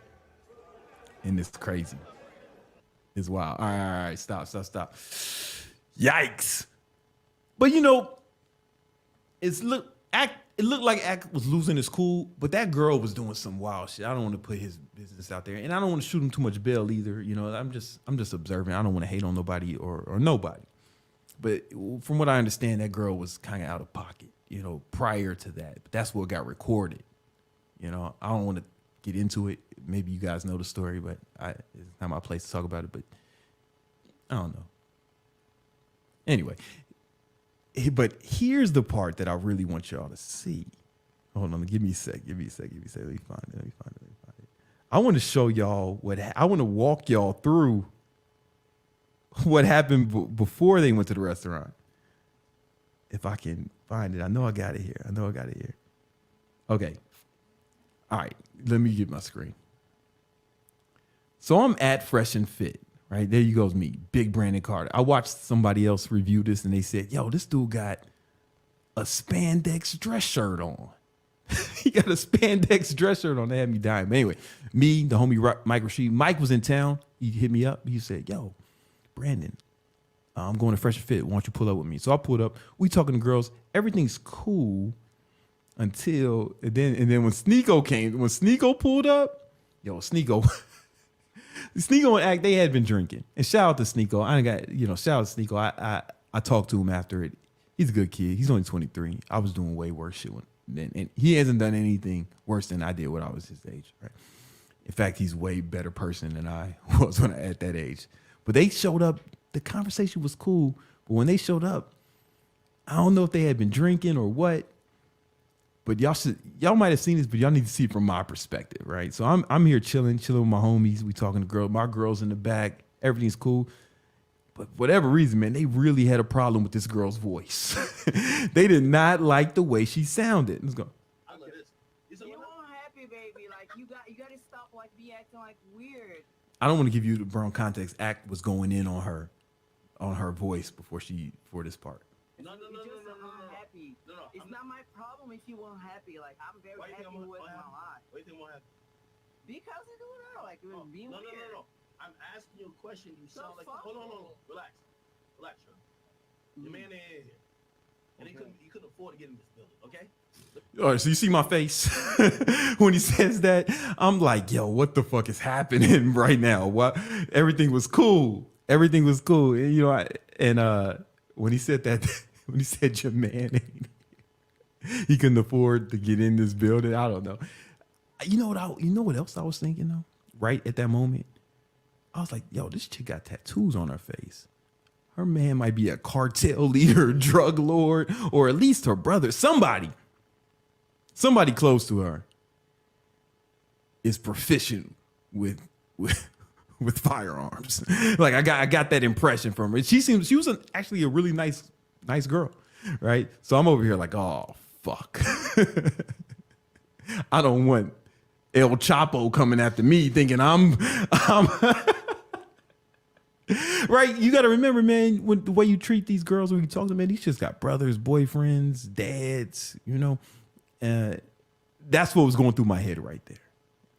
And it's crazy. It's wild. All right. Stop. Yikes. But it looked like Act was losing his cool, but that girl was doing some wild shit. I don't want to put his business out there, and I don't want to shoot him too much bail either. I'm just observing. I don't want to hate on nobody or nobody. But from what I understand, that girl was kind of out of pocket, prior to that. But that's what got recorded. I don't want to get into it. Maybe you guys know the story, but it's not my place to talk about it. But I don't know. Anyway. But here's the part that I really want y'all to see. Hold on, give me a sec. Let me find it. I want to show y'all I want to walk y'all through what happened before they went to the restaurant. If I can find it. I know I got it here. Okay. All right, let me get my screen. So I'm at Fresh and Fit. Right, there you goes me, Big Brandon Carter. I watched somebody else review this and they said, yo, this dude got a spandex dress shirt on. He got a spandex dress shirt on. They had me dying. But anyway, me, the homie Mike Rashid. Mike was in town. He hit me up. He said, yo, Brandon, I'm going to Fresh and Fit. Why don't you pull up with me? So I pulled up. We talking to girls. Everything's cool until, and then when SNEAKO pulled up, yo, SNEAKO and Act, they had been drinking. And shout out to SNEAKO. Shout out to SNEAKO. I talked to him after it. He's a good kid. He's only 23. I was doing way worse shit and he hasn't done anything worse than I did when I was his age. Right? In fact, he's way better person than I was at that age. But they showed up. The conversation was cool. But when they showed up, I don't know if they had been drinking or what. But y'all might have seen this, but y'all need to see it from my perspective, right? So I'm here chilling with my homies. We talking to girls. My girl's in the back. Everything's cool. But for whatever reason, man, they really had a problem with this girl's voice. They did not like the way she sounded. Let's go. I love this. You all happy, baby. Like you got to stop be acting like weird. I don't want to give you the brown context. Act was going in on her voice before this part. No. Happy. No. It's not my problem if you weren't happy. Like I'm very happy with my life. What do you think won't happen? Because you do that. Like it was being weird. No. I'm asking you a question. You sound like hold on. Relax, bro. Your man ain't here, and he couldn't afford to get in this building. Okay. All right, so you see my face when he says that? I'm like, yo, what the fuck is happening right now? What? Everything was cool. Everything was cool. And, you know, when he said that, when he said your man, he couldn't afford to get in this building. I don't know. You know what else I was thinking though? Right at that moment, I was like, yo, this chick got tattoos on her face. Her man might be a cartel leader, drug lord, or at least her brother. Somebody close to her is proficient with firearms. Like I got that impression from her. She was actually a really nice girl, right? So I'm over here like, oh fuck. I don't want El Chapo coming after me thinking I'm right. You got to remember, man, the way you treat these girls when you talk to them, man, these just got brothers, boyfriends, dads, you know. That's what was going through my head right there,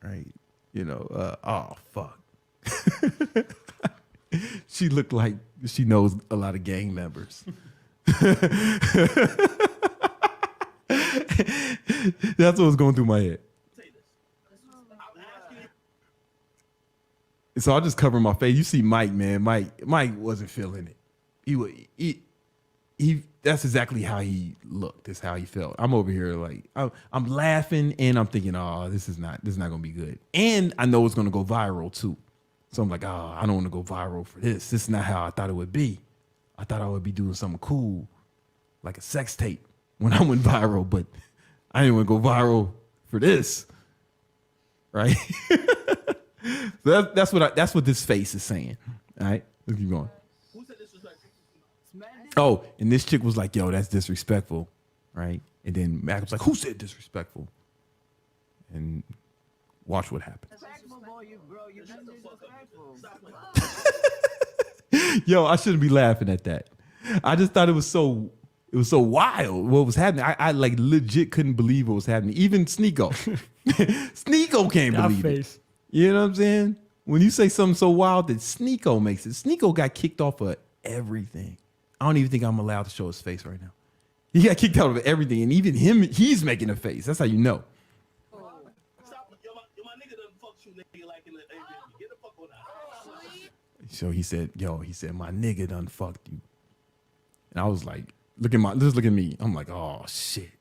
right? You know, oh fuck. She looked like she knows a lot of gang members. That's what was going through my head. So I just cover my face. You see Mike, man. Mike wasn't feeling it. He that's exactly how he looked. That's how he felt. I'm over here like I'm laughing and I'm thinking, oh, this is not gonna be good. And I know it's gonna go viral too. So I'm like, oh, I don't want to go viral for this. This is not how I thought it would be. I thought I would be doing something cool, like a sex tape when I went viral, but I didn't want to go viral for this. Right? So that's what this face is saying. All right, let's keep going. Who said disrespectful? Oh, and this chick was like, yo, that's disrespectful, right? And then Mac was like, who said disrespectful? And watch what happens. Disrespectful, boy, you been disrespectful. Yo, I shouldn't be laughing at that. I just thought it was so wild what was happening. I like legit couldn't believe what was happening. Even SNEAKO. SNEAKO can't That believe face. it. You know what I'm saying? When you say something so wild that SNEAKO makes it. SNEAKO got kicked off of everything. I don't even think I'm allowed to show his face right now. He got kicked out of everything. And even him, he's making a face. That's how you know. Stop. Yo, my nigga done fucked you, nigga, like in the Airbnb. Get the fuck on out. So he said, my nigga done fucked you. And I was like, look at me. I'm like, oh shit.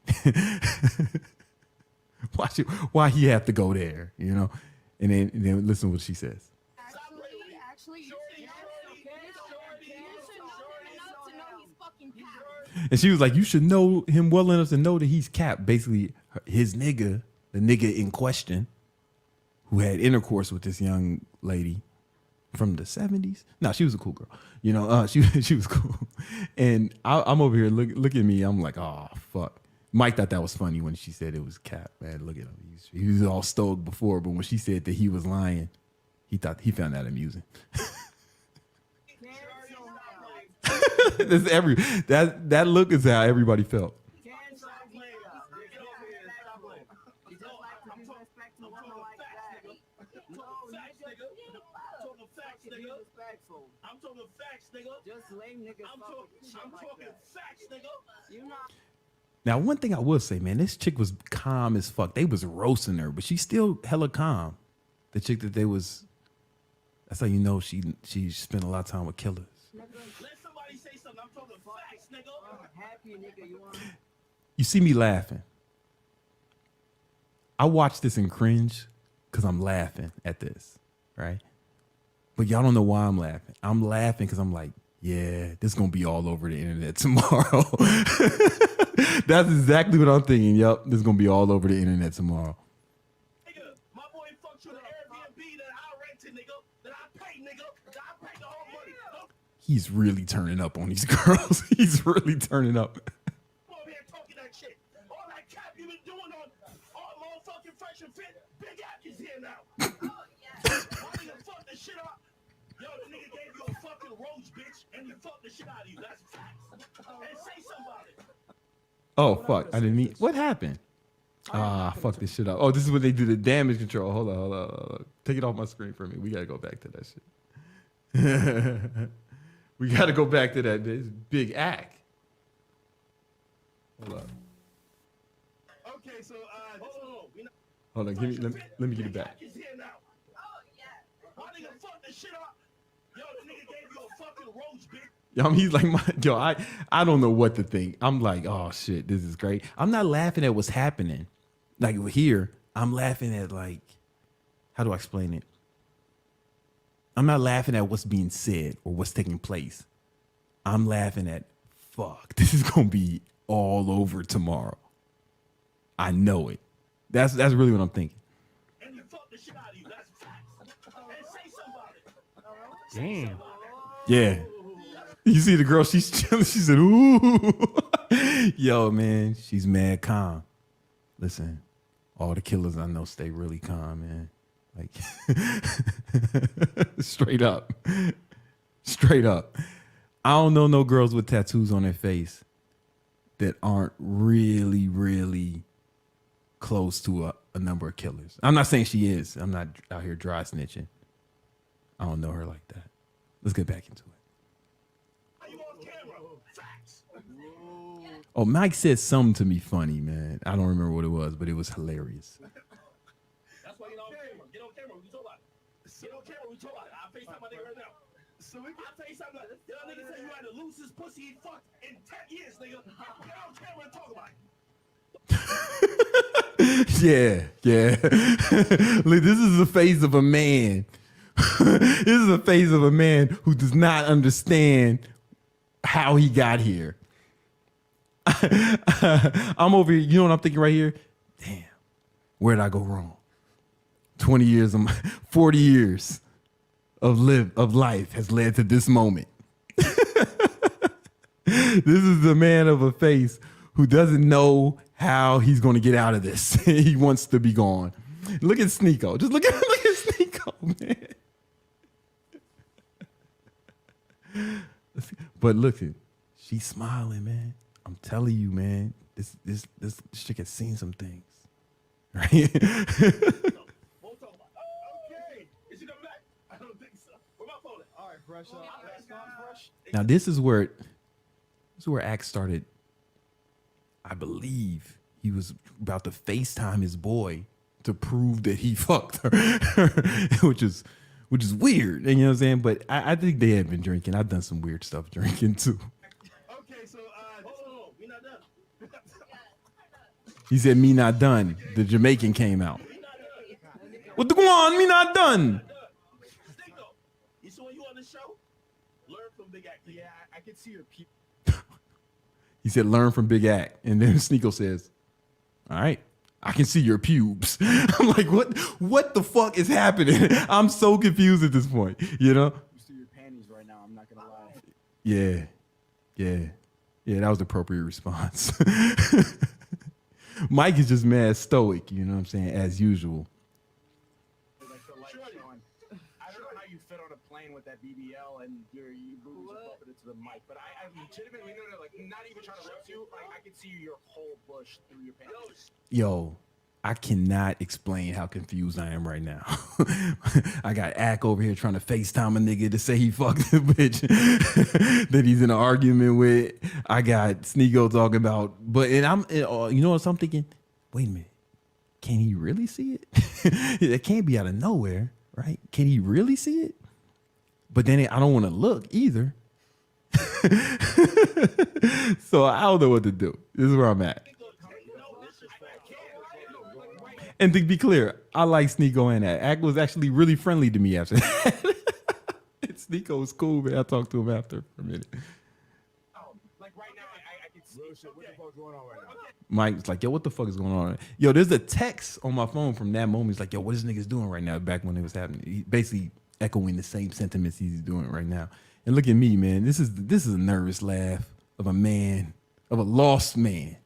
Why he have to go there? You know? And then listen to what she says. Actually, you should know him enough to know he's fucking capping. And she was like, you should know him well enough to know that he's capped. Basically, his nigga, the nigga in question, who had intercourse with this young lady from the 70s. No, she was a cool girl. You know, she was cool. And I'm over here, look at me. I'm like, oh, fuck. Mike thought that was funny when she said it was cap, man. Look at him. He was all stoked before, but when she said that he was lying, he found that amusing. That look is how everybody felt. I'm talking facts, nigga. Just lame niggas. I'm talking facts, nigga. You know. Now, one thing I will say, man, this chick was calm as fuck. They was roasting her, but she's still hella calm. The chick that that's how you know she spent a lot of time with killers. Let somebody say something. I'm talking facts, nigga. Happy nigga, you want? You see me laughing. I watch this and cringe because I'm laughing at this, right? But y'all don't know why I'm laughing. I'm laughing because I'm like, yeah, this is going to be all over the internet tomorrow. That's exactly what I'm thinking. Yep, this is going to be all over the internet tomorrow. Nigga, my boy fucked you in the Airbnb that I rented, nigga. That I paid, nigga. That I paid the whole money. He's really turning up on these girls. He's really turning up. Come over here talking that shit. All that cap you been doing on all motherfucking Fresh and Fit. Big Ack is here now. Why nigga fuck the shit up? Yo, the nigga gave you a fucking rose, bitch, and he fucked the shit out of you. That's facts. And say somebody. Oh, fuck. I didn't mean. What happened? Fuck this shit up. Oh, this is what they do the damage control. Hold on. Take it off my screen for me. We got to go back to that shit. We got to go back to that. This big act. Hold up. Okay, so Hold on, let me get it back. Is here now. Oh yeah. Why nigga fuck this shit up? Yo, the nigga gave you a fucking roach, bitch. He's like, I don't know what to think. I'm like, oh shit, this is great. I'm not laughing at what's happening. Like here, I'm laughing at like, how do I explain it? I'm not laughing at what's being said or what's taking place. I'm laughing at, fuck, this is gonna be all over tomorrow. I know it. That's really what I'm thinking. And you fuck the shit out of you. That's facts. And say somebody. Damn. Yeah. You see the girl, she's chilling. She said, ooh. Yo, man, she's mad calm. Listen, all the killers I know stay really calm, man. Like, straight up. Straight up. I don't know no girls with tattoos on their face that aren't really, really close to a number of killers. I'm not saying she is. I'm not out here dry snitching. I don't know her like that. Let's get back into it. Are you on camera? Facts. Oh, Mike said something to me funny, man. I don't remember what it was, but it was hilarious. That's why you're on camera. Get on camera. We talk about it. Get on camera. We talk about it. I'll FaceTime my nigga right now. So I'll tell you something. That nigga said you had the loosest pussy he fucked in 10 years, nigga. Get on camera and talk about it. Yeah. Look, this is the face of a man. This is the face of a man who does not understand how he got here. I'm over here. You know what I'm thinking right here? Damn, where did I go wrong? 20 years, 40 years of life has led to this moment. This is the man of a face who doesn't know how he's going to get out of this. He wants to be gone. Look at SNEAKO. Just look at SNEAKO, man. But look, she's smiling, man. I'm telling you, man. This chick has seen some things, right? We'll talk about it. Okay. Is she coming back? I don't think so. Where my phone at? All right, fresh up. Fresh. Now this is where Axe started. I believe he was about to FaceTime his boy to prove that he fucked her, which is weird. And you know what I'm saying? But I think they had been drinking. I've done some weird stuff drinking too. Okay, so hold on. We not done. He said, "Me not done." The Jamaican came out. What the go on? Me not done. SNEAKO, you see when you on the show? Learn from Big Act. Yeah, I can see your people. He said, "Learn from Big Act," and then SNEAKO says, "All right, I can see your pubes." I'm like, what the fuck is happening? I'm so confused at this point, you know? You see your panties right now, I'm not gonna lie. Yeah, that was the appropriate response. Mike is just mad stoic, you know what I'm saying, as usual. Like the light showing. I don't know how you fit on a plane with that BBL and your boobies are bumping into the mic, but I legitimately know that, like, not even trying to roast you, like, I can see your whole bush through your pants. Yo, I cannot explain how confused I am right now. I got Ack over here trying to FaceTime a nigga to say he fucked the bitch that he's in an argument with. I got SNEAKO talking about, you know what I'm thinking? Wait a minute. Can he really see it? It can't be out of nowhere, right? Can he really see it? But then I don't want to look either. So I don't know what to do. This is where I'm at. And to be clear, I like SNEAKO and Ack. Ack was actually really friendly to me after that. SNEAKO was cool, man. I talked to him after for a minute. Like, right now, I can see. What the fuck's going on right now? Mike's like, yo, what the fuck is going on? Yo, there's a text on my phone from that moment. He's like, yo, what is niggas doing right now? Back when it was happening. He basically echoing the same sentiments he's doing right now. And look at me, man. This is a nervous laugh of a man, of a lost man.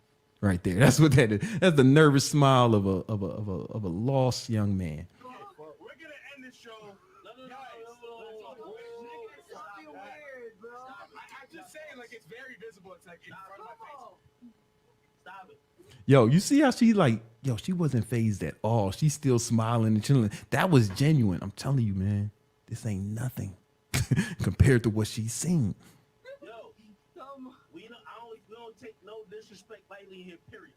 Right there. That's what that is. That's the nervous smile of a lost young man. We're gonna end this show. I'm just saying, like, it's very visible. It's like in front of my face. Stop it. Yo, you see how she she wasn't phased at all. She's still smiling and chilling. That was genuine. I'm telling you, man, this ain't nothing compared to what she's seen. Yo, we don't take no disrespect lightly here, period.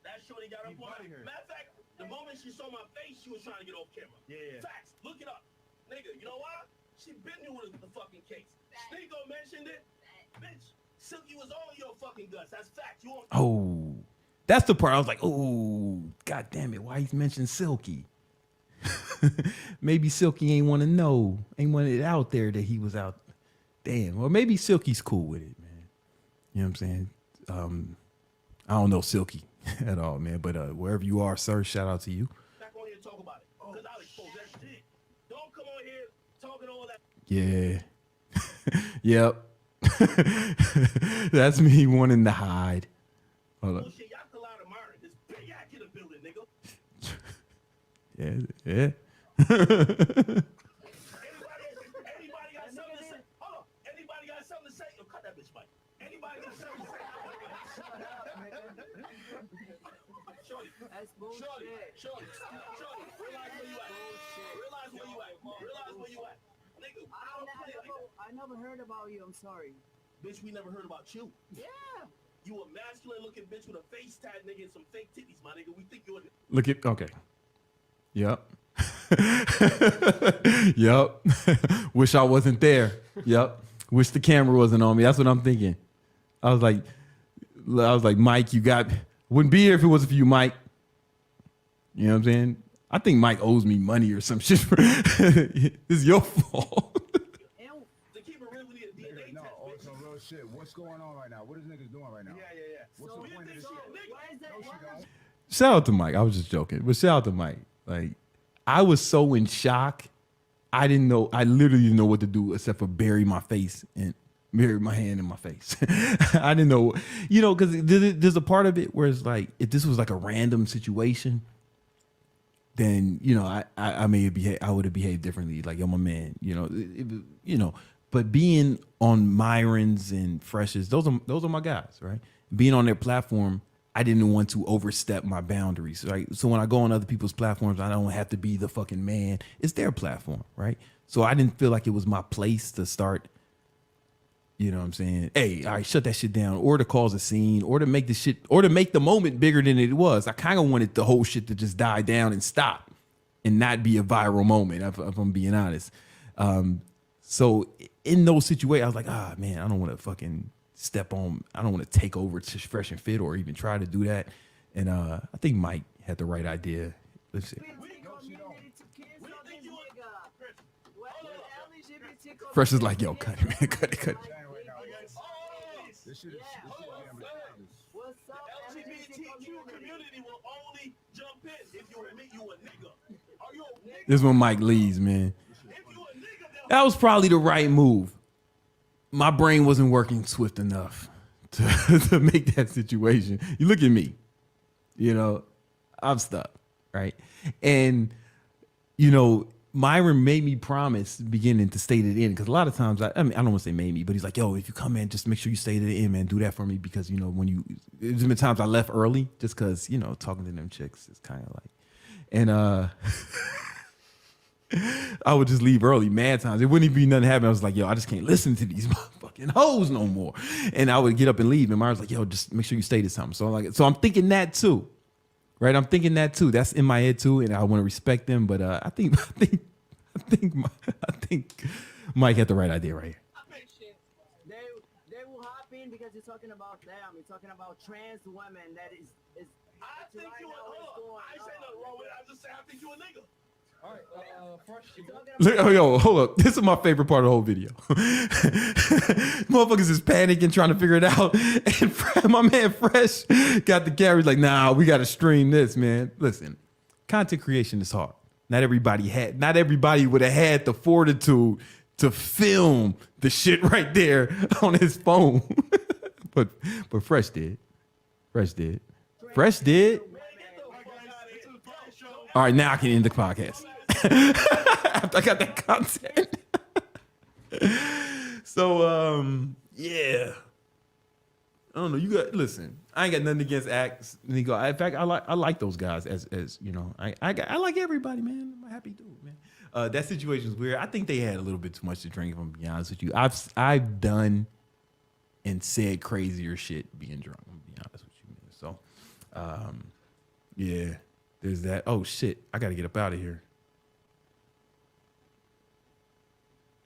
That shorty got up on body her. her. Matter of fact, the moment she saw my face, she was trying to get off camera. Yeah. Facts. Look it up. Nigga, you know why? She been doing the fucking case. SNEAKO mentioned it. Bitch, Silky was all your fucking guts. That's fact. You on Oh, that's the part I was like, oh, god damn it, why he's mentioned Silky? Maybe Silky ain't want to know, ain't want it out there that he was out. Damn, well, maybe Silky's cool with it, man. You know what I'm saying? I don't know Silky at all, man, but wherever you are, sir, shout out to you. back on here and talk about it. Because I'll expose that shit. Don't come on here talking all that. Yeah. Yep. That's me wanting to hide. Hold up. Bullshit. Y'all can lie tomorrow. This big act in the building, nigga. Yeah. Anybody got something to say? Hold on. Anybody got something to say? Yo, cut that bitch, Mike. Anybody got something to say? Shorty, That's bullshit. Shorty, realize where you at. Realize where you at. Realize where you at. Nigga, I don't play like that. I never heard about you. I'm sorry. Bitch, we never heard about you. Yeah. You a masculine looking bitch with a face tat, nigga, and some fake titties, my nigga. We think you're a Look at, okay. Yep. Yep. Wish I wasn't there. Yep. Wish the camera wasn't on me. That's what I'm thinking. I was like, Mike, you got, wouldn't be here if it wasn't for you, Mike. You know what I'm saying? I think Mike owes me money or some shit. It's your fault. to keep it real, we need a DNA No, test, oh, bitch. some real shit. What's going on right now? What is niggas doing right now? Yeah. What's the point of this shit? Why is that? No, she don't. Shout out to Mike. I was just joking, but shout out to Mike. Like, I was so in shock. I didn't know. I literally didn't know what to do except for bury my face and bury my hand in my face. I didn't know, you know, because there's a part of it where it's like, if this was like a random situation, then, you know, I may have behaved, I would have behaved differently. Like, yo, my man, you know, you know. But being on Myron's and Fresh's, those are my guys, right? Being on their platform, I didn't want to overstep my boundaries, right? So when I go on other people's platforms, I don't have to be the fucking man. It's their platform, right? So I didn't feel like it was my place to start, you know what I'm saying? Hey, all right, shut that shit down, or to cause a scene, or to make the shit, or to make the moment bigger than it was. I kind of wanted the whole shit to just die down and stop and not be a viral moment, if I'm being honest. So in those situations, I was like, man, I don't want to fucking step on, I don't want to take over to Fresh and Fit or even try to do that. And I think Mike had the right idea. Let's see. Fresh is like, yo, cut it, man, cut it. Saying right now, this shit is getting ridiculous. What's up, LGBTQ community will only jump in if you admit you a nigga. Are you a nigga? This is when Mike leaves, man. If you a nigga, then That was probably the right move. My brain wasn't working swift enough to make that situation. You look at me, you know, I'm stuck, right? And, you know, Myron made me promise beginning to stay to the end, because a lot of times, I mean, I don't want to say made me, but he's like, yo, if you come in, just make sure you stay to the end, man. Do that for me, because, you know, there's been times I left early just because, you know, talking to them chicks is kind of like, and I would just leave early, mad times. It wouldn't even be nothing happen. I was like, yo, I just can't listen to these motherfucking hoes no more. And I would get up and leave. And Myron's like, yo, just make sure you stay to something. So I'm thinking that too, right? I'm thinking that too. That's in my head too, and I want to respect them. But I think Mike had the right idea right here. They will hop in because you're talking about them. You're talking about trans women. That is I think you a hold up. I ain't saying nothing wrong with it. I just say I think you a nigga. All right, Fresh. Look, oh, yo, hold up. This is my favorite part of the whole video. Motherfuckers is panicking, trying to figure it out. And my man Fresh got the camera. He's like, nah, we got to stream this, man. Listen, content creation is hard. Not everybody would have had the fortitude to film the shit right there on his phone. but Fresh did. Fresh did. All right, now I can end the podcast. After I got that content. So, yeah. I don't know. Listen, I ain't got nothing against acts. In fact, I like those guys as you know. I like everybody, man. I'm a happy dude, man. That situation's weird. I think they had a little bit too much to drink, if I'm being honest with you. I've done and said crazier shit being drunk, I'm gonna be honest with you, man. So Yeah, there's that. Oh shit, I gotta get up out of here.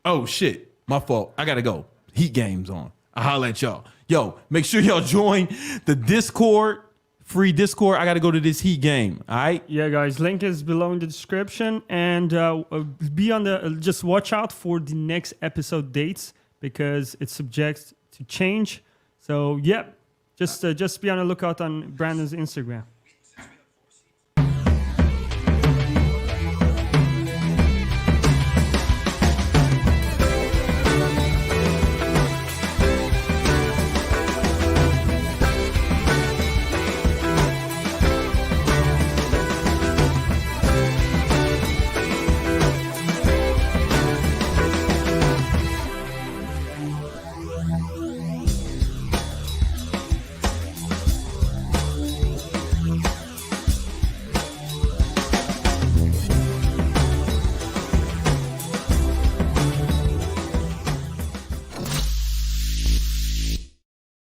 Oh shit, my fault. I gotta go. Heat game's on. I'll holler at y'all. Yo, make sure y'all join the Discord, free Discord. I gotta go to this Heat game. All right. Yeah, guys, link is below in the description, and be on the just watch out for the next episode dates because it's subject to change. So yeah, just be on the lookout on Brandon's Instagram.